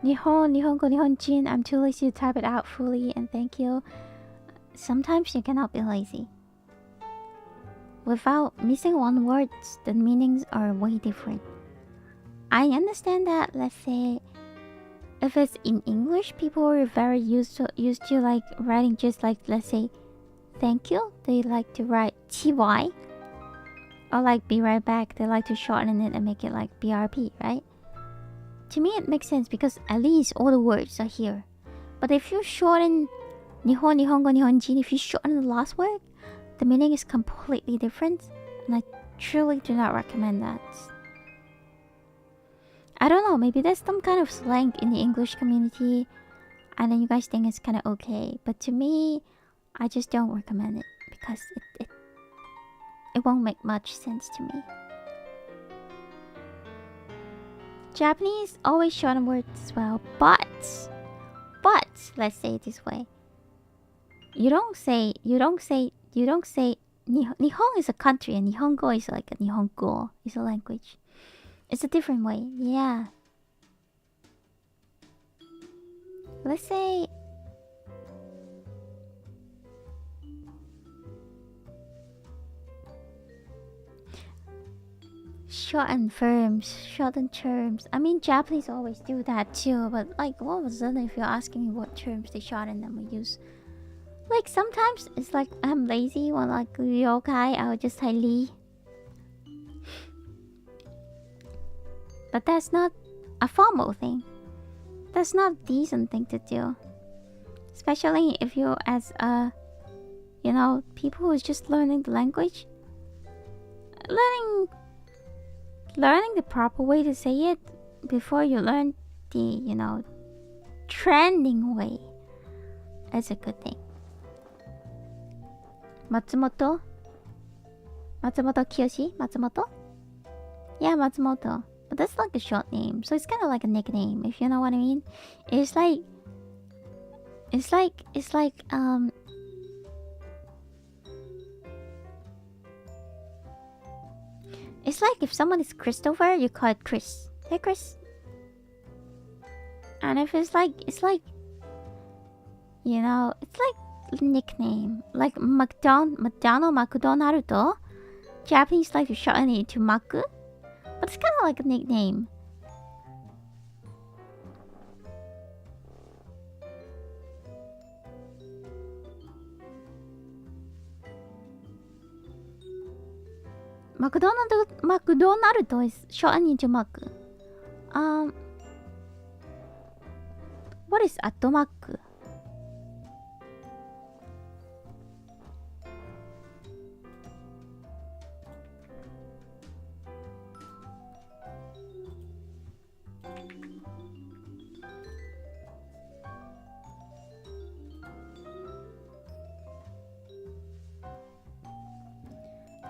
Nihongo, Nihonjin. I'm too lazy to type it out fully, and thank you. Sometimes you cannot be lazy. Without missing one word, the meanings are way different. I understand that, let's say, if it's in English, people are very used to like writing just like, let's say, thank you. They like to write TY. Or like be right back. They like to shorten it and make it like BRP, right? To me, it makes sense because at least all the words are here. But if you shorten Nihon, Nihongo, Nihonjin, if you shorten the last word, the meaning is completely different. And I truly do not recommend that. I don't know, maybe there's some kind of slang in the English community, and then you guys think it's kind of okay. But to me, I just don't recommend it because it won't make much sense to me. Japanese always shorten words as well, but let's say it this way. You don't say Nihon is a country and Nihongo is like a Nihongo is a language. It's a different way, yeah. Let's say shorten terms. I mean, Japanese always do that too, but like, what was it if you're asking me what terms they shorten them or use? Like, sometimes it's like I'm lazy when like yokai, I would just say Li. But that's not a formal thing. That's not a decent thing to do. Especially if you as a, people who's just learning the language. Learning the proper way to say it before you learn the, trending way is a good thing. Matsumoto Kiyoshi? Matsumoto? Yeah, Matsumoto. But that's like a short name, so it's kind of like a nickname, if you know what I mean. It's like It's like if someone is Christopher, you call it Chris. Hey Chris. And if it's like nickname. Like McDonald, Japanese like to shorten it to Maku. But it's kind of like a nickname. McDonald is shortened into Maku. What is Atomaku?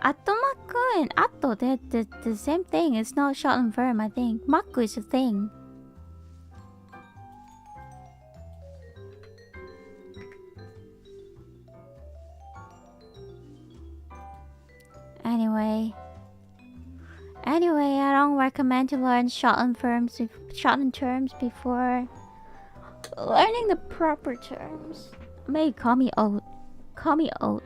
Atomaku and Atto, they're the same thing. It's not shortened verb, I think. Maku is a thing. Anyway, I don't recommend to learn shortened terms before learning the proper terms. May call me old. Call me old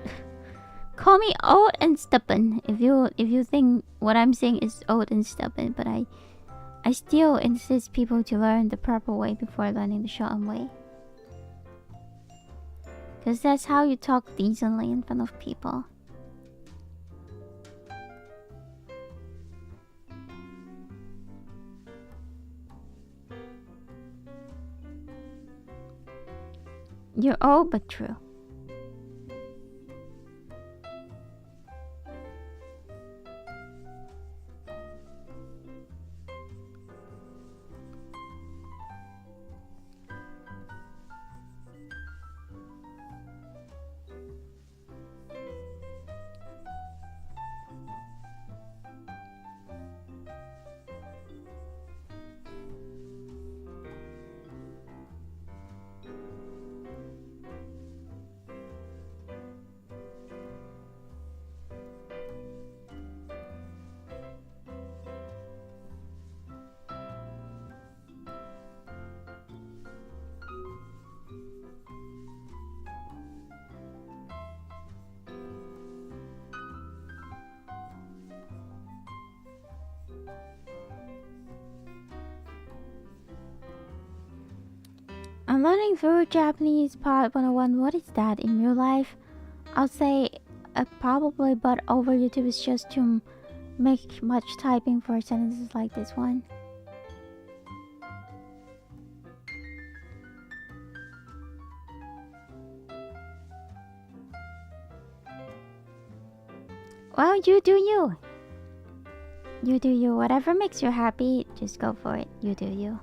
and stubborn if you think what I'm saying is old and stubborn, but I still insist people to learn the proper way before learning the shortened way. Because that's how you talk decently in front of people. You're old but true. I'm learning through Japanese Part 101. What is that in real life? I'll say probably, but over YouTube is just to make much typing for sentences like this one. Well, you do you. You do you. Whatever makes you happy, just go for it. You do you.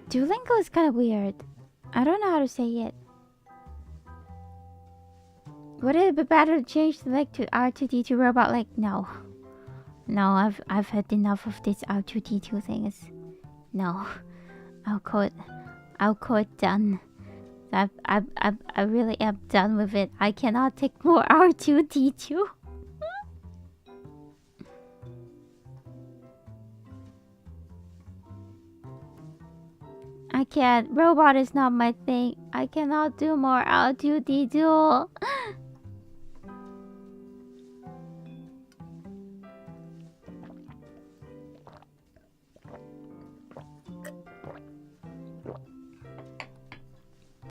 Duolingo is kind of weird. I don't know how to say it. Would it be better to change the leg to R2D2 robot leg? No. No, I've had enough of this R2D2 things. No. I'll call it done. I really am done with it. I cannot take more R2D2. I can't. Robot is not my thing. I cannot do more R2D2.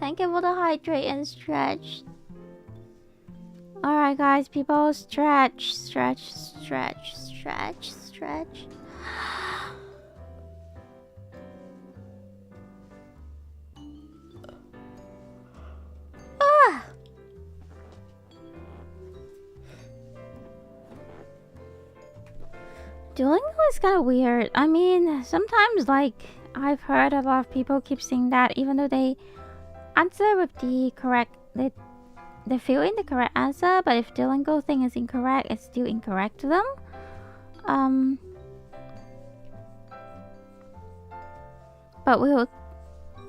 Thank you for the hydrate and stretch. Alright guys, people, stretch. Duolingo is kind of weird. I mean, sometimes, like, I've heard a lot of people keep saying that even though they answer with the correct... They fill in the correct answer, but if Duolingo thing is incorrect, it's still incorrect to them. But will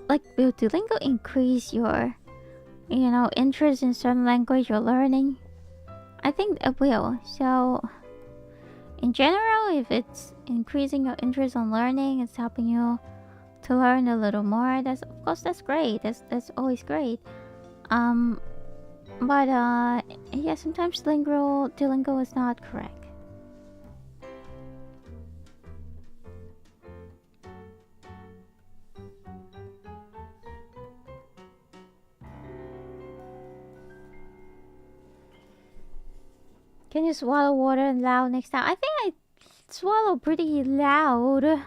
Duolingo increase your, interest in certain language you're learning? I think it will. So, in general, if it's increasing your interest on learning, it's helping you to learn a little more. That's great. That's always great. But yeah, sometimes Duolingo is not correct. Can you swallow water loud next time? I think I swallow pretty loud.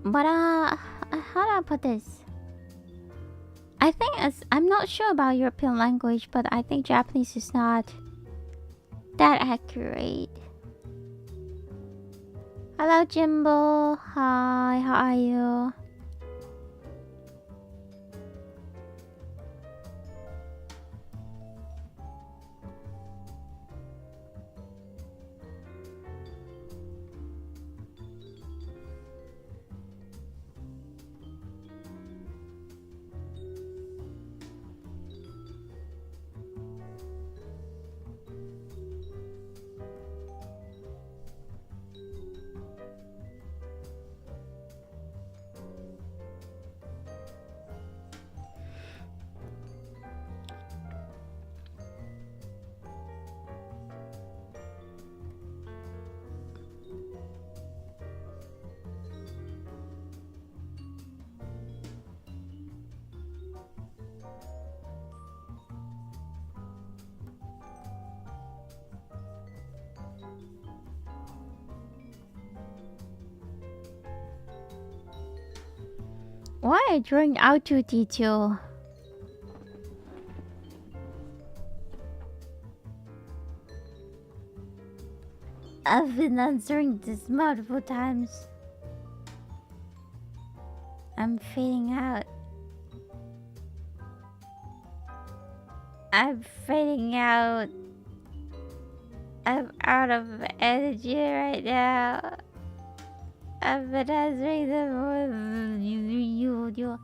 But how do I put this? I think I'm not sure about European language, but I think Japanese is not that accurate. Hello, Jimbo. Hi, how are you? Why I drawing out too detail? I've been answering this multiple times. I'm fading out. I'm fading out. I'm out of energy right now. I've been answering them you.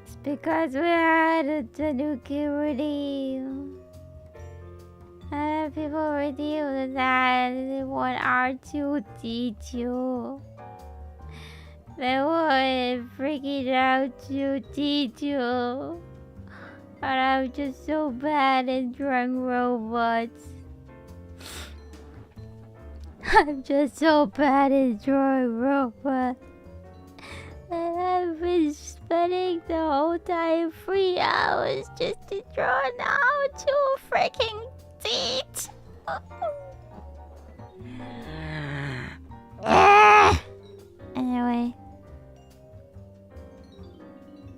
It's because we're at a Tanuki Ruki. And people redeem that they want R2D2. They want freaking out to D2. But I'm just so bad at drawing robots. I'm just so bad at drawing robots. And I've been spending the whole time 3 hours just to draw an R2 freaking teeth. Anyway,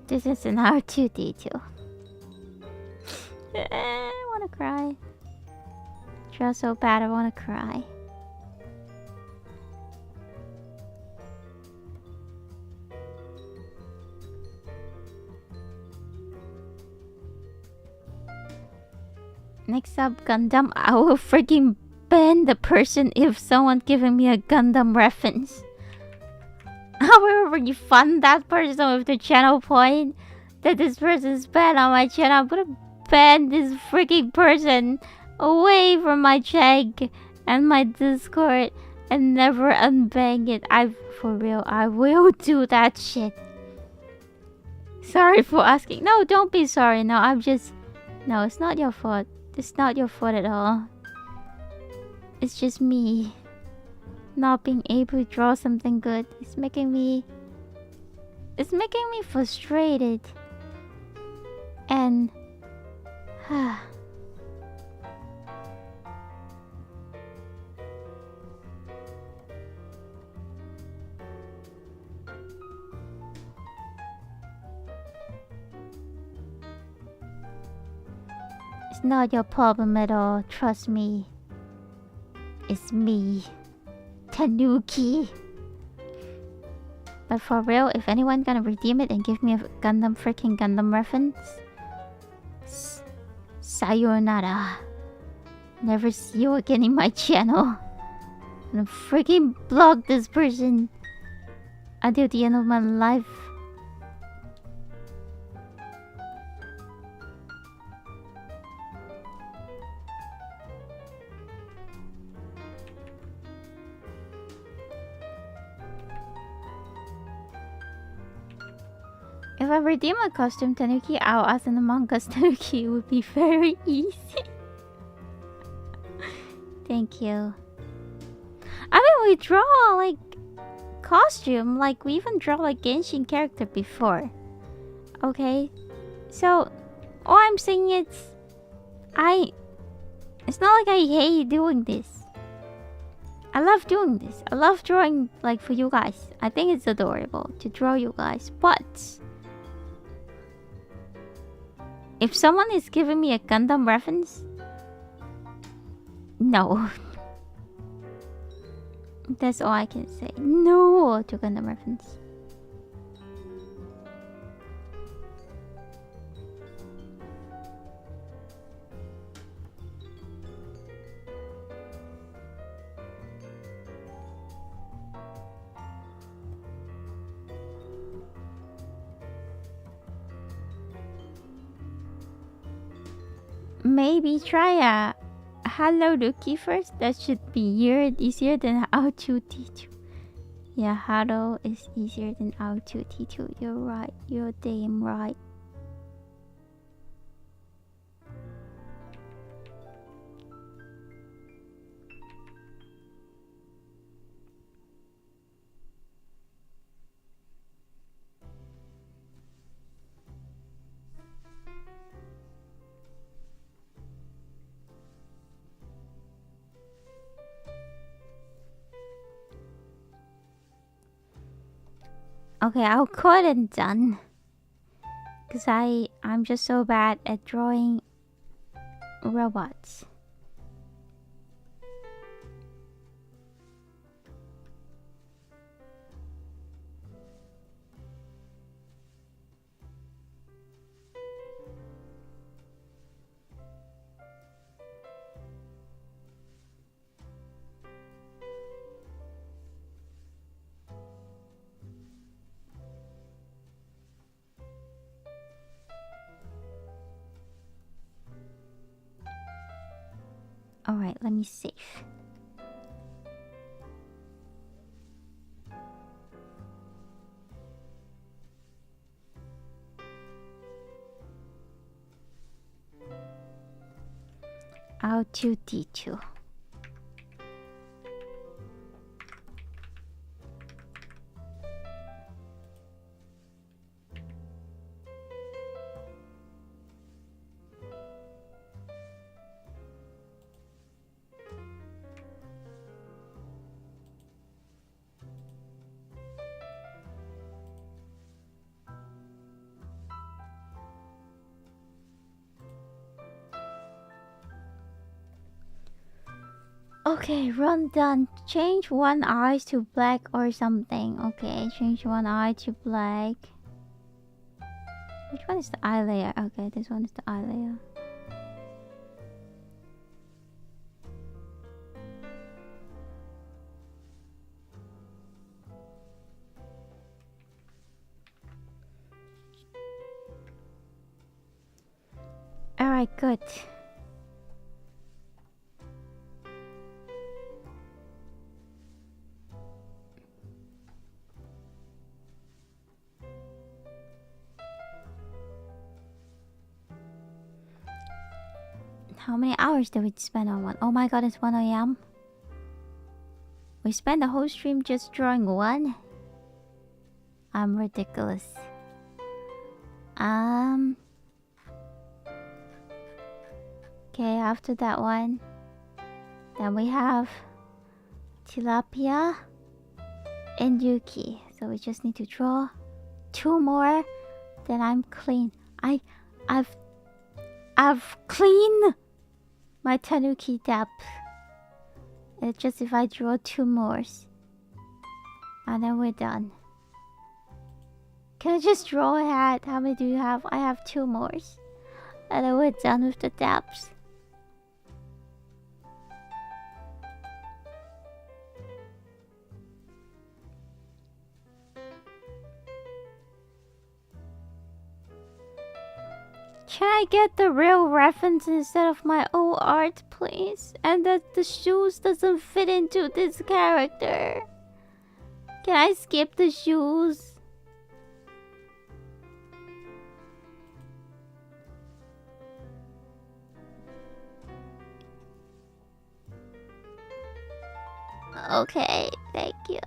this is an R2D2. I wanna cry. Draw so bad I wanna cry. Next up, Gundam. I will freaking ban the person if someone giving me a Gundam reference. I will refund that person with the channel point that this person's banned on my channel. I'm gonna ban this freaking person away from my chat and my Discord and never unban it. For real, I will do that shit. Sorry for asking. No, don't be sorry. No, no, it's not your fault. It's not your fault at all. It's just me not being able to draw something good. It's making me frustrated. And it's not your problem at all, trust me. It's me, Tanuki. But for real, if anyone gonna redeem it and give me a freaking Gundam reference, sayonara. Never see you again in my channel. I'm gonna freaking block this person until the end of my life. If I redeem a costume Tanuki out as an Among Us Tanuki, it would be very easy. Thank you. I mean, we draw like costume, like we even draw like Genshin character before. Okay, so all I'm saying is, it's not like I hate doing this. I love doing this. I love drawing like for you guys. I think it's adorable to draw you guys, but if someone is giving me a Gundam reference, no. That's all I can say. No to Gundam reference. Maybe try a Hello Ruki first. That should be easier than how to T2. Yeah, Hello is easier than how to T2. You're right. You're damn right. Okay, I'll call it done. Cause I'm just so bad at drawing robots. Alright, let me save. R2D2. Okay, run done. Change one eye to black or something. Okay, change one eye to black. Which one is the eye layer? Okay, this one is the eye layer. Alright, good. How many hours did we spend on one? Oh my god, it's 1 AM. We spent the whole stream just drawing one? I'm ridiculous. Okay, after that one, then we have Tilapia and Yuki. So we just need to draw 2 more. Then I'm clean. I've cleaned my Tanuki depth. It's just if I draw 2 more, and then we're done. Can I just draw a hat? How many do you have? I have 2 more, and then we're done with the depths. Can I get the real reference instead of my old art, please? And that the shoes doesn't fit into this character. Can I skip the shoes? Okay, thank you.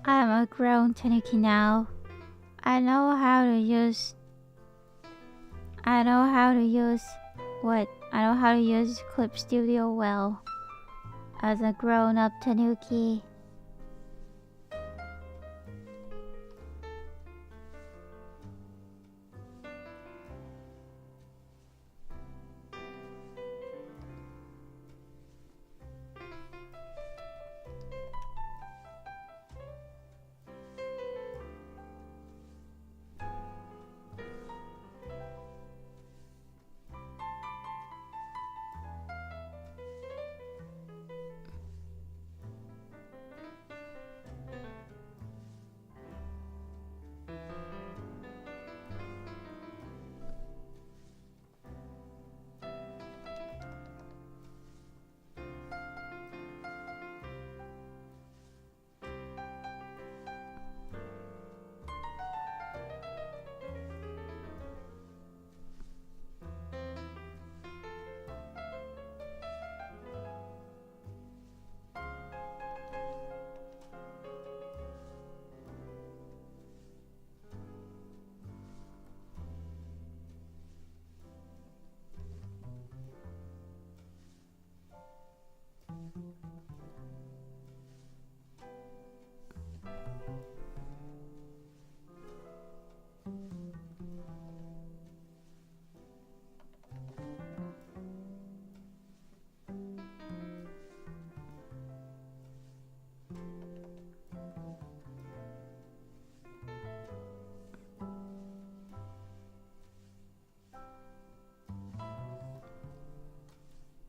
I'm a grown Tanuki now. I know how to use Clip Studio well. As a grown-up Tanuki.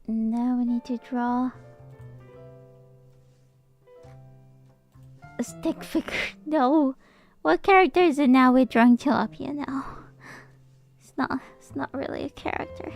Now we need to draw a stick figure. No, what character is it now? We're drawing tilapia now. It's not really a character.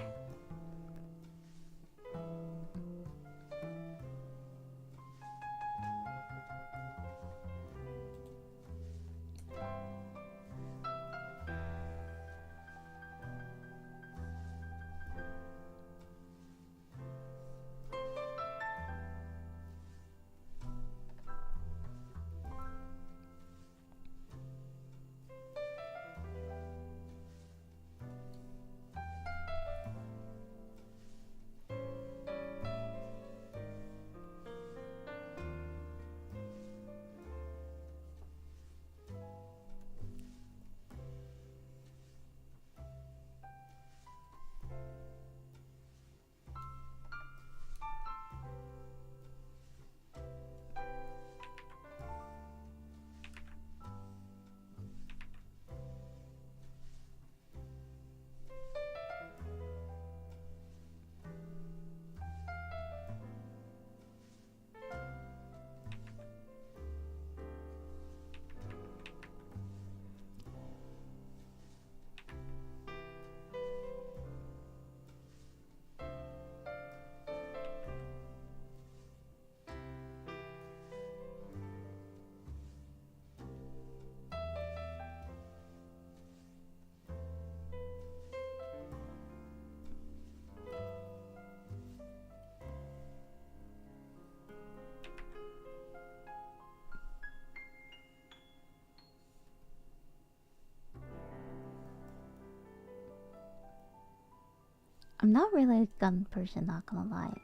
I'm not really a gun person, not gonna lie.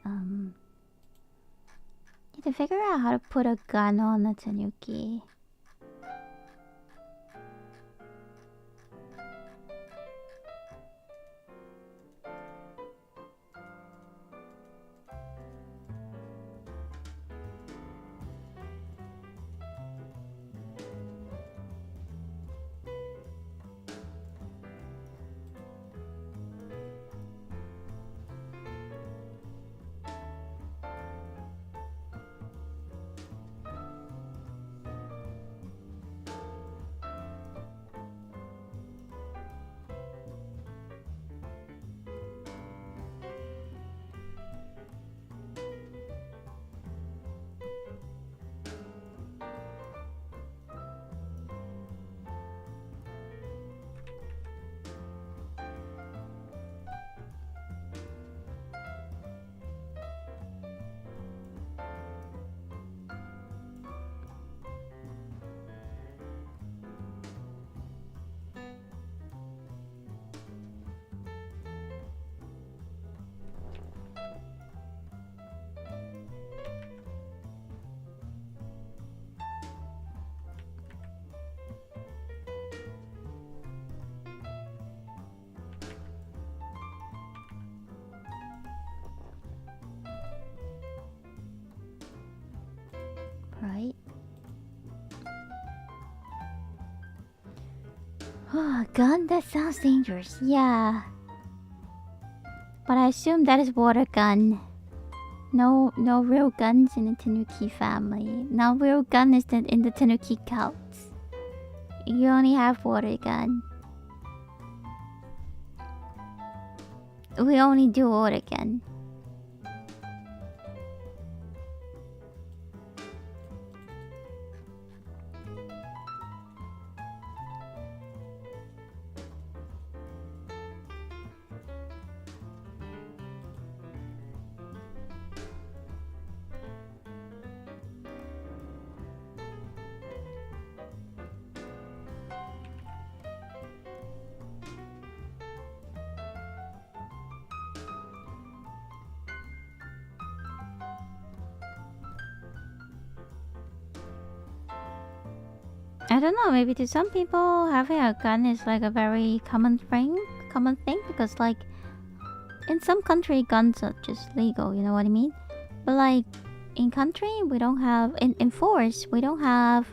Need to figure out how to put a gun on the Tanuki. Oh, gun? That sounds dangerous. Yeah. But I assume that is water gun. No real guns in the Tanuki family. No real gun is in the Tanuki cults. You only have water gun. We only do water gun. I don't know, maybe to some people having a gun is like a very common thing because like in some country guns are just legal, you know what I mean? But like in country we don't have in force we don't have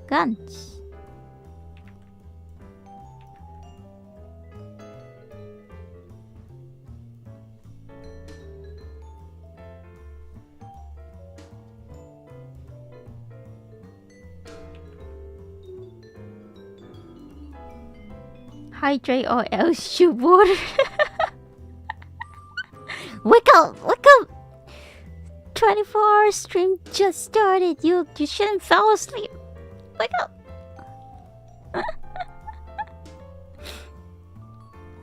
guns. Hydrate or else shoot water. Wake up! Wake up! 24-hour stream just started. You shouldn't fall asleep. Wake up!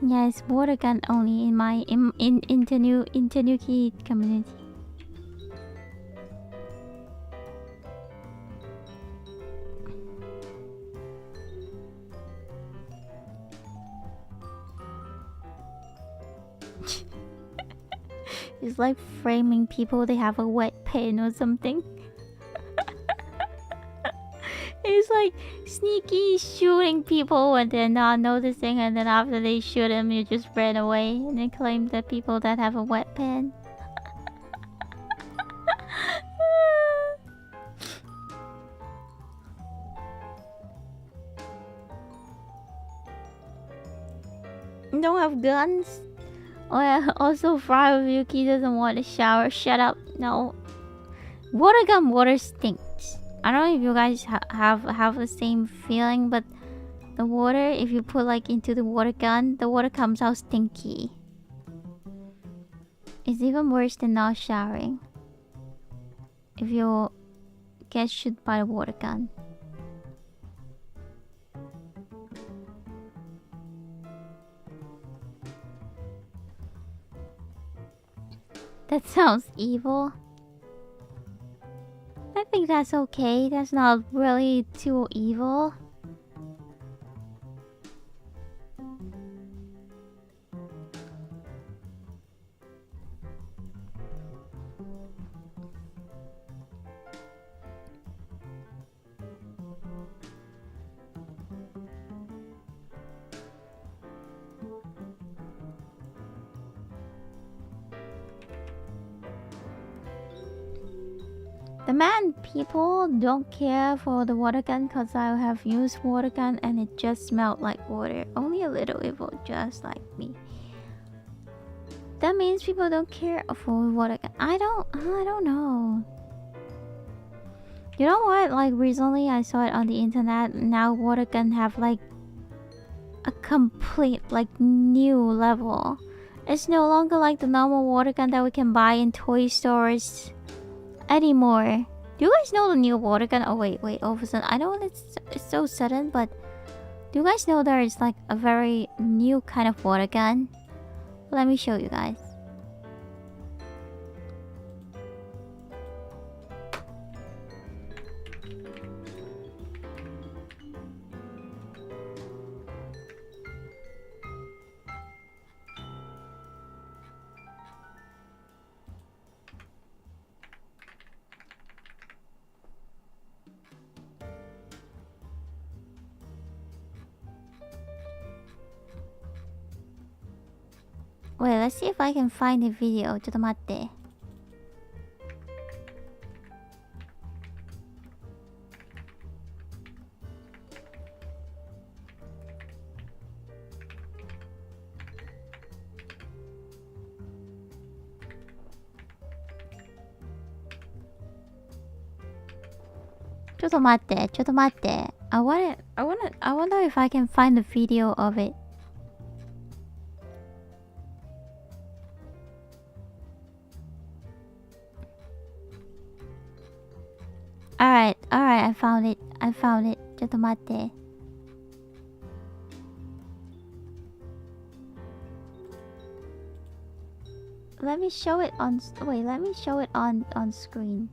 Yeah, it's water gun only in my in Tanuki community. It's like framing people they have a wet pen or something. It's like sneaky shooting people and they're not noticing, and then after they shoot them you just ran away and then claim the people that have a wet pen. Don't have guns. Oh yeah, also Fry with Yuki doesn't want to shower. Shut up. No. Water gun water stinks. I don't know if you guys have the same feeling, but the water, if you put like into the water gun, the water comes out stinky. It's even worse than not showering. If you get shot by the water gun. That sounds evil. I think that's okay. That's not really too evil. The man people don't care for the water gun because I have used water gun and it just smelled like water. Only a little evil, just like me. That means people don't care for water gun. I don't know. You know what? Like recently I saw it on the internet. Now water gun have like a complete like new level. It's no longer like the normal water gun that we can buy in toy stores anymore. Do you guys know the new water gun? Oh wait, all of a sudden I know it's so sudden, but do you guys know there is like a very new kind of water gun? Let me show you guys. Wait, let's see if I can find the video. ちょっと待って。ちょっと待って、ちょっと待って。I wonder if I can find the video of it. Alright, I found it. ちょっと待って。Let me show it on screen.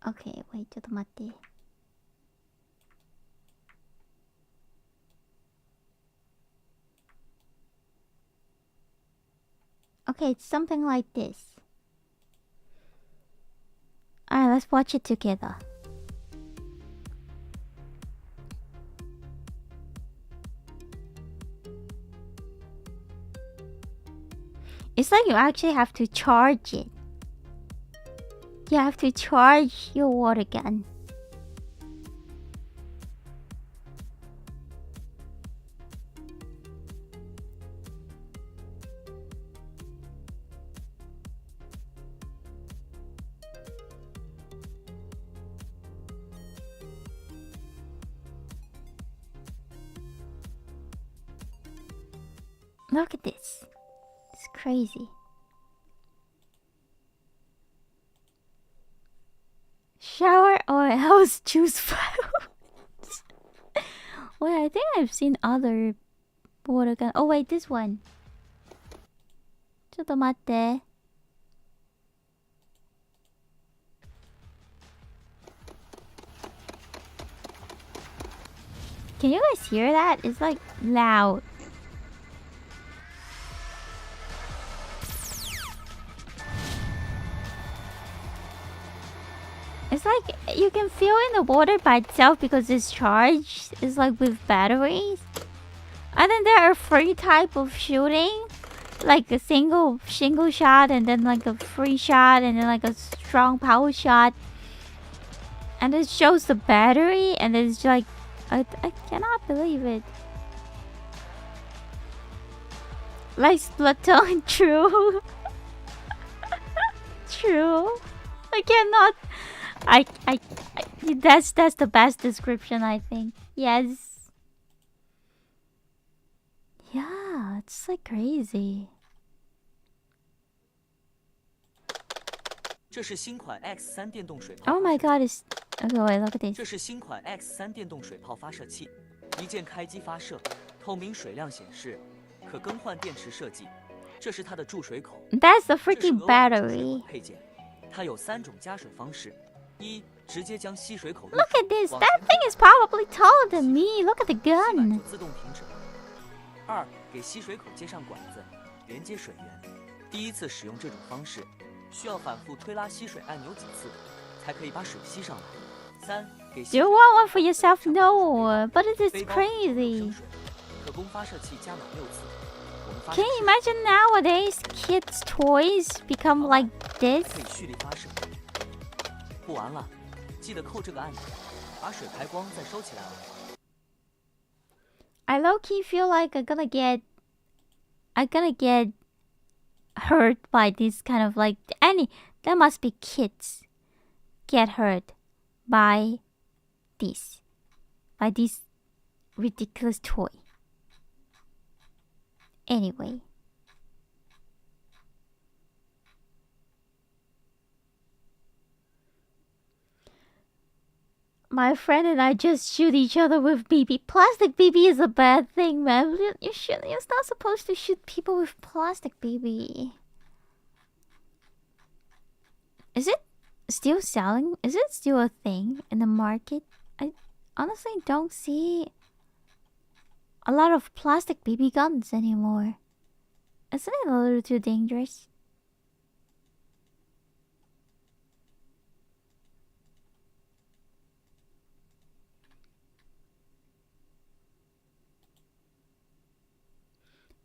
Okay, wait, ちょっと待って。Okay, it's something like this. Alright, let's watch it together. It's like you actually have to charge it. You have to charge your water gun. Look at this. It's crazy. Shower or else choose files. Wait, I think I've seen other water gun. Oh wait, this one. ちょっと待って。Can you guys hear that? It's like loud. It's like you can feel in the water by itself because it's charged. It's like with batteries. And then there are three type of shooting. Like a single shot and then like a free shot and then like a strong power shot. And it shows the battery and it's like I cannot believe it. Like Splatoon, true. True. I cannot. That's the best description, I think. Yes. Yeah, it's like crazy. 这是新款 X3 电动水炮。Oh my god, it's okay. Wait, look at this. 这是新款 X3 电动水炮发射器，一键开机发射，透明水量显示，可更换电池设计。这是它的注水口。That's the freaking battery. 配件，它有3种加水方式：一，直接将吸水口。Look at this. That thing is probably taller than me. Look at the gun. 自动停止。2，给吸水口接上管子，连接水源。第一次使用这种方式。 需要反复推拉吸水按钮几次，才可以把水吸上来。3，给 Do you want one for yourself? No, but it is crazy. 可供发射器加满6次。Can you imagine nowadays kids' toys become like this? 可以蓄力发射。不完了，记得扣这个按钮，把水排光再收起来哦。I low key feel like I'm gonna get hurt by this kind of like there must be kids get hurt by this ridiculous toy. Anyway, my friend and I just shoot each other with BB. Plastic BB is a bad thing, man. You're not supposed to shoot people with plastic BB. Is it still selling? Is it still a thing in the market? I honestly don't see a lot of plastic BB guns anymore. Isn't it a little too dangerous?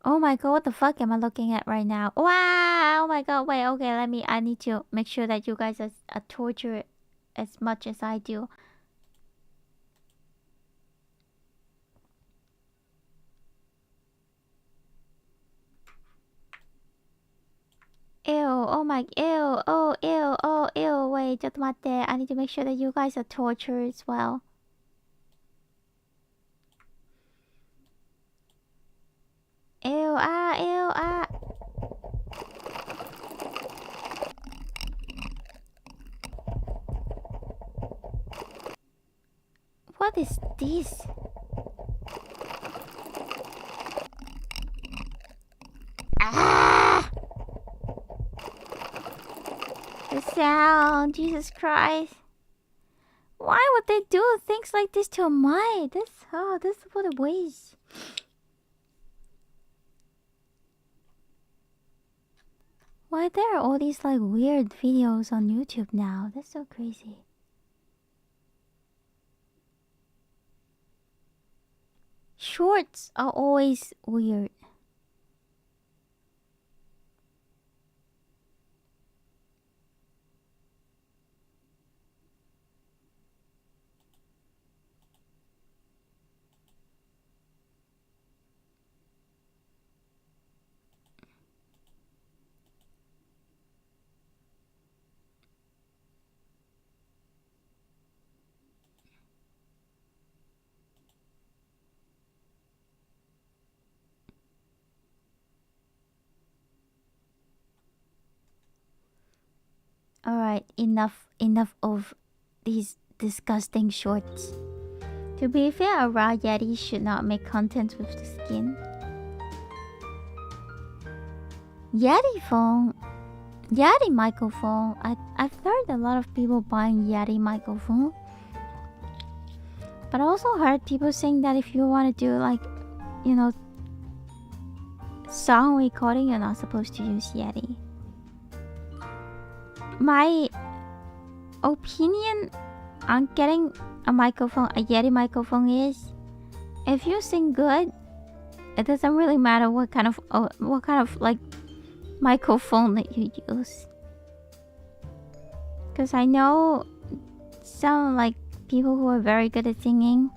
Oh my god, what the fuck am I looking at right now? Wow! Oh my god, wait, okay, I need to make sure that you guys are tortured as much as I do. Ew, oh my, ew, oh, ew, oh, ew, wait, ちょっと待って. I need to make sure that you guys are tortured as well. Ew, ah, ew, ah. What is this? Ah! The sound, Jesus Christ. Why would they do things like this to a mic? This is what a waste. Why there are all these like weird videos on YouTube now? That's so crazy. Shorts are always weird. Alright, enough of these disgusting shorts. To be fair, a raw Yeti should not make content with the skin. Yeti phone. Yeti microphone. I've heard a lot of people buying Yeti microphone. But I also heard people saying that if you want to do like, you know, song recording, you're not supposed to use Yeti. My opinion on getting a Yeti microphone is, if you sing good, it doesn't really matter what kind of like microphone that you use. Because I know some like people who are very good at singing,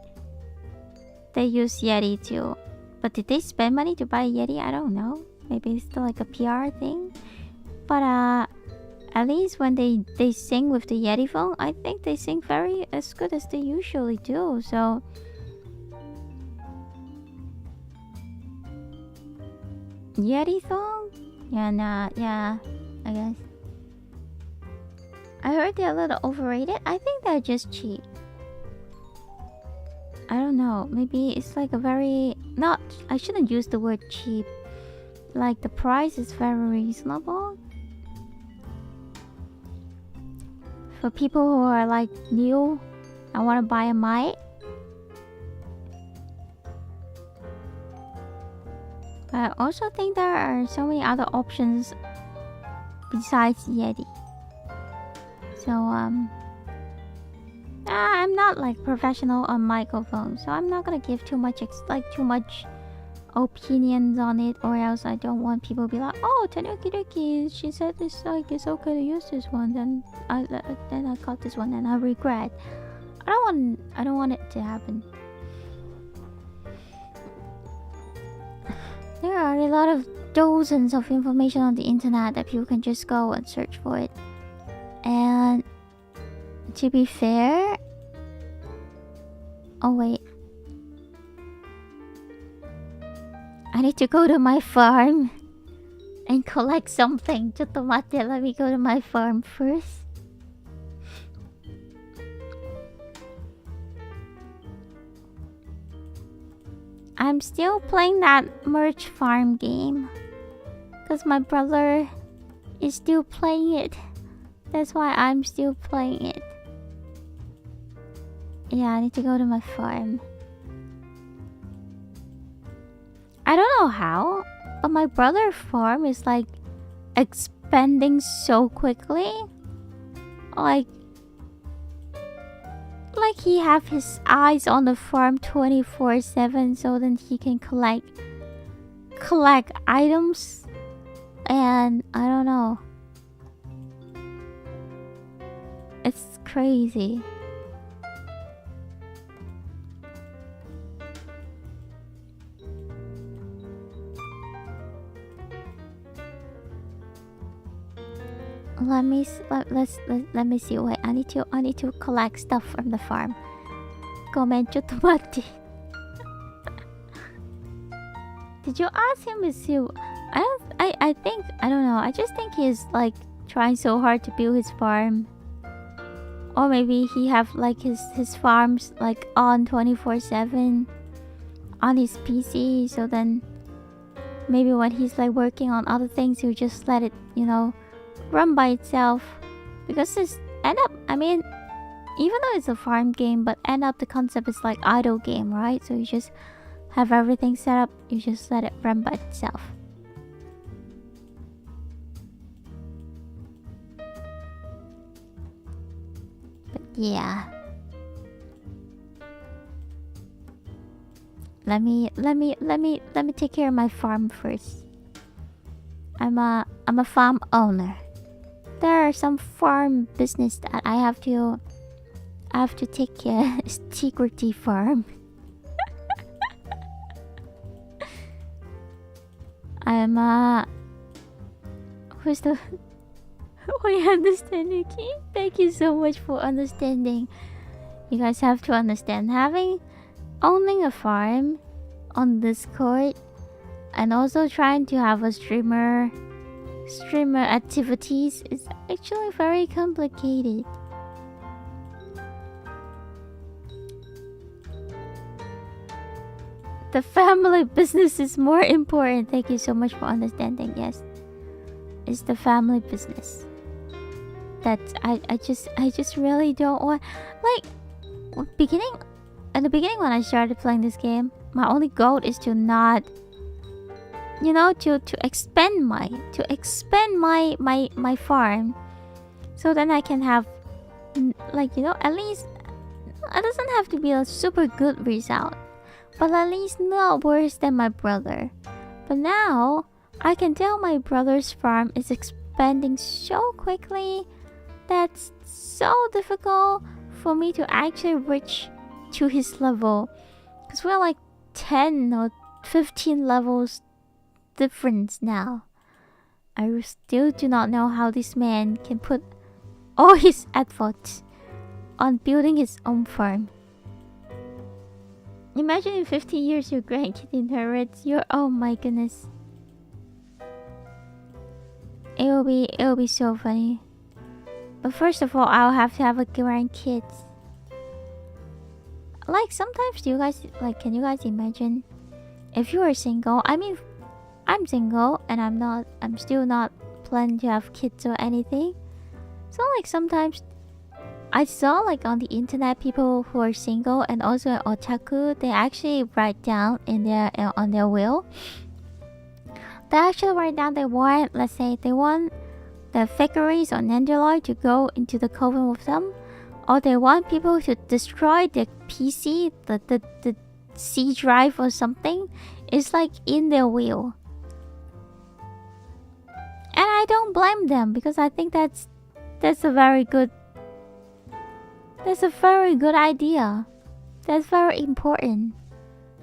they use Yeti too. But did they spend money to buy a Yeti? I don't know. Maybe it's still like a PR thing. But at least when they sing with the Yeti phone, I think they sing very as good as they usually do. So Yeti phone? Yeah, I guess. I heard they're a little overrated. I think they're just cheap. I don't know. Maybe it's like a very not. I shouldn't use the word cheap. Like the price is very reasonable. For people who are like new and want to buy a mic. But I also think there are so many other options besides Yeti. So I'm not like professional on microphones, so I'm not gonna give too much opinions on it, or else I don't want people to be like, oh, Tanuki Ruki, she said this like it's okay to use this one, then I got this one and I regret. I don't want it to happen. There are a lot of dozens of information on the internet that people can just go and search for it. And to be fair, oh wait, I need to go to my farm and collect something. ちょっと待って, let me go to my farm first. I'm still playing that merch farm game because my brother is still playing it. That's why I'm still playing it. Yeah, I need to go to my farm. I don't know how, but my brother's farm is like expanding so quickly. Like he have his eyes on the farm 24/7, so then he can collect collect items, and I don't know. It's crazy. Let me see. Wait, I need to collect stuff from the farm. ごめん、ちょっと待って。Did you ask him if he? I think I don't know. I just think he's like trying so hard to build his farm. Or maybe he have like his farms like on 24/7 on his PC. So then maybe when he's like working on other things, he'll just let it, run by itself. Because this end up, I mean, even though it's a farm game, but end up the concept is like idle game, right? So you just have everything set up, you just let it run by itself. But yeah. Let me take care of my farm first. I'm a farm owner. There are some farm business that I have to take care. Security farm. Who's the we understand, Yuki? Thank you so much for understanding. You guys have to understand, owning a farm on Discord and also trying to have a streamer activities is actually very complicated. The family business is more important. Thank you so much for understanding. Yes, it's the family business. That's I just really don't want, like, in the beginning when I started playing this game, my only goal is to not, to expand my farm, so then I can have, at least it doesn't have to be a super good result, but at least not worse than my brother. But now I can tell my brother's farm is expanding so quickly that's so difficult for me to actually reach to his level, because we're like 10 or 15 levels difference now. I still do not know how this man can put all his efforts on building his own farm. Imagine in 50 years your grandkid inherits your, oh my goodness. It'll be so funny. But first of all, I'll have to have a grandkids. Like, sometimes can you guys imagine if you are single? I mean, I'm single and I'm still not planning to have kids or anything. So like sometimes I saw like on the internet people who are single and also an otaku, they actually write down on their will. They actually write down they want the fairies or Nenderlord to go into the coven with them, or they want people to destroy their PC, the C drive or something. It's like in their will. And I don't blame them, because I think that's a very good idea. That's very important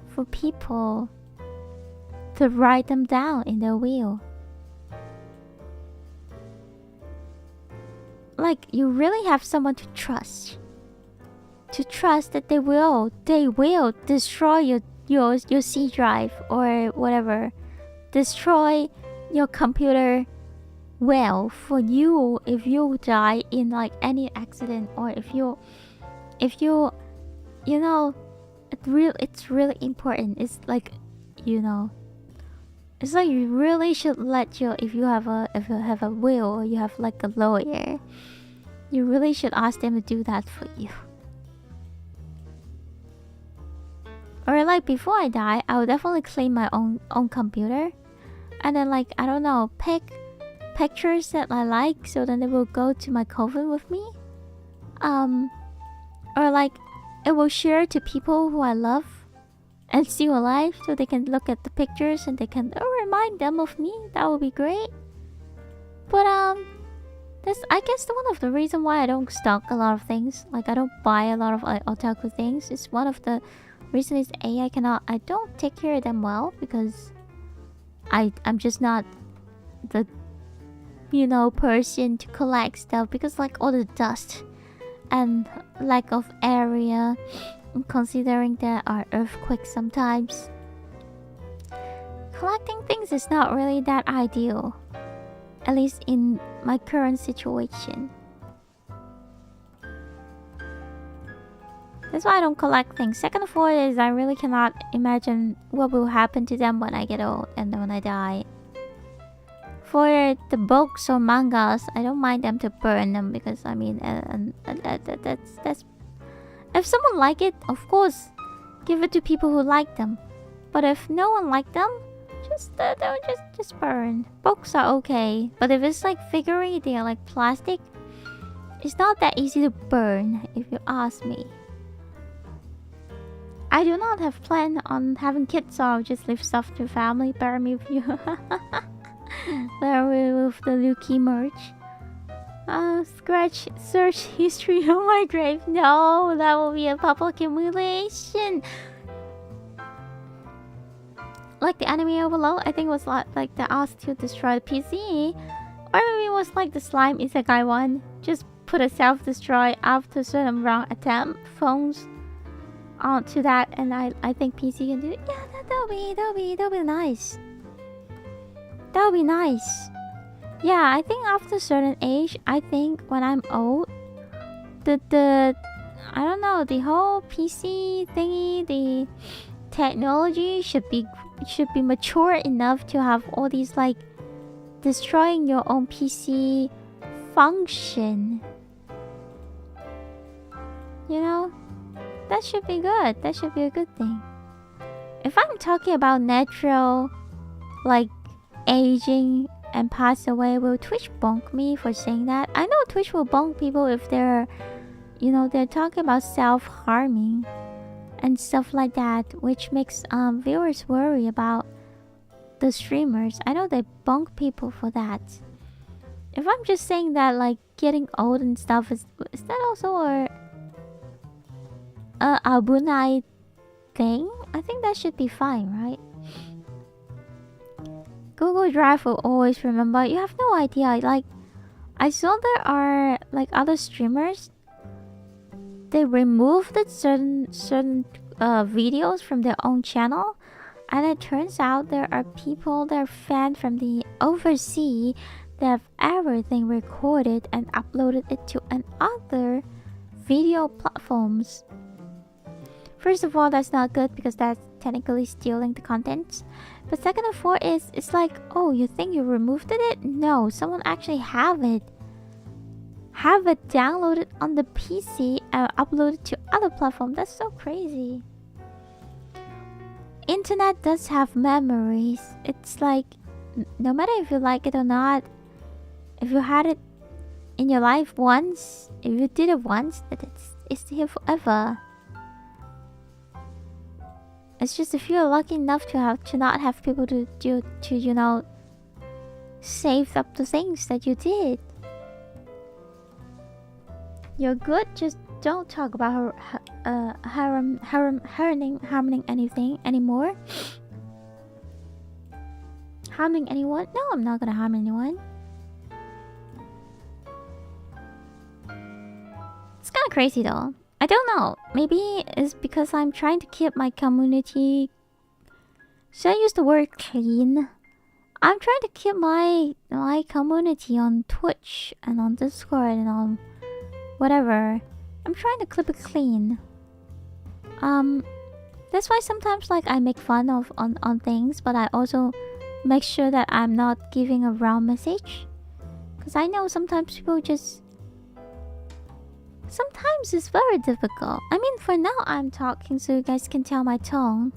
for people to write them down in their will. Like, you really have someone to trust that they will destroy your C drive or whatever, destroy your computer well for you if you die in like any accident, or if you it's really important. It's like, it's like you really should let if you have a will, or you have like a lawyer, you really should ask them to do that for you. Or like, before I die, I will definitely clean my own computer, and then like, I don't know, pick pictures that I like, so then they will go to my coven with me. Or like, it will share to people who I love, and still alive, so they can look at the pictures and they can remind them of me. That would be great. But that's, I guess, one of the reasons why I don't stock a lot of things. Like I don't buy a lot of otaku things. It's one of the reasons. I don't take care of them well because I'm just not the person to collect stuff, because like all the dust and lack of area, considering there are earthquakes sometimes, collecting things is not really that ideal, at least in my current situation. That's why I don't collect things. Second of all is I really cannot imagine what will happen to them when I get old and when I die. For the books or mangas, I don't mind them to burn them, because I mean, that's if someone like it, of course, give it to people who like them. But if no one like them, just burn. Books are okay, but if it's like figurine, they are like plastic. It's not that easy to burn, if you ask me. I do not have plan on having kids, so I'll just leave stuff to family. Bury me with you. Bury with the Ruki merch. Search history on my grave. No, that will be a public humiliation. Like the anime overload, I think it was like the ask to destroy the PC. Or maybe it was like the slime isekai one. Just put a self-destroy after certain round attempt phones onto that, and I think PC can do it. Yeah, that'll be nice. That would be nice. Yeah, I think after a certain age, I think when I'm old, the I don't know, the whole PC thingy, the technology should be mature enough to have all these like destroying your own PC function. You know? That should be good. That should be a good thing. If I'm talking about natural, like, aging and pass away, will Twitch bonk me for saying that? I know Twitch will bonk people if they're talking about self-harming and stuff like that, which makes viewers worry about the streamers. I know they bonk people for that. If I'm just saying that, like, getting old and stuff, is that also a abunai thing? I think that should be fine, right? Google Drive will always remember. You have no idea. Like, I saw there are like other streamers. They removed certain videos from their own channel, and it turns out there are people that are fans from the overseas that have everything recorded and uploaded it to another video platforms. First of all, that's not good because that's technically stealing the content. But second of all is, it's like, oh, you think you removed it? No, someone actually have it downloaded on the PC and uploaded to other platforms. That's so crazy. Internet does have memories. It's like, no matter if you like it or not, if you had it in your life once, if you did it once, it's here forever. It's just if you're lucky enough to not have people to save up the things that you did. You're good. Just don't talk about harming anything anymore. Harming anyone? No, I'm not gonna harm anyone. It's kind of crazy though. I don't know. Maybe it's because I'm trying to keep my community. Should I use the word clean? I'm trying to keep my community on Twitch and on Discord and on whatever. I'm trying to keep it clean. That's why sometimes like I make fun of on things, but I also make sure that I'm not giving a wrong message. Because I know sometimes people just... Sometimes it's very difficult. I mean, for now I'm talking so you guys can tell my tone.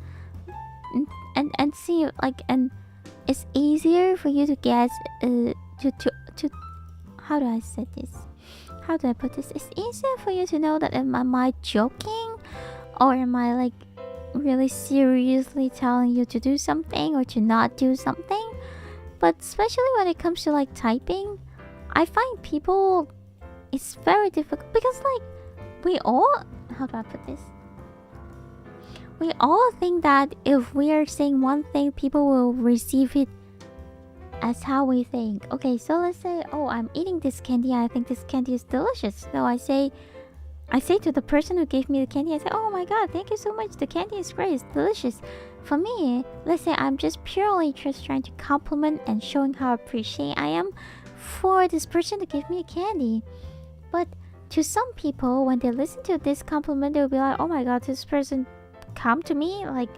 And see, like, and it's easier for you to guess, to how do I say this? How do I put this? It's easier for you to know that am I joking? Or am I like really seriously telling you to do something or to not do something. But especially when it comes to like typing, I find people, it's very difficult because like we all, how do I put this? We all think that if we are saying one thing, people will receive it as how we think. Okay, so let's say, oh, I'm eating this candy. I think this candy is delicious. So I say to the person who gave me the candy, I say, oh my god, thank you so much. The candy is great. It's delicious. For me, let's say I'm just purely just trying to compliment and showing how appreciative I am for this person to give me a candy. But to some people, when they listen to this compliment, they'll be like, oh my god, this person come to me like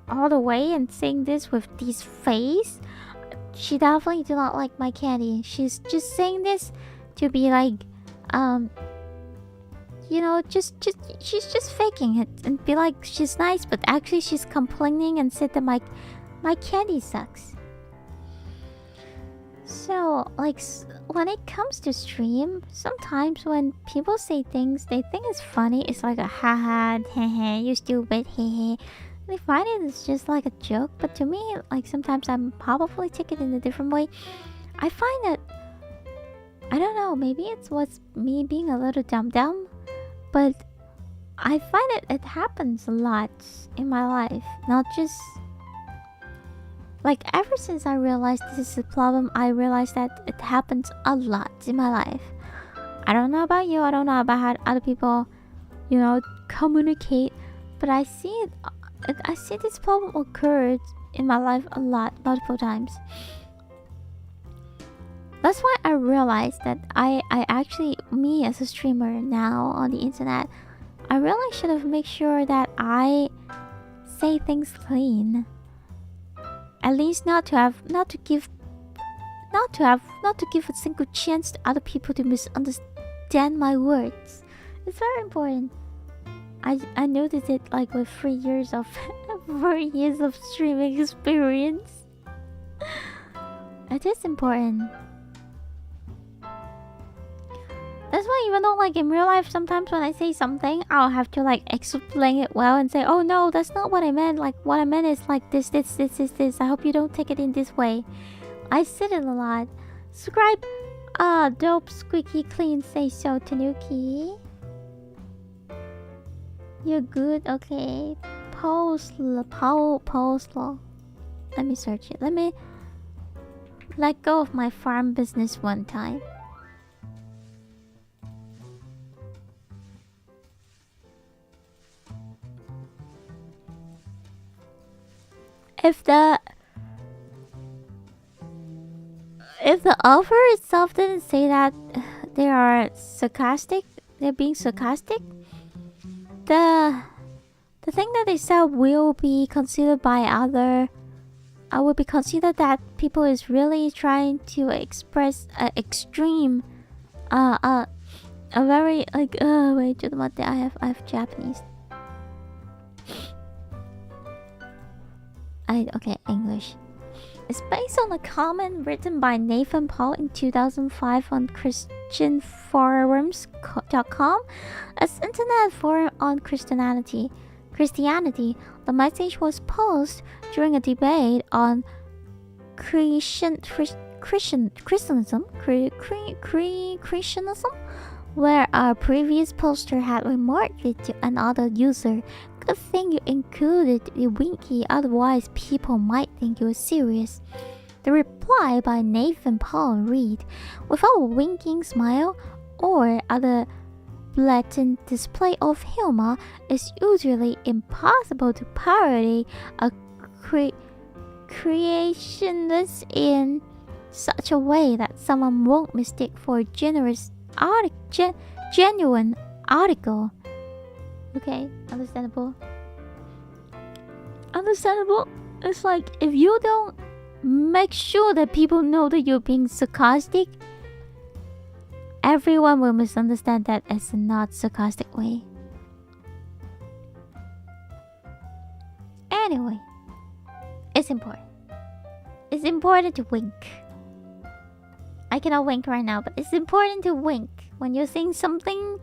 all the way and saying this with this face. She definitely do not like my candy. She's just saying this to be like, you know, she's just faking it and be like she's nice, but actually she's complaining and said that my candy sucks. So like when it comes to stream, sometimes when people say things they think it's funny, it's like a haha, hehe, you stupid, hehe. They find it as just like a joke, but to me, like sometimes I'm probably take it in a different way. I find that, I don't know, maybe it's what's me being a little dumb, but I find it happens a lot in my life. Not just like ever since I realized this is a problem, I realized that it happens a lot in my life. I don't know about you, I don't know about how other people, you know, communicate, but I see it. I see this problem occurred in my life a lot, multiple times. That's why I realized that I actually, me as a streamer now on the internet, I really should have made sure that I say things clean. At least not to give a single chance to other people to misunderstand my words. It's very important. I noticed it like with 4 years of streaming experience. It is important. That's why even though like in real life sometimes when I say something I'll have to like explain it well and say, oh no, that's not what I meant. Like what I meant is like this. I hope you don't take it in this way. I said it a lot. Subscribe. Dope, squeaky, clean, say so, Tanuki. You're good, okay. Poslo. Let me search it. Let me let go of my farm business one time. If the offer itself didn't say that they are sarcastic, they're being sarcastic, the thing that they said will be considered by other. I would be considered that people is really trying to express extreme, a very like wait, I have Japanese. Okay, English. It's based on a comment written by Nathan Paul in 2005 on ChristianForums.com, an internet forum on Christianity. The message was posted during a debate on Christianism, where a previous poster had remarked it to another user. Good thing you included the winky, otherwise people might think you were serious. The reply by Nathan Paul read, without a winking smile or other blatant display of humor, it's usually impossible to parody a creationist in such a way that someone won't mistake for a genuine article. Okay, understandable. It's like if you don't make sure that people know that you're being sarcastic, everyone will misunderstand that as a not sarcastic way. Anyway, it's important. It's important to wink. I cannot wink right now, but it's important to wink when you're saying something.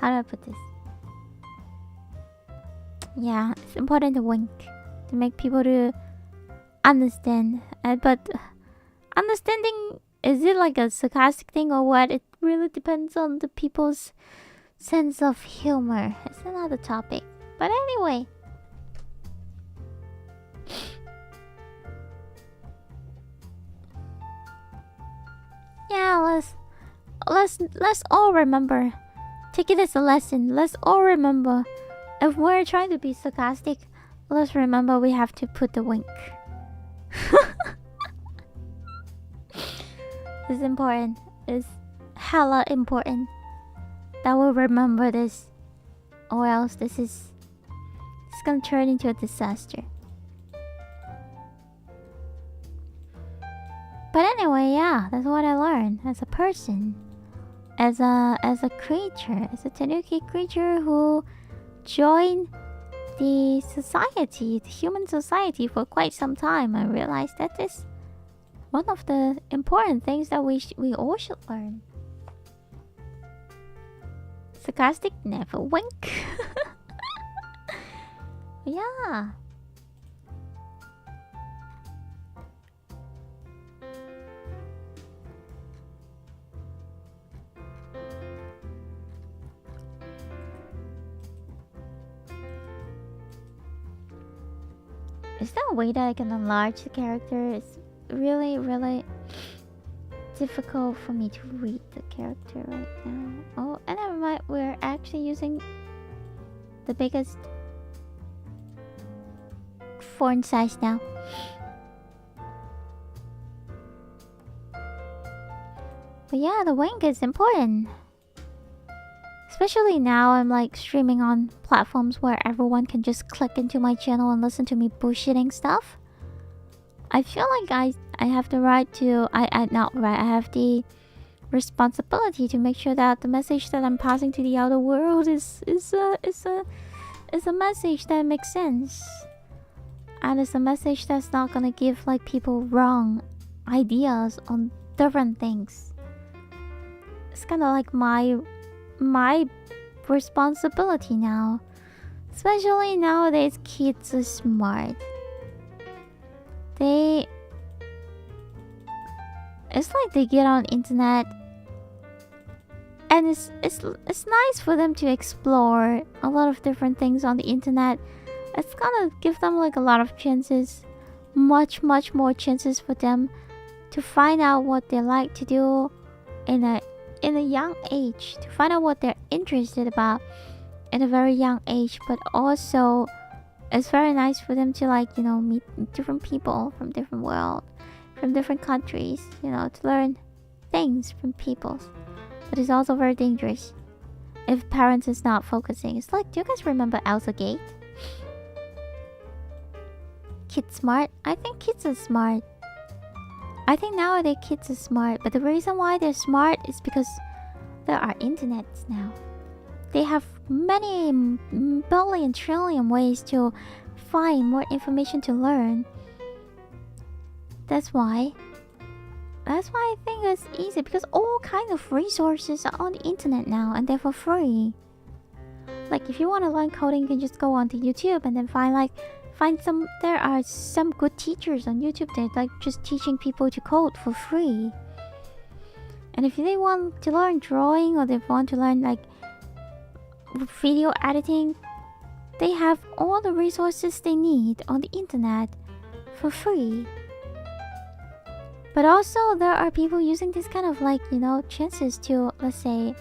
how do I put this? Yeah, it's important to wink to make people to understand. But understanding, is it like a sarcastic thing or what? It really depends on the people's sense of humor. It's another topic. But anyway. Yeah, let's all remember. Take it as a lesson. Let's all remember. If we're trying to be sarcastic, let's remember we have to put the wink. It's important. It's hella important that we remember this, or else it's gonna turn into a disaster. But anyway, yeah, that's what I learned as a person, as a creature, as a Tanuki creature who joined the society, the human society, for quite some time. I realized that is one of the important things that we all should learn. Sarcastic, never wink. Yeah. Is there a way that I can enlarge the character? It's really, really difficult for me to read the character right now. Oh, and never mind. We're actually using the biggest font size now. But yeah, the wink is important. Especially now I'm like streaming on platforms where everyone can just click into my channel and listen to me bullshitting stuff. I feel like I have the right to I have the responsibility to make sure that the message that I'm passing to the outer world is a message that makes sense. And it's a message that's not gonna give like people wrong ideas on different things. It's kinda like my responsibility now. Especially nowadays, kids are smart. It's like they get on internet and it's nice for them to explore a lot of different things on the internet. It's gonna give them like a lot of chances, much more chances for them to find out what they like to do in a young age, to find out what they're interested about in a very young age. But also it's very nice for them to like, you know, meet different people from different world, from different countries, you know, to learn things from people. But it's also very dangerous if parents is not focusing. It's like, do you guys remember Elsa Gate? Kids smart? I think kids are smart. I think nowadays kids are smart, but the reason why they're smart is because there are internets now. They have many billion trillion ways to find more information to learn. That's why I think it's easy, because all kinds of resources are on the internet now and they're for free. Like if you want to learn coding, you can just go onto YouTube and then there are some good teachers on YouTube that like just teaching people to code for free. And if they want to learn drawing, or they want to learn like video editing, they have all the resources they need on the internet for free. But also there are people using this kind of like, you know, chances to, let's say,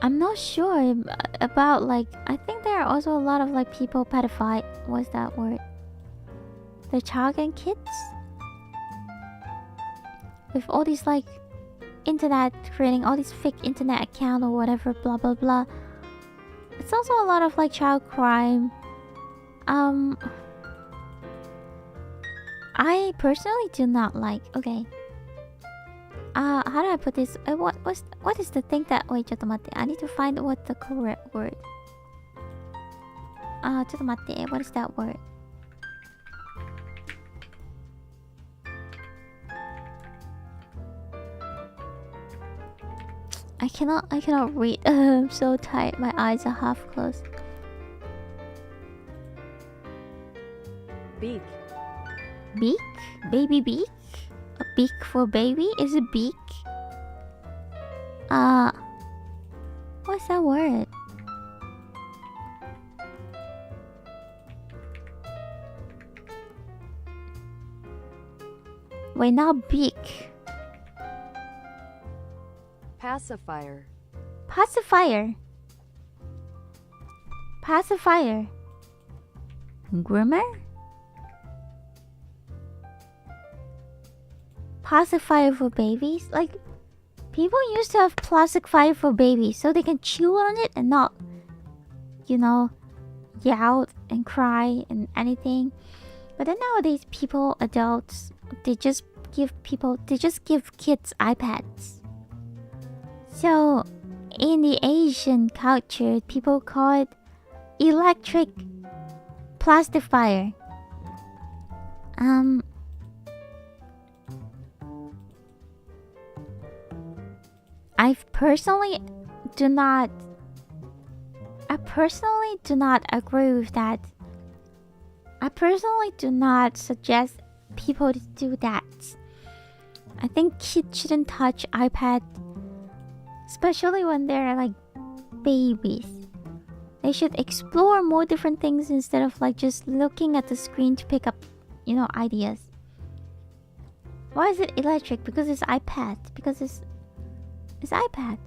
I'm not sure about like, I think there are also a lot of like people pedophile, what's that word? They're targeting kids with all these like internet, creating all these fake internet account or whatever, blah blah blah. It's also a lot of like child crime. I personally do not like. Okay. How do I put this? What is the thing that? Wait, ちょっと待って. I need to find what the correct word. ちょっと待って. What is that word? I cannot read. I'm so tired. My eyes are half closed. Beak. Beak? Baby beak? A beak for baby? Is it beak? What's that word? Wait, not beak. Pacifier. Pacifier. Pacifier. Groomer? Pacifier for babies? Like, people used to have pacifier for babies so they can chew on it and not, you know, yell and cry and anything. But then nowadays, people, adults, they just give kids iPads. So, in the Asian culture, people call it electric plastifier. I personally do not agree with that. I personally do not suggest people to do that. I think kids shouldn't touch iPad, especially when they're like babies. They should explore more different things instead of like just looking at the screen to pick up, you know, ideas. Why is it electric? Because it's iPad. Because it's iPad.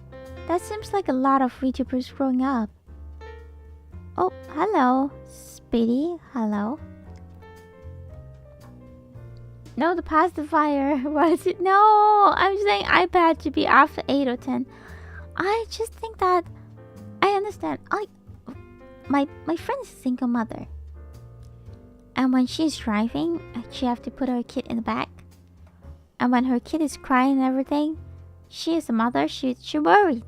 That seems like a lot of VTubers growing up. Oh, hello, Speedy. Hello. No, the pacifier. Was it? No, I'm saying iPad should be after 8 or 10. I just think that I understand. My friend's a single mother, and when she's driving, she have to put her kid in the back. And when her kid is crying and everything, she as a mother, she worried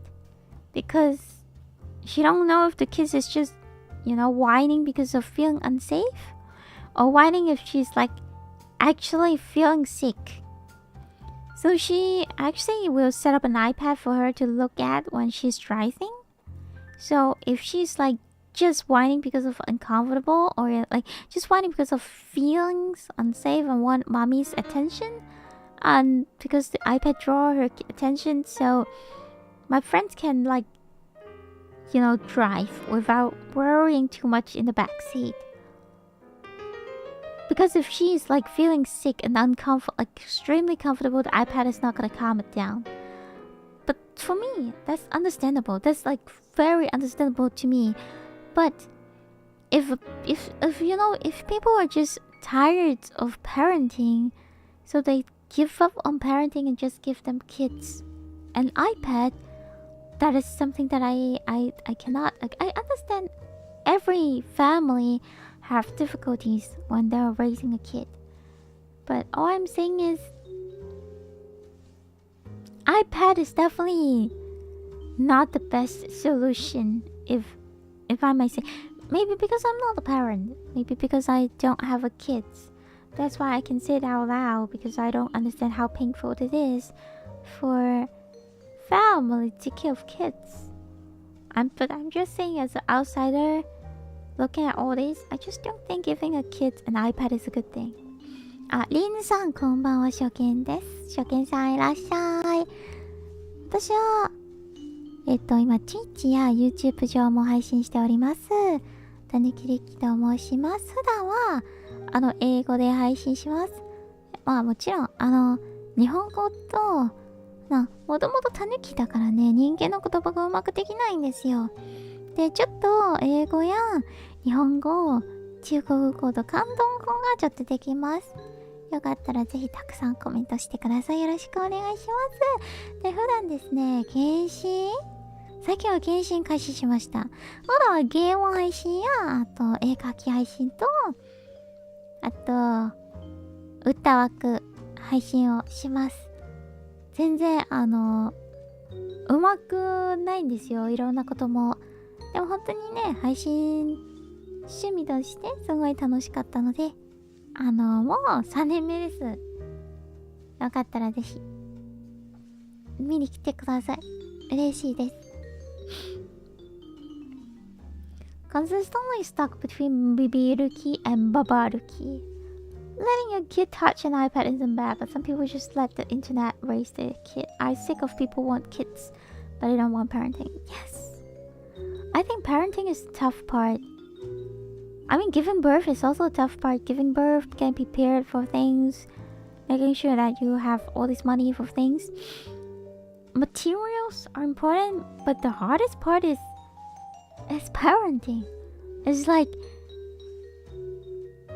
because she don't know if the kid is just, you know, whining because of feeling unsafe, or whining if she's like actually feeling sick. So she actually will set up an iPad for her to look at when she's driving. So if she's like just whining because of uncomfortable, or like just whining because of feelings unsafe and want mommy's attention, and because the iPad draw her attention, so my friends can like, you know, drive without worrying too much in the back seat. Because if she's like feeling sick and uncomfortable, like extremely comfortable, the iPad is not gonna calm it down. But for me, that's understandable. That's like very understandable to me. But if you know, if people are just tired of parenting, so they give up on parenting and just give them kids an iPad, that is something that I cannot, like, I understand every family have difficulties when they're raising a kid, but all I'm saying is iPad is definitely not the best solution, if I may say. Maybe because I'm not a parent, maybe because I don't have a kids. That's why I can say it out loud, because I don't understand how painful it is for family to take care of kids. But I'm just saying, as an outsider looking at all this, I just don't think giving a kid an iPad is a good thing. リンさんこんばんは、初見です。初見さんいらっしゃい。私は今 Twitch や YouTube 上も配信しております。たぬきりきと申します。普段は英語で配信します。まあもちろん日本語ともともとたぬきだからね、人間の言葉がうまくできないんですよ。でちょっと英語や日本語、中国語と広東語がちょっとできます。よかったらぜひたくさんコメントしてください。よろしくお願いします。で普段ですね、検診、最近は検診開始しました。まだはゲーム配信や、あと絵描き配信と、あと歌枠配信をします。全然うまくないんですよ、いろんなことも。でも本当にね、配信趣味としてすごい楽しかったので、もう3年目です。よかったらぜひ見に来てください。嬉しいです。Consistently stuck between Bibi Ruki and Baba Ruki. Letting your kid touch an iPad isn't bad, but some people just let the internet raise their kid. I'm sick of people want kids, but they don't want parenting. Yes. I think parenting is the tough part. I mean, giving birth is also a tough part. Giving birth, getting prepared for things, making sure that you have all this money for things. Materials are important, but the hardest part is parenting. It's like,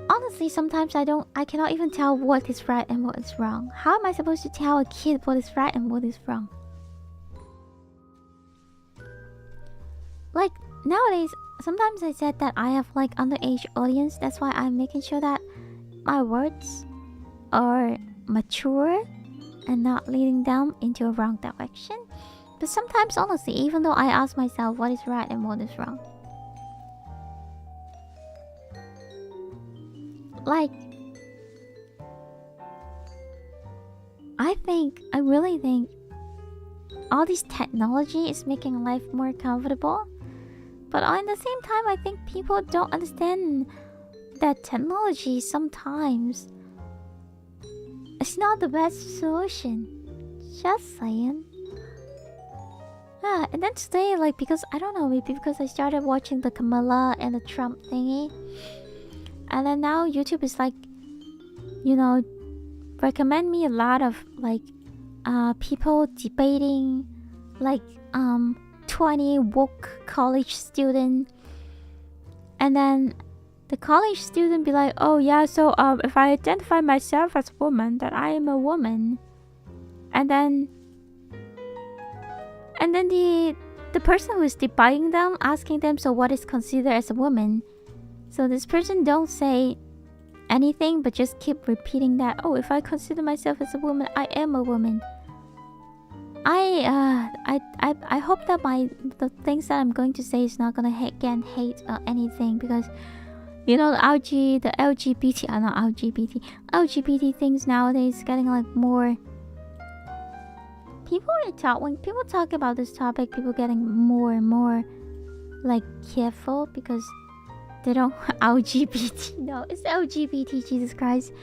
honestly, sometimes I cannot even tell what is right and what is wrong. How am I supposed to tell a kid what is right and what is wrong? Like, nowadays, sometimes I said that I have like underage audience. That's why I'm making sure that my words are mature and not leading them into a wrong direction. But sometimes, honestly, even though I ask myself what is right and what is wrong, like, I really think all this technology is making life more comfortable. But at the same time, I think people don't understand that technology sometimes it's not the best solution. Just saying. And then today, like, because I don't know, maybe because I started watching the Kamala and the Trump thingy, and then now YouTube is like, you know, recommend me a lot of like people debating, like 20 woke college student, and then the college student be like, oh yeah, so if I identify myself as a woman, that I am a woman, and then the person who is debating them asking them, so what is considered as a woman? So this person don't say anything but just keep repeating that, oh, if I consider myself as a woman, I am a woman. I hope that the things that I'm going to say is not gonna get hate or anything, because you know the LGBT not LGBT things nowadays getting like more. When people talk about this topic, people getting more and more like careful because they don't LGBT. No, it's LGBT. Jesus Christ,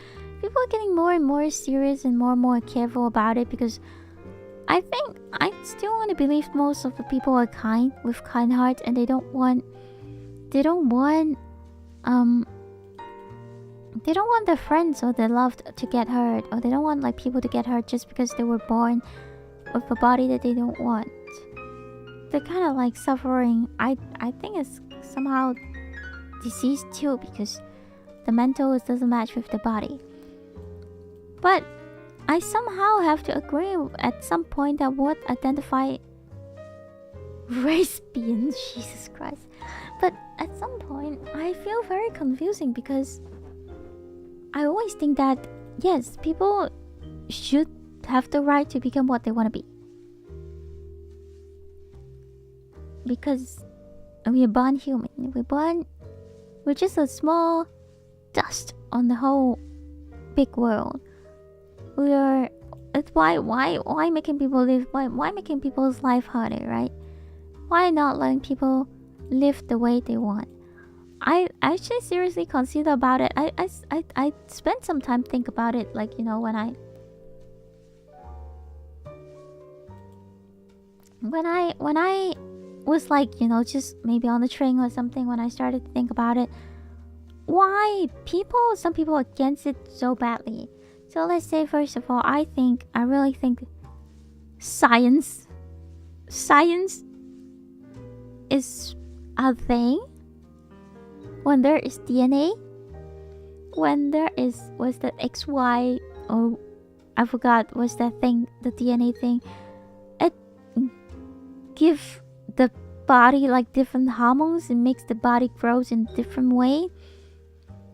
people are getting more and more serious and more careful about it, because I think I still want to believe most of the people are kind, with kind hearts, and they don't want their friends or their loved to get hurt, or they don't want like people to get hurt just because they were born with a body that they don't want. They're kind of like suffering. I think it's somehow disease too, because the mental doesn't match with the body. But I somehow have to agree at some point that what identify race being, Jesus Christ. But at some point I feel very confusing, because I always think that yes, people should have the right to become what they want to be, because we are born human. We're just a small dust on the whole big world. It's why making people live, why making people's life harder, right? Why not letting people live the way they want? I actually seriously consider about it. I spent some time think about it, like, you know, when I was like, you know, just maybe on the train or something, when I started to think about it, why some people are against it so badly. So let's say, first of all, I really think science is a thing. When there is DNA, when there was that XY, or I forgot, was that thing, the DNA thing, it give the body like different hormones, it makes the body grows in a different way.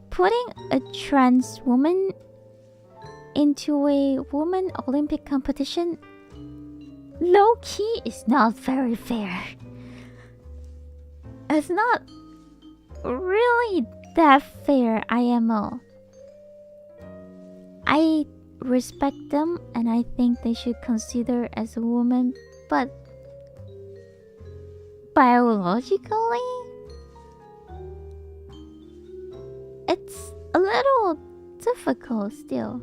Putting a trans woman into a woman Olympic competition, low key, is not very fair. It's not really that fair, IMO. I respect them and I think they should consider as a woman, but biologically, it's a little difficult still.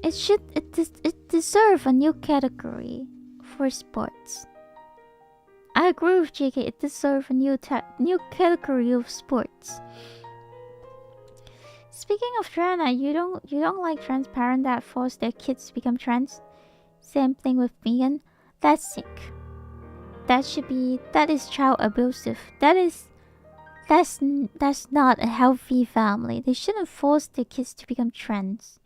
It deserves a new category for sports. I agree with JK. It deserves a new category of sports. Speaking of trans, you don't like trans parents that force their kids to become trans. Same thing with vegan. That's sick. That is child abusive. That's not a healthy family. They shouldn't force their kids to become trans.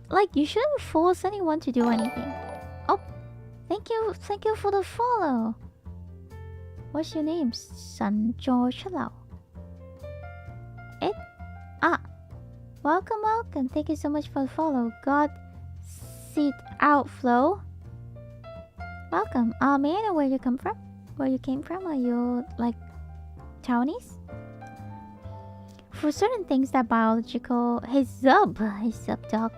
Like, you shouldn't force anyone to do anything. Oh, thank you for the follow. What's your name? Sun George Lau. Welcome. Thank you so much for the follow. God Seed Outflow. Welcome. May I know where you come from? Where you came from? Are you like Taiwanese? For certain things that biological, hey sub dog.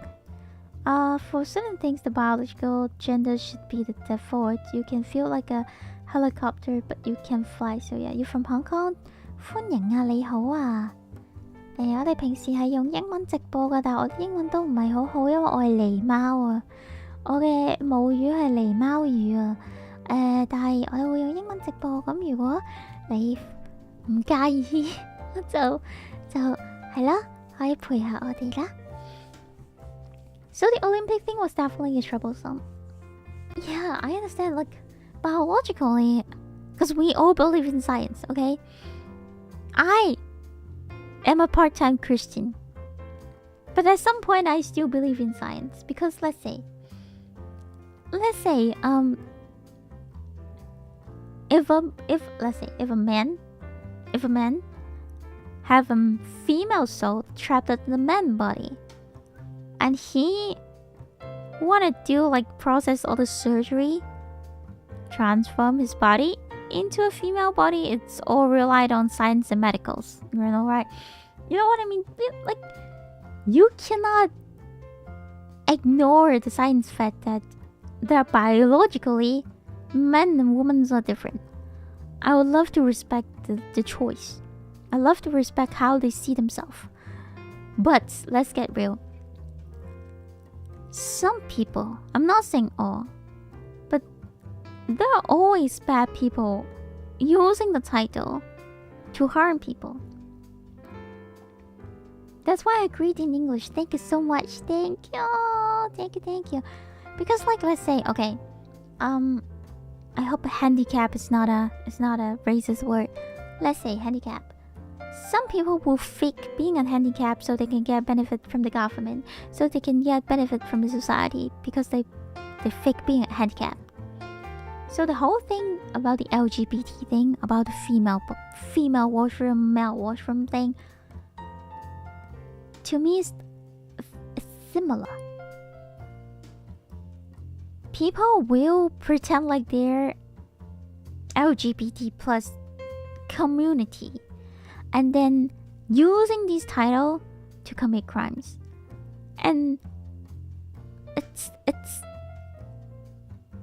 For certain things the biological gender should be the default. You can feel like a helicopter, but you can fly. So yeah, you're from Hong Kong. 歡迎啊，你好啊。我哋平時係用英文直播㗎，但係我英文都唔係好好，因為我係狸貓啊。我嘅母語係狸貓語啊。但係我哋會用英文直播，咁如果你唔介意，就係啦，可以陪下我哋啦。So the Olympic thing was definitely troublesome. Yeah, I understand, like, biologically, because we all believe in science, okay? I am a part-time Christian. But at some point, I still believe in science. Because let's say, if a man have a female soul trapped in the man body, and he wanna do like process all the surgery, transform his body into a female body, it's all relied on science and medicals. You know, right? You know what I mean? Like, you cannot ignore the science fact that biologically men and women are different. I would love to respect the choice. I love to respect how they see themselves. But let's get real. Some people, I'm not saying all, but there are always bad people using the title to harm people. That's why I agreed in English. Thank you so much. Thank you. Because, like, let's say, okay, I hope handicap is not a racist word. Let's say handicap. Some people will fake being a handicap so they can get benefit from the government, so they can get benefit from the society because they fake being a handicap. So the whole thing about the LGBT thing, about the female washroom, male washroom thing, to me is similar. People will pretend like they're LGBT plus community, and then using this title to commit crimes. And it's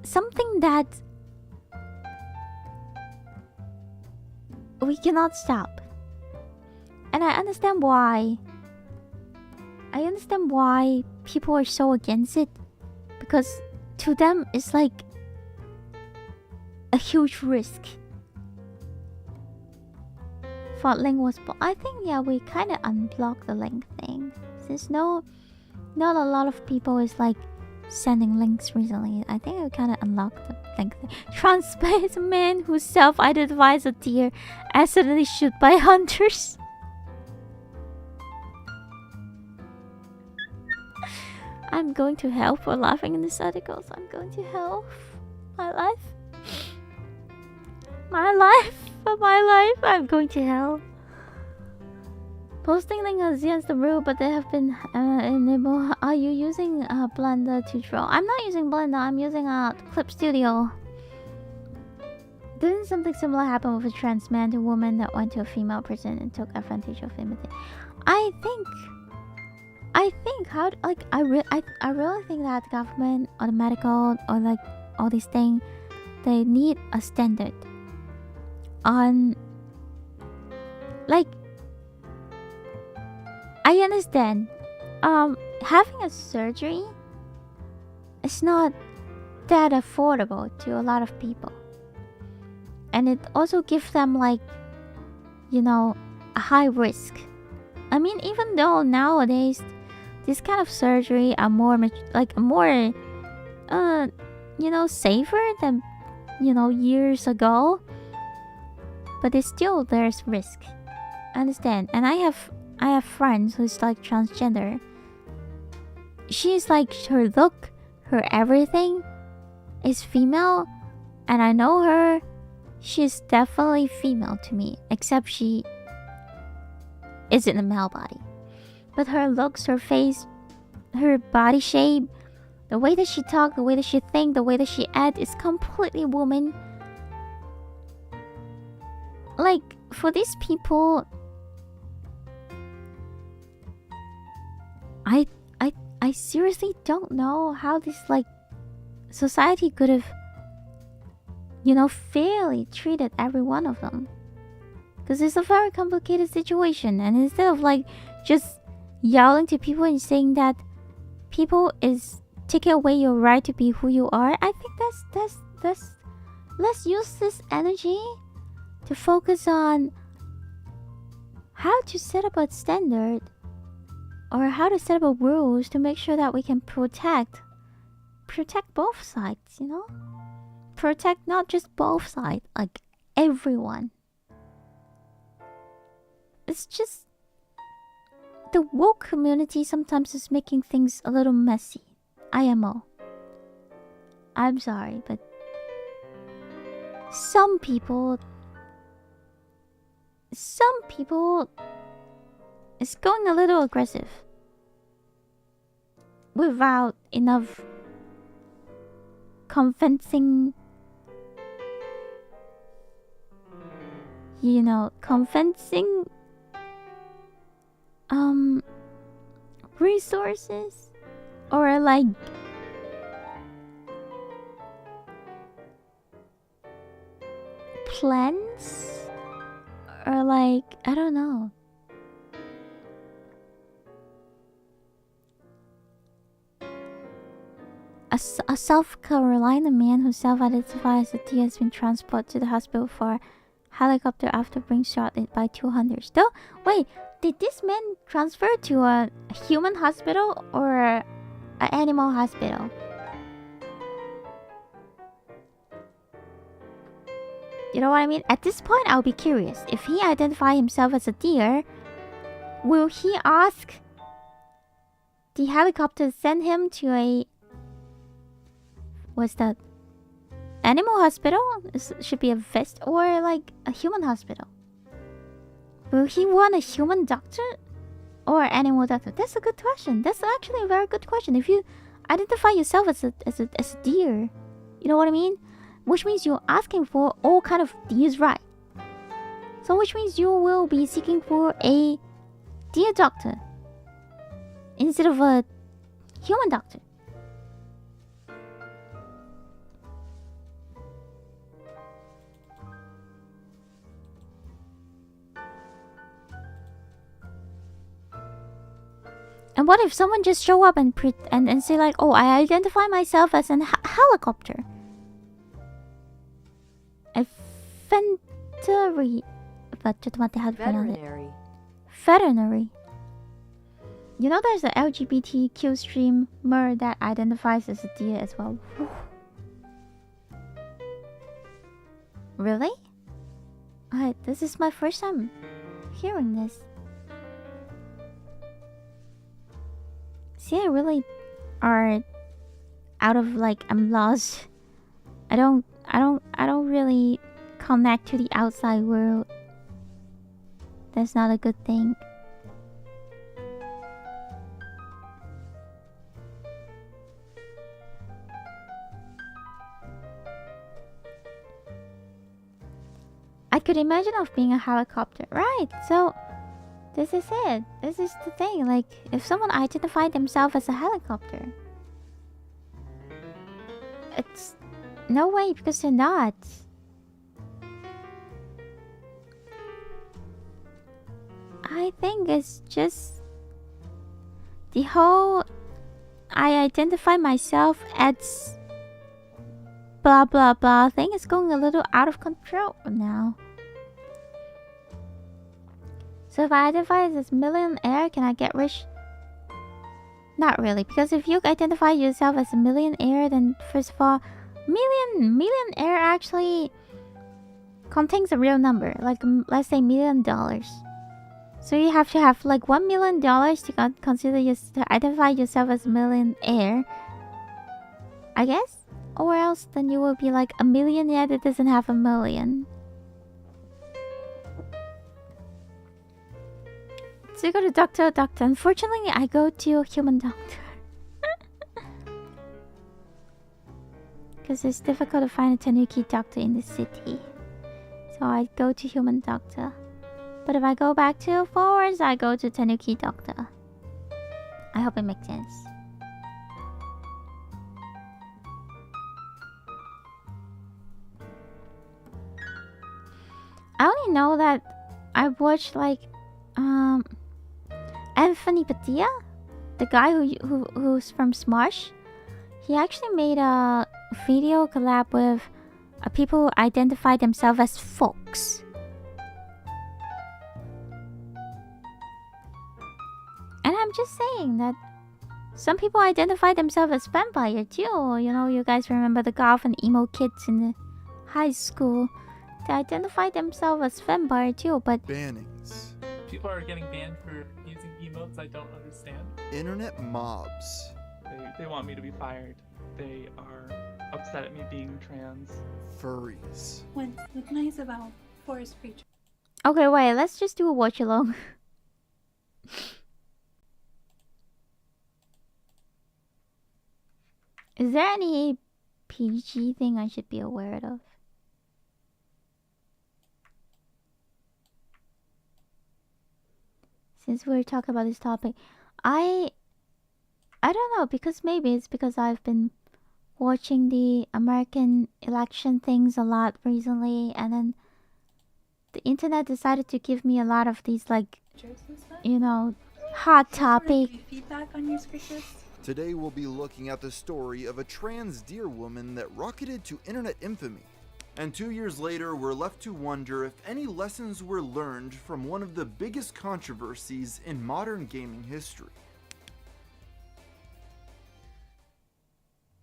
something that we cannot stop. And I understand why. I understand why people are so against it, because to them it's like a huge risk. Thought link was I think, yeah, we kind of unblocked the link thing, since not a lot of people is like sending links recently. I think we kind of unlocked the link thing. Trans man who self-identifies a deer accidentally shot by hunters. I'm going to hell for laughing in this article, so I'm going to hell. My life, I'm going to hell. Posting link is against the rule, but they have been enabled. Are you using Blender to draw? I'm not using Blender, I'm using Clip Studio. Didn't something similar happen with a trans man to woman that went to a female prison and took advantage of him? I think how like I really think that the government or the medical or like all these things they need a standard on, like, I understand having a surgery is not that affordable to a lot of people, and it also gives them, like, you know, a high risk. I mean, even though nowadays this kind of surgery are more you know, safer than, you know, years ago, but it's still, there's risk. I understand. And I have friends who's like transgender. She's like, her look, her everything is female, and I know her. She's definitely female to me, except she is in a male body. But her looks, her face, her body shape, the way that she talk, the way that she think, the way that she act is completely woman. Like, for these people, I seriously don't know how this, like, society could have, you know, fairly treated every one of them. Because it's a very complicated situation, and instead of, like, just yelling to people and saying that people is taking away your right to be who you are, I think that's let's use this energy to focus on how to set up a standard, or how to set up rules to make sure that we can protect both sides, you know? Protect not just both sides, like everyone. It's just the woke community sometimes is making things a little messy. IMO. I'm sorry, but some people is going a little aggressive without enough convincing, you know, resources, or like plans, or like, I don't know. A South Carolina man who self-identifies as a T has been transported to the hospital for helicopter after being shot by 2 hunters. Though, wait, did this man transfer to a human hospital or an animal hospital? You know what I mean? At this point, I'll be curious. If he identifies himself as a deer, will he ask the helicopter to send him to a... what's that? Animal hospital? Should be a vet, or like a human hospital? Will he want a human doctor or animal doctor? That's a good question. That's actually a very good question. If you identify yourself as a deer, you know what I mean? Which means you're asking for all kind of deer's right. So which means you will be seeking for a deer doctor instead of a human doctor. And what if someone just show up and say like, oh, I identify myself as a helicopter. A veterinary. How to pronounce it? Veterinary. You know there's an LGBTQ streamer that identifies as a deer as well. Really? This is my first time hearing this. See, I really are out of, like, I'm lost. I don't really connect to the outside world. That's not a good thing. I could imagine of being a helicopter, right? So this is it. This is the thing. Like, if someone identified themselves as a helicopter, it's No way, because they're not. I think it's just the whole I identify myself as blah blah blah thing is going a little out of control now. So if I identify as a millionaire, can I get rich? Not really, because if you identify yourself as a millionaire, then first of all, millionaire actually contains a real number, like let's say $1 million. So you have to have like $1 million to to identify yourself as a millionaire, I guess, or else then you will be like a millionaire that doesn't have a million. So you go to doctor. Unfortunately, I go to a human doctor. Because it's difficult to find a Tanuki doctor in the city. So I go to human doctor. But if I go back to forwards, I go to Tanuki doctor. I hope it makes sense. I only know that I watched like Anthony Padilla, the guy who's from Smosh. He actually made a video collab with people who identify themselves as folks. And I'm just saying that some people identify themselves as vampire too. You know, you guys remember the goth and emo kids in the high school. They identify themselves as vampire too, but... Bannings. People are getting banned for using emotes I don't understand. Internet mobs. They want me to be fired. They are upset at me being trans. Furries. What's nice about forest creatures? Okay, wait, let's just do a watch along. Is there any PG thing I should be aware of? Since we're talking about this topic, I don't know, because maybe it's because I've been watching the American election things a lot recently, and then the internet decided to give me a lot of these, like, you know, hot topic Feedback on your scriptures? Today we'll be looking at the story of a trans deer woman that rocketed to internet infamy. And 2 years later, we're left to wonder if any lessons were learned from one of the biggest controversies in modern gaming history.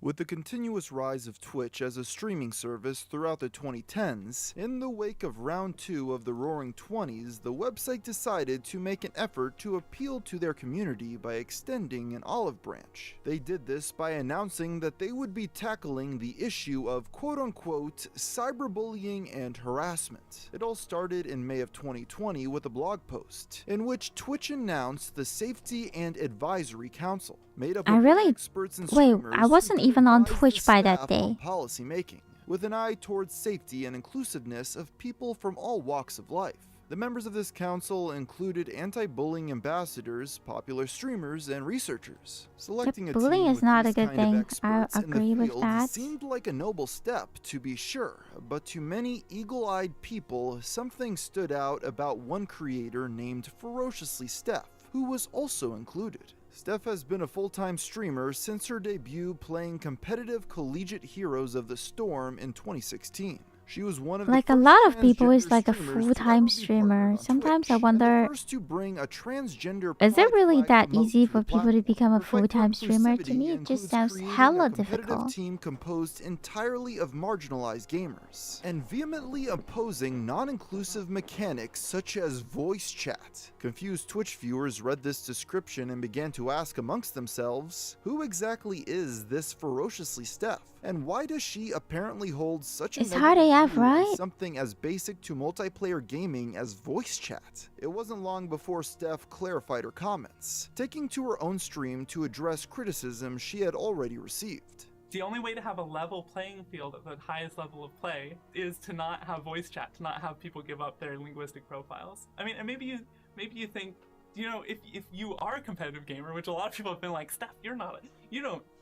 With the continuous rise of Twitch as a streaming service throughout the 2010s, in the wake of round 2 of the Roaring '20s, the website decided to make an effort to appeal to their community by extending an olive branch. They did this by announcing that they would be tackling the issue of quote-unquote cyberbullying and harassment. It all started in May of 2020 with a blog post, in which Twitch announced the Safety and Advisory Council, made up of experts and streamers. I wasn't even on Twitch by that day. Policy making, with an eye towards safety and inclusiveness of people from all walks of life. The members of this council included anti-bullying ambassadors, popular streamers, and researchers. Selecting a team bullying is with not these a good kind of thing. I experts in the agree with field that. seemed like a noble step, to be sure, but to many eagle-eyed people, something stood out about one creator named Ferociously Steph, who was also included. Steph has been a full-time streamer since her debut playing competitive Collegiate Heroes of the Storm in 2016. She was one of like the a first lot of people transgender is like a streamers to full-time ever be streamer. partnered on Sometimes Twitch, I wonder, and the first to bring a transgender is it pride really flag that emote easy to for the people to platform. become a Her fight for full-time streamer? To inclusivity me, it just includes sounds creating hella a competitive difficult. team composed entirely of marginalized gamers, and vehemently opposing non-inclusive mechanics such as voice chat. Confused Twitch viewers read this description and began to ask amongst themselves, who exactly is this Ferociously Steph? And why does she apparently hold such a It's hard AF, view on right? something as basic to multiplayer gaming as voice chat? It wasn't long before Steph clarified her comments, taking to her own stream to address criticism she had already received. The only way to have a level playing field at the highest level of play is to not have voice chat, to not have people give up their linguistic profiles. I mean, and maybe you think, you know, if you are a competitive gamer, which a lot of people have been like, Steph,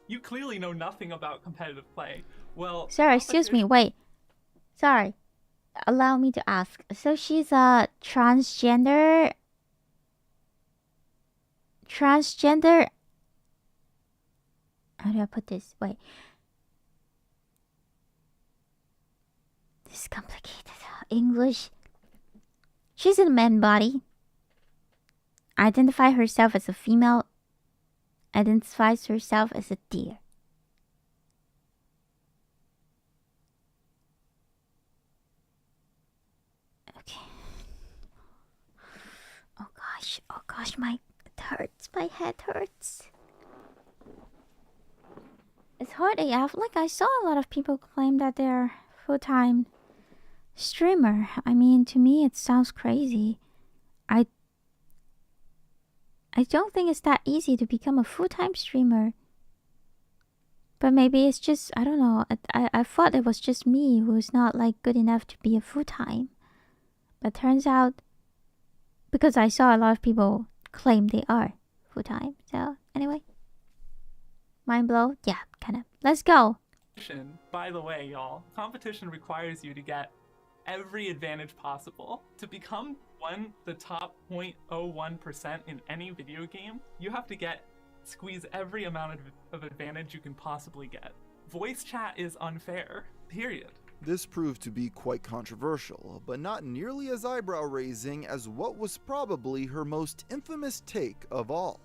You clearly know nothing about competitive play. Well, Sorry, excuse me, wait. Sorry. Allow me to ask. So she's a transgender. Transgender. How do I put this? Wait. This is complicated. English. She's in a man body. Identify herself as a female. Identifies herself as a deer. Okay. Oh gosh, my it hurts. My head hurts. It's hard AF. Like I saw a lot of people claim that they're full-time streamer. I mean, to me it sounds crazy. I don't think it's that easy to become a full-time streamer. But maybe it's just, I don't know. I thought it was just me who was not like good enough to be a full-time. But turns out, because I saw a lot of people claim they are full-time. So anyway, mind blow? Yeah, kind of. Let's go. By the way, y'all, competition requires you to get every advantage possible. To become the top 0.01% in any video game, you have to squeeze every amount of advantage you can possibly get. Voice chat is unfair, period. This proved to be quite controversial, but not nearly as eyebrow-raising as what was probably her most infamous take of all.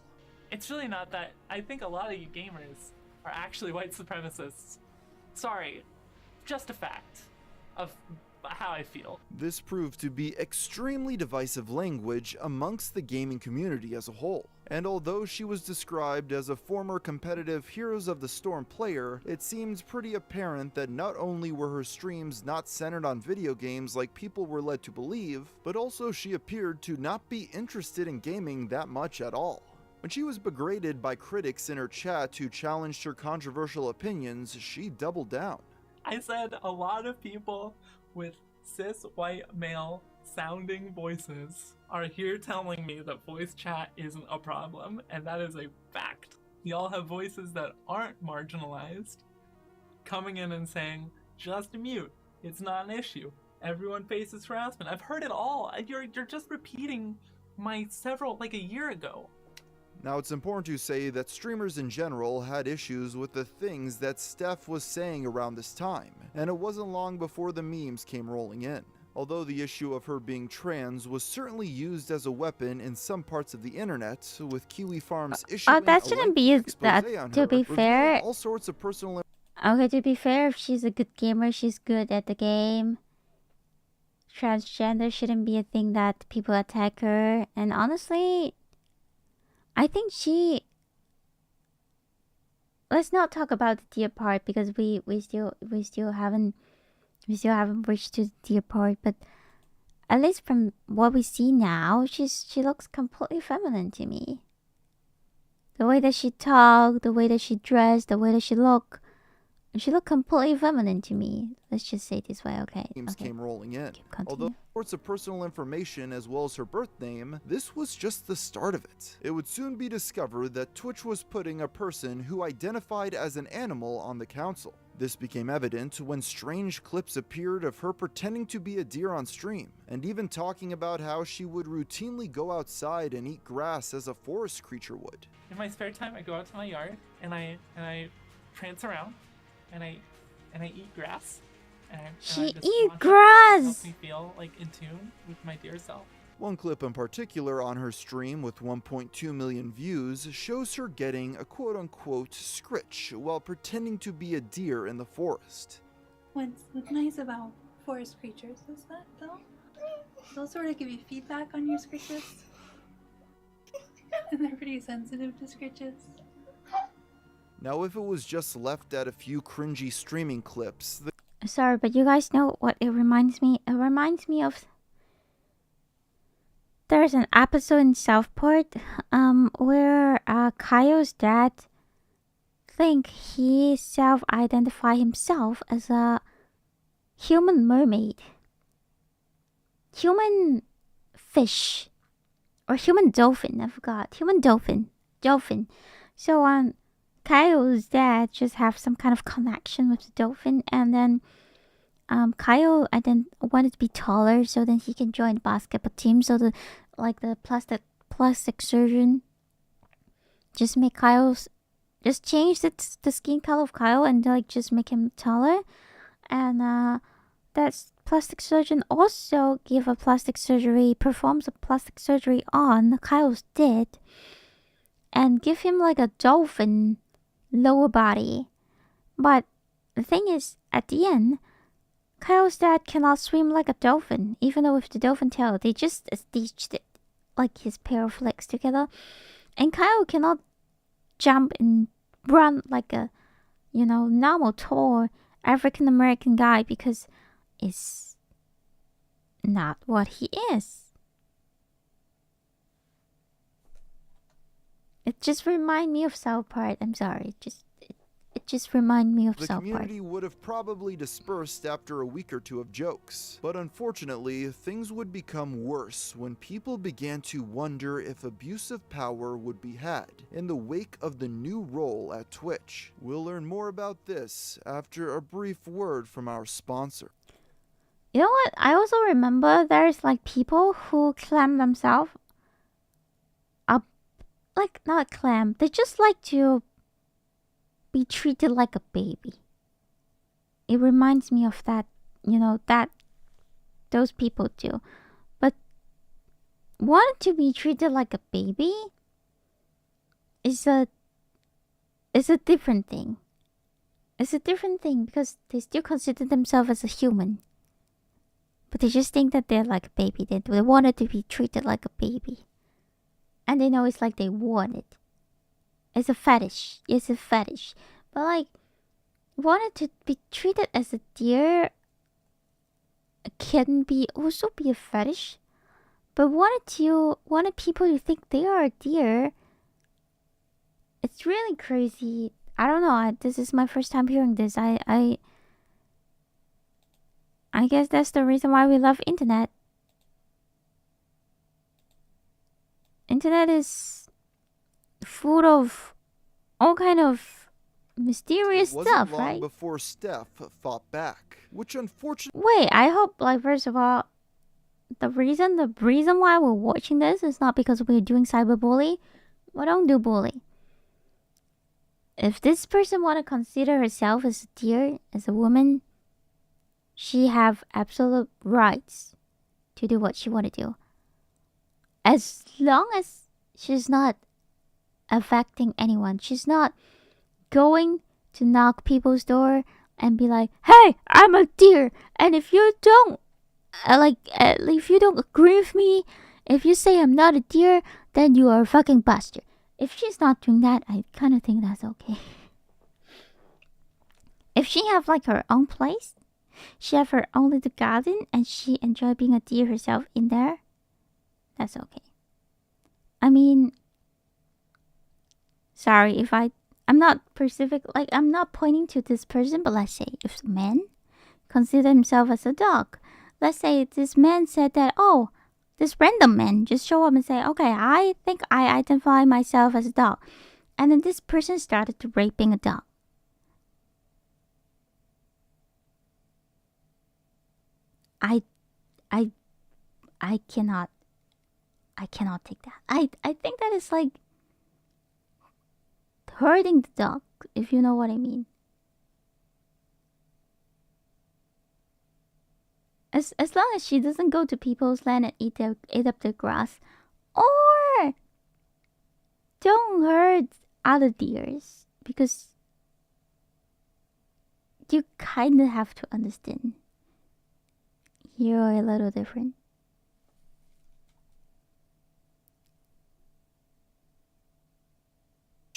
It's really not that. I think a lot of you gamers are actually white supremacists. Sorry, just a fact of how I feel. This proved to be extremely divisive language amongst the gaming community as a whole. And although she was described as a former competitive Heroes of the Storm player, it seems pretty apparent that not only were her streams not centered on video games like people were led to believe, but also she appeared to not be interested in gaming that much at all. When she was berated by critics in her chat who challenged her controversial opinions, she doubled down. I said a lot of people with cis white male sounding voices are here telling me that voice chat isn't a problem, and that is a fact. Y'all have voices that aren't marginalized coming in and saying, just mute, it's not an issue, everyone faces harassment. I've heard it all. You're just repeating my like a year ago. Now, it's important to say that streamers in general had issues with the things that Steph was saying around this time, and it wasn't long before the memes came rolling in. Although the issue of her being trans was certainly used as a weapon in some parts of the internet, with Kiwi Farms issuing that shouldn't be that. To be fair, all sorts of personal. Okay, to be fair, if she's a good gamer, she's good at the game. Transgender shouldn't be a thing that people attack her, and honestly, I think let's not talk about the deer part because we still haven't reached to the deer part, but at least from what we see now, she looks completely feminine to me. The way that she talk, the way that she dress, the way that she looked completely feminine to me. Let's just say it this way, okay? Memes came rolling in. Although sorts of personal information as well as her birth name, this was just the start of it. It would soon be discovered that Twitch was putting a person who identified as an animal on the council. This became evident when strange clips appeared of her pretending to be a deer on stream, and even talking about how she would routinely go outside and eat grass as a forest creature would. In my spare time, I go out to my yard and I prance around and I eat grass. She eat grass! It helps me feel like in tune with my dear self. One clip in particular on her stream with 1.2 million views shows her getting a quote-unquote scritch while pretending to be a deer in the forest. What's nice about forest creatures is that they'll sort of give you feedback on your scritches. And they're pretty sensitive to scritches. Now, if it was just left at a few cringy streaming clips... Sorry, but you guys know what it reminds me? It reminds me of... There's an episode in Southport where Kaio's dad think he self-identify himself as a human mermaid. Human fish. Or human dolphin, I forgot. Human dolphin. So Kaio's dad just have some kind of connection with the dolphin, and then Kaio and then wanted to be taller so then he can join the basketball team. So the plastic surgeon just make Kaio's just change the skin color of Kaio and like just make him taller. And that plastic surgeon also performs a plastic surgery on Kaio's dad and give him like a dolphin lower body. But the thing is, at the end, Kaio's dad cannot swim like a dolphin, even though with the dolphin tail, they just stitched it like his pair of legs together. And Kaio cannot jump and run like a, normal tall African American guy because it's not what he is. It just reminds me of South Park. I'm sorry. It just reminds me of The South Park. community would have probably dispersed after a week or two of jokes, but unfortunately, things would become worse when people began to wonder if abusive power would be had in the wake of the new role at Twitch. We'll learn more about this after a brief word from our sponsor. You know what? I also remember there's like people who clam themselves up, like not clam. They just like to be treated like a baby. It reminds me of that, that those people do. But wanting to be treated like a baby is a different thing. It's a different thing because they still consider themselves as a human. But they just think that they're like a baby. They wanted to be treated like a baby. And they know it's like they want it. It's a fetish. It's a fetish. But like, wanted to be treated as a deer can also be a fetish. But wanted people to think they are a deer. It's really crazy. I don't know. This is my first time hearing this. I guess that's the reason why we love internet. Internet is full of all kind of mysterious It stuff, wasn't long right? before Steph fought back, which unfortunately Wait, I hope, like, first of all, the reason why we're watching this is not because we're doing cyberbully. We don't do bully. If this person want to consider herself as a deer, as a woman, she have absolute rights to do what she want to do. As long as she's not affecting anyone. She's not going to knock people's door and be like, "Hey, I'm a deer, and if you don't if you don't agree with me, if you say I'm not a deer, then you are a fucking bastard." If she's not doing that, I kind of think that's okay. If she have like her own place, she have her own little garden, and she enjoy being a deer herself in there, that's okay. I mean, sorry if I'm not specific, like I'm not pointing to this person, but let's say if a man consider himself as a dog, let's say this man said that, oh, this random man just show up and say, okay, I think I identify myself as a dog, and then this person started to raping a dog. I cannot take that. I think that is like hurting the dog, if you know what I mean. As long as she doesn't go to people's land and eat up their grass, or don't hurt other deers, because you kind of have to understand you're a little different.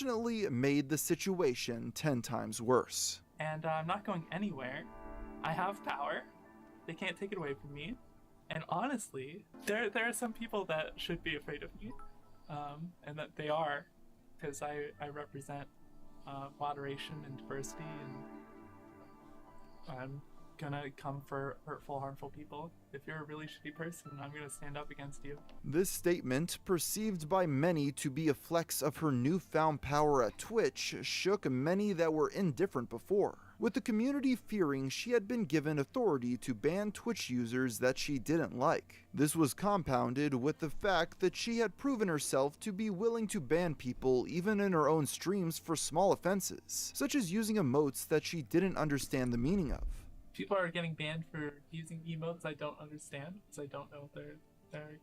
unfortunately made the situation 10 times worse. And I'm not going anywhere. I have power. They can't take it away from me. And honestly, there are some people that should be afraid of me, and that they are, because I represent moderation and diversity, and gonna come for hurtful, harmful people. If you're a really shitty person, I'm gonna stand up against you. This statement, perceived by many to be a flex of her newfound power at Twitch, shook many that were indifferent before, with the community fearing she had been given authority to ban Twitch users that she didn't like. This was compounded with the fact that she had proven herself to be willing to ban people even in her own streams for small offenses, such as using emotes that she didn't understand the meaning of. People are getting banned for using emotes I don't understand, because I don't know their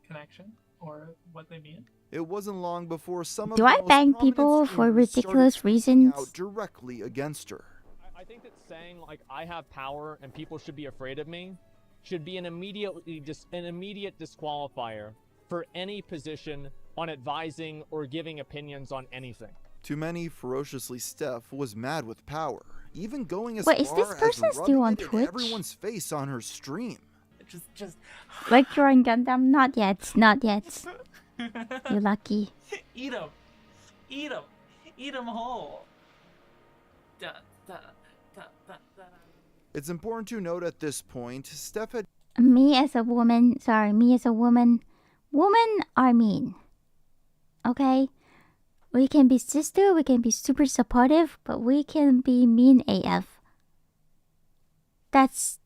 connection or what they mean. It wasn't long before some of Do the I most bang prominent people for streamers ridiculous started reasons? out directly against her. I think that saying like I have power and people should be afraid of me should be an immediate disqualifier for any position on advising or giving opinions on anything. To many, ferociously Steph was mad with power, even going as Wait, is far this person as still rubbing on it in Twitch? everyone's face on her stream. Just Like drawing Gundam? Not yet, not yet. You're lucky. eat them whole. Da, da, da, da, da. It's important to note at this point, Steph had Me as a woman, women are mean. Okay? We can be sister, we can be super supportive, but we can be mean AF. That's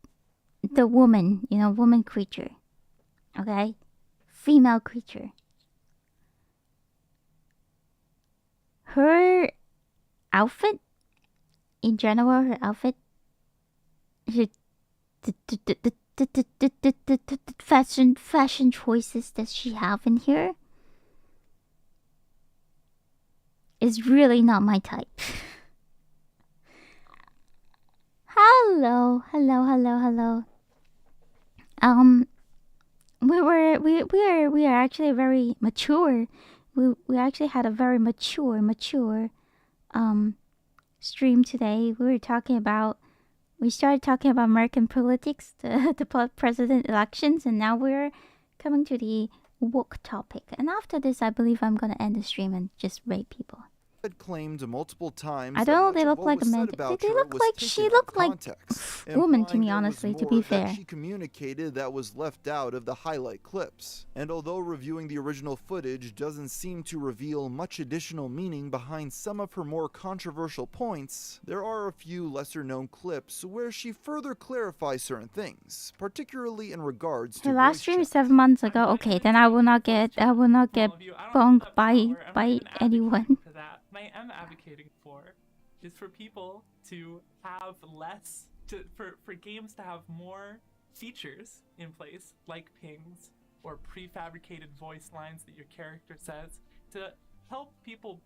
the woman, woman creature. Okay? Female creature. Her outfit, in general, her outfit, her fashion choices that she have in here is really not my type. Hello. We are actually very mature. We actually had a very mature stream today. We started talking about American politics, the president elections, and now we're coming to the woke topic. And after this, I believe I'm gonna end the stream and just rape people. claimed multiple times I that don't know, much they of look what like was a said man. about They her look was like taken she out of looked like context, woman to implying me, there was honestly, to more be that fair. she communicated that was left out of the highlight clips. And although reviewing the original footage doesn't seem to reveal much additional meaning behind some of her more controversial points, there are a few lesser known clips where she further clarifies certain things, particularly in regards to Her last voice stream is chat. 7 months ago. Okay, then I will not get bonked by anyone. For that, what I am advocating for is for people to have less, for games to have more features in place, like pings or prefabricated voice lines that your character says, to help people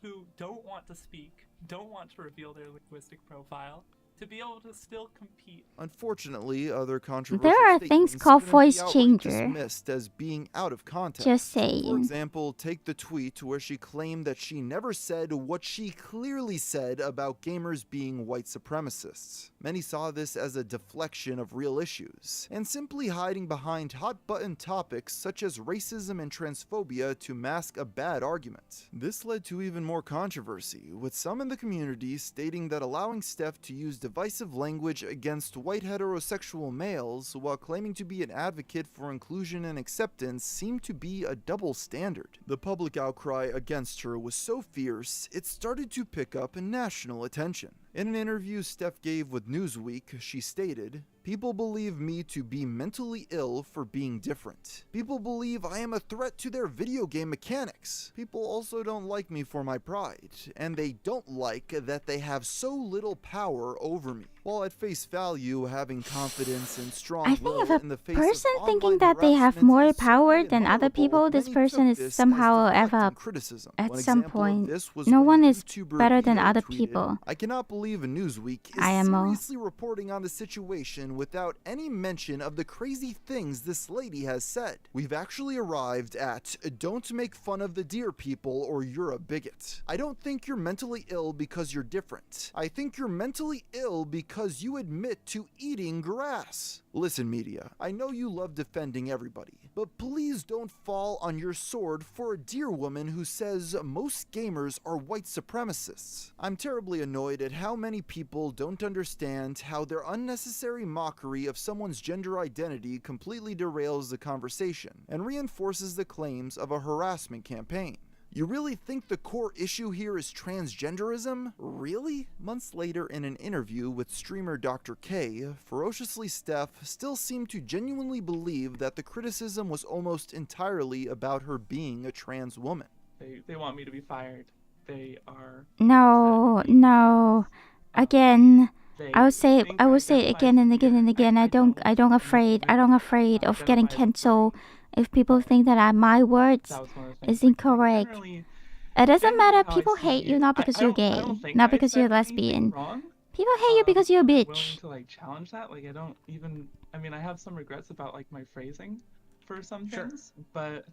who don't want to speak, don't want to reveal their linguistic profile, to be able to still compete. Unfortunately, other controversial There are things statements called couldn't be voice outright changer. dismissed as being out of context. Just For saying. example, take the tweet where she claimed that she never said what she clearly said about gamers being white supremacists. Many saw this as a deflection of real issues, and simply hiding behind hot-button topics such as racism and transphobia to mask a bad argument. This led to even more controversy, with some in the community stating that allowing Steph to use divisive language against white heterosexual males while claiming to be an advocate for inclusion and acceptance seemed to be a double standard. The public outcry against her was so fierce, it started to pick up national attention. In an interview Steph gave with Newsweek, she stated, "People believe me to be mentally ill for being different. People believe I am a threat to their video game mechanics. People also don't like me for my pride, and they don't like that they have so little power over me." While at face value, having confidence and strong I think will if a in the face person of thinking online that they have harassment more is power certainly than other admirable, people, this many person took is this as somehow deflecting ever criticism. at One some example of point. this was No when one is YouTuber better than Vito other tweeted, people. "I cannot believe Newsweek is IMO. seriously reporting on the situation without any mention of the crazy things this lady has said. We've actually arrived at don't make fun of the deer people or you're a bigot. I don't think you're mentally ill because you're different. I think you're mentally ill because you admit to eating grass." Listen, media, I know you love defending everybody, But please don't fall on your sword for a dear woman who says most gamers are white supremacists. I'm terribly annoyed at how many people don't understand how their unnecessary mockery of someone's gender identity completely derails the conversation and reinforces the claims of a harassment campaign. You really think the core issue here is transgenderism? Really? Months later in an interview with streamer Dr. K, Ferociously Steph still seemed to genuinely believe that the criticism was almost entirely about her being a trans woman. They want me to be fired. They are. No. Again, They I will say think it again and again and again. I don't afraid of getting cancelled if people think that my words That was one of the things. is incorrect. Generally, It doesn't matter. how I People see hate it, you not because I you're don't- I gay, don't think not I because you're said anything lesbian. wrong. People hate you because you're a I'm willing bitch. to like challenge that. Like I don't even. I mean, I have some regrets about like my phrasing for some things, but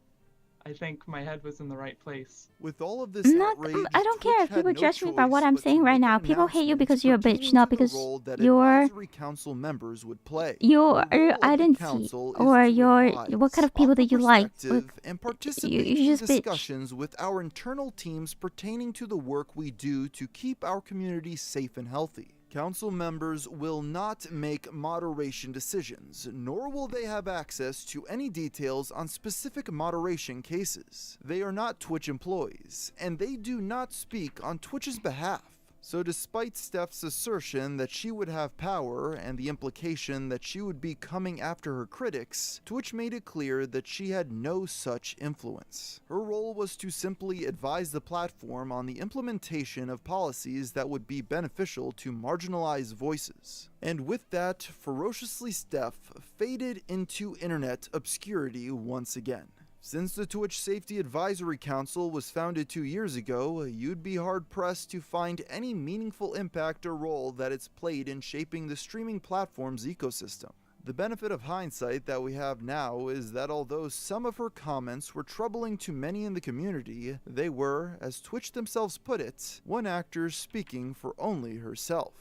I think my head was in the right place. With all of this outrage, I don't care if Twitch had people no judge me by what choice I'm but to saying right make now. an People hate you announcement because you're a bitch, pertaining not to the because role that you're advisory council members would play. your The role of the identity council is or to your advise, what kind of people offer that you like. perspective, Look, and participate you in just bitch. discussions with our internal teams pertaining to the work we do to keep our community safe and healthy. Council members will not make moderation decisions, nor will they have access to any details on specific moderation cases. They are not Twitch employees, and they do not speak on Twitch's behalf. So despite Steph's assertion that she would have power and the implication that she would be coming after her critics, Twitch made it clear that she had no such influence. Her role was to simply advise the platform on the implementation of policies that would be beneficial to marginalized voices. And with that, Ferociously Steph faded into internet obscurity once again. Since the Twitch Safety Advisory Council was founded 2 years ago, you'd be hard-pressed to find any meaningful impact or role that it's played in shaping the streaming platform's ecosystem. The benefit of hindsight that we have now is that although some of her comments were troubling to many in the community, they were, as Twitch themselves put it, one actor speaking for only herself.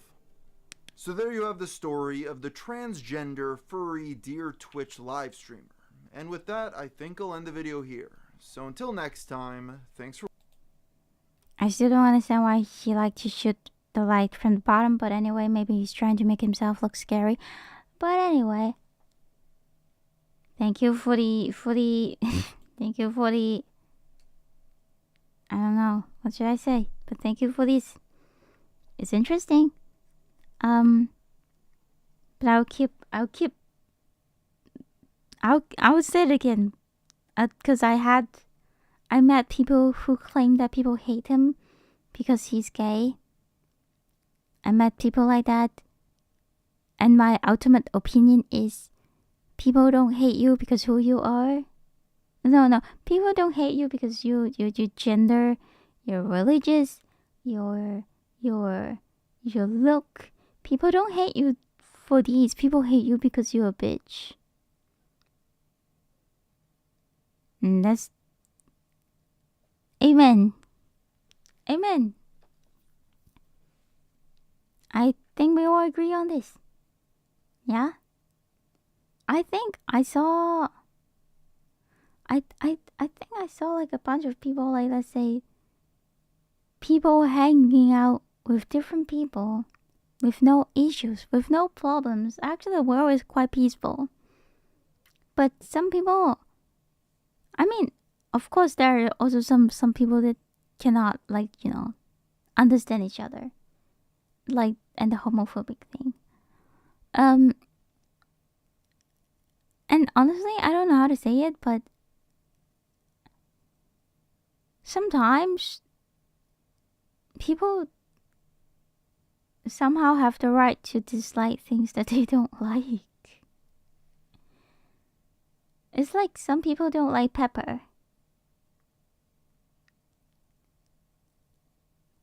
So there you have the story of the transgender furry Dear Twitch live streamer. And with that, I think I'll end the video here. So until next time, thanks for... I still don't understand why he liked to shoot the light from the bottom, but anyway, maybe he's trying to make himself look scary. But anyway, thank you for the thank you for the, I don't know, what should I say? But thank you for this. It's interesting. But I would say it again, because I met people who claim that people hate him because he's gay. I met people like that, and my ultimate opinion is, people don't hate you because who you are. No, people don't hate you because your gender, your religious, your look. People don't hate you for these. People hate you because you're a bitch. And that's... Amen. Amen. I think we all agree on this. Yeah? I think I saw... I think I saw like a bunch of people, like, let's say, people hanging out with different people with no issues, with no problems. Actually, the world is quite peaceful. But some people... I mean, of course, there are also some people that cannot, like, understand each other. Like, and the homophobic thing. And honestly, I don't know how to say it, but sometimes people somehow have the right to dislike things that they don't like. It's like some people don't like pepper.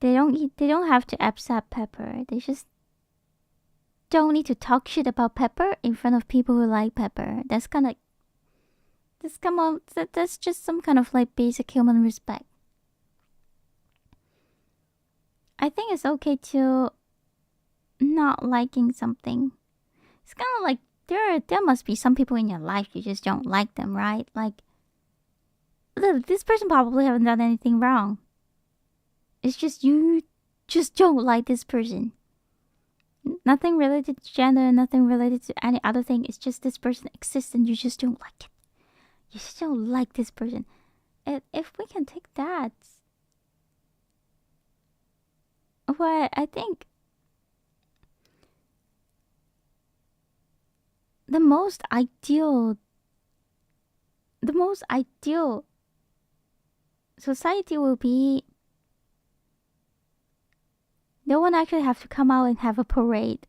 They don't have to accept pepper. They just don't need to talk shit about pepper in front of people who like pepper. That's just some kind of like basic human respect. I think it's okay to not liking something. It's kind of like there must be some people in your life you just don't like them, right? Like, look, this person probably haven't done anything wrong. It's just you just don't like this person. Nothing related to gender, nothing related to any other thing. It's just this person exists and you just don't like it. You just don't like this person. And if we can take that, well, I think the most ideal society will be no one actually have to come out and have a parade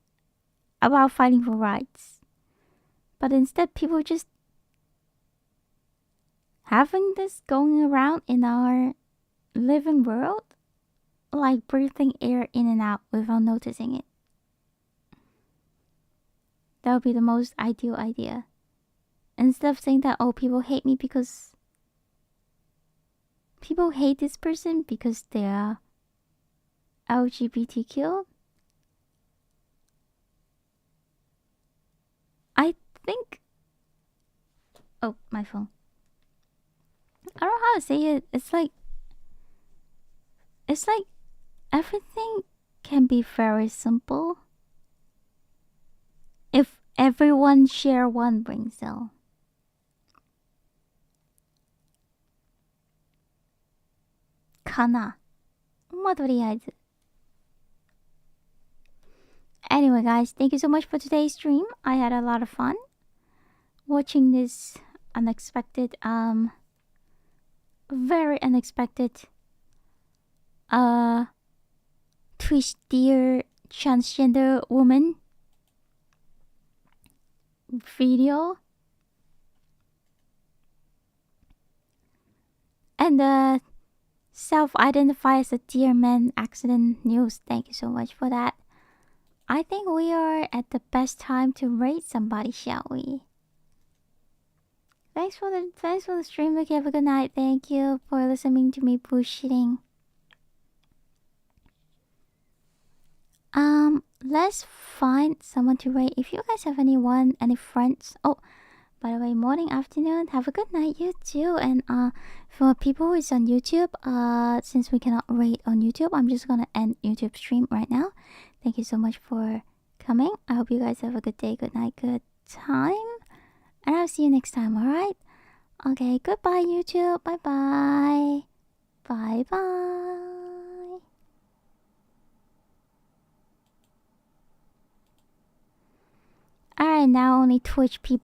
about fighting for rights. But instead, people just having this going around in our living world, like breathing air in and out without noticing it. That would be the most ideal idea. Instead of saying that, oh, people hate me because people hate this person because they are LGBTQ. I think. Oh, my phone. I don't know how to say it. It's like everything can be very simple if everyone share one brain cell. Kana. まあとりあえず. Anyway, guys, thank you so much for today's stream. I had a lot of fun watching this unexpected, very unexpected, twistier transgender woman video. And self-identify as a dear man accident news. Thank you so much for that. I think we are at the best time to rate somebody, shall we? Thanks for the stream, Lucky. Have a good night. Thank you for listening to me bullshitting. Let's find someone to rate. If you guys have any friends. Oh, by the way, morning, afternoon. Have a good night, you too. And for people who is on YouTube, since we cannot rate on YouTube, I'm just gonna end YouTube stream right now. Thank you so much for coming. I hope you guys have a good day, good night, good time. And I'll see you next time, alright? Okay, goodbye, YouTube. Bye-bye. Bye-bye. Alright, now only Twitch people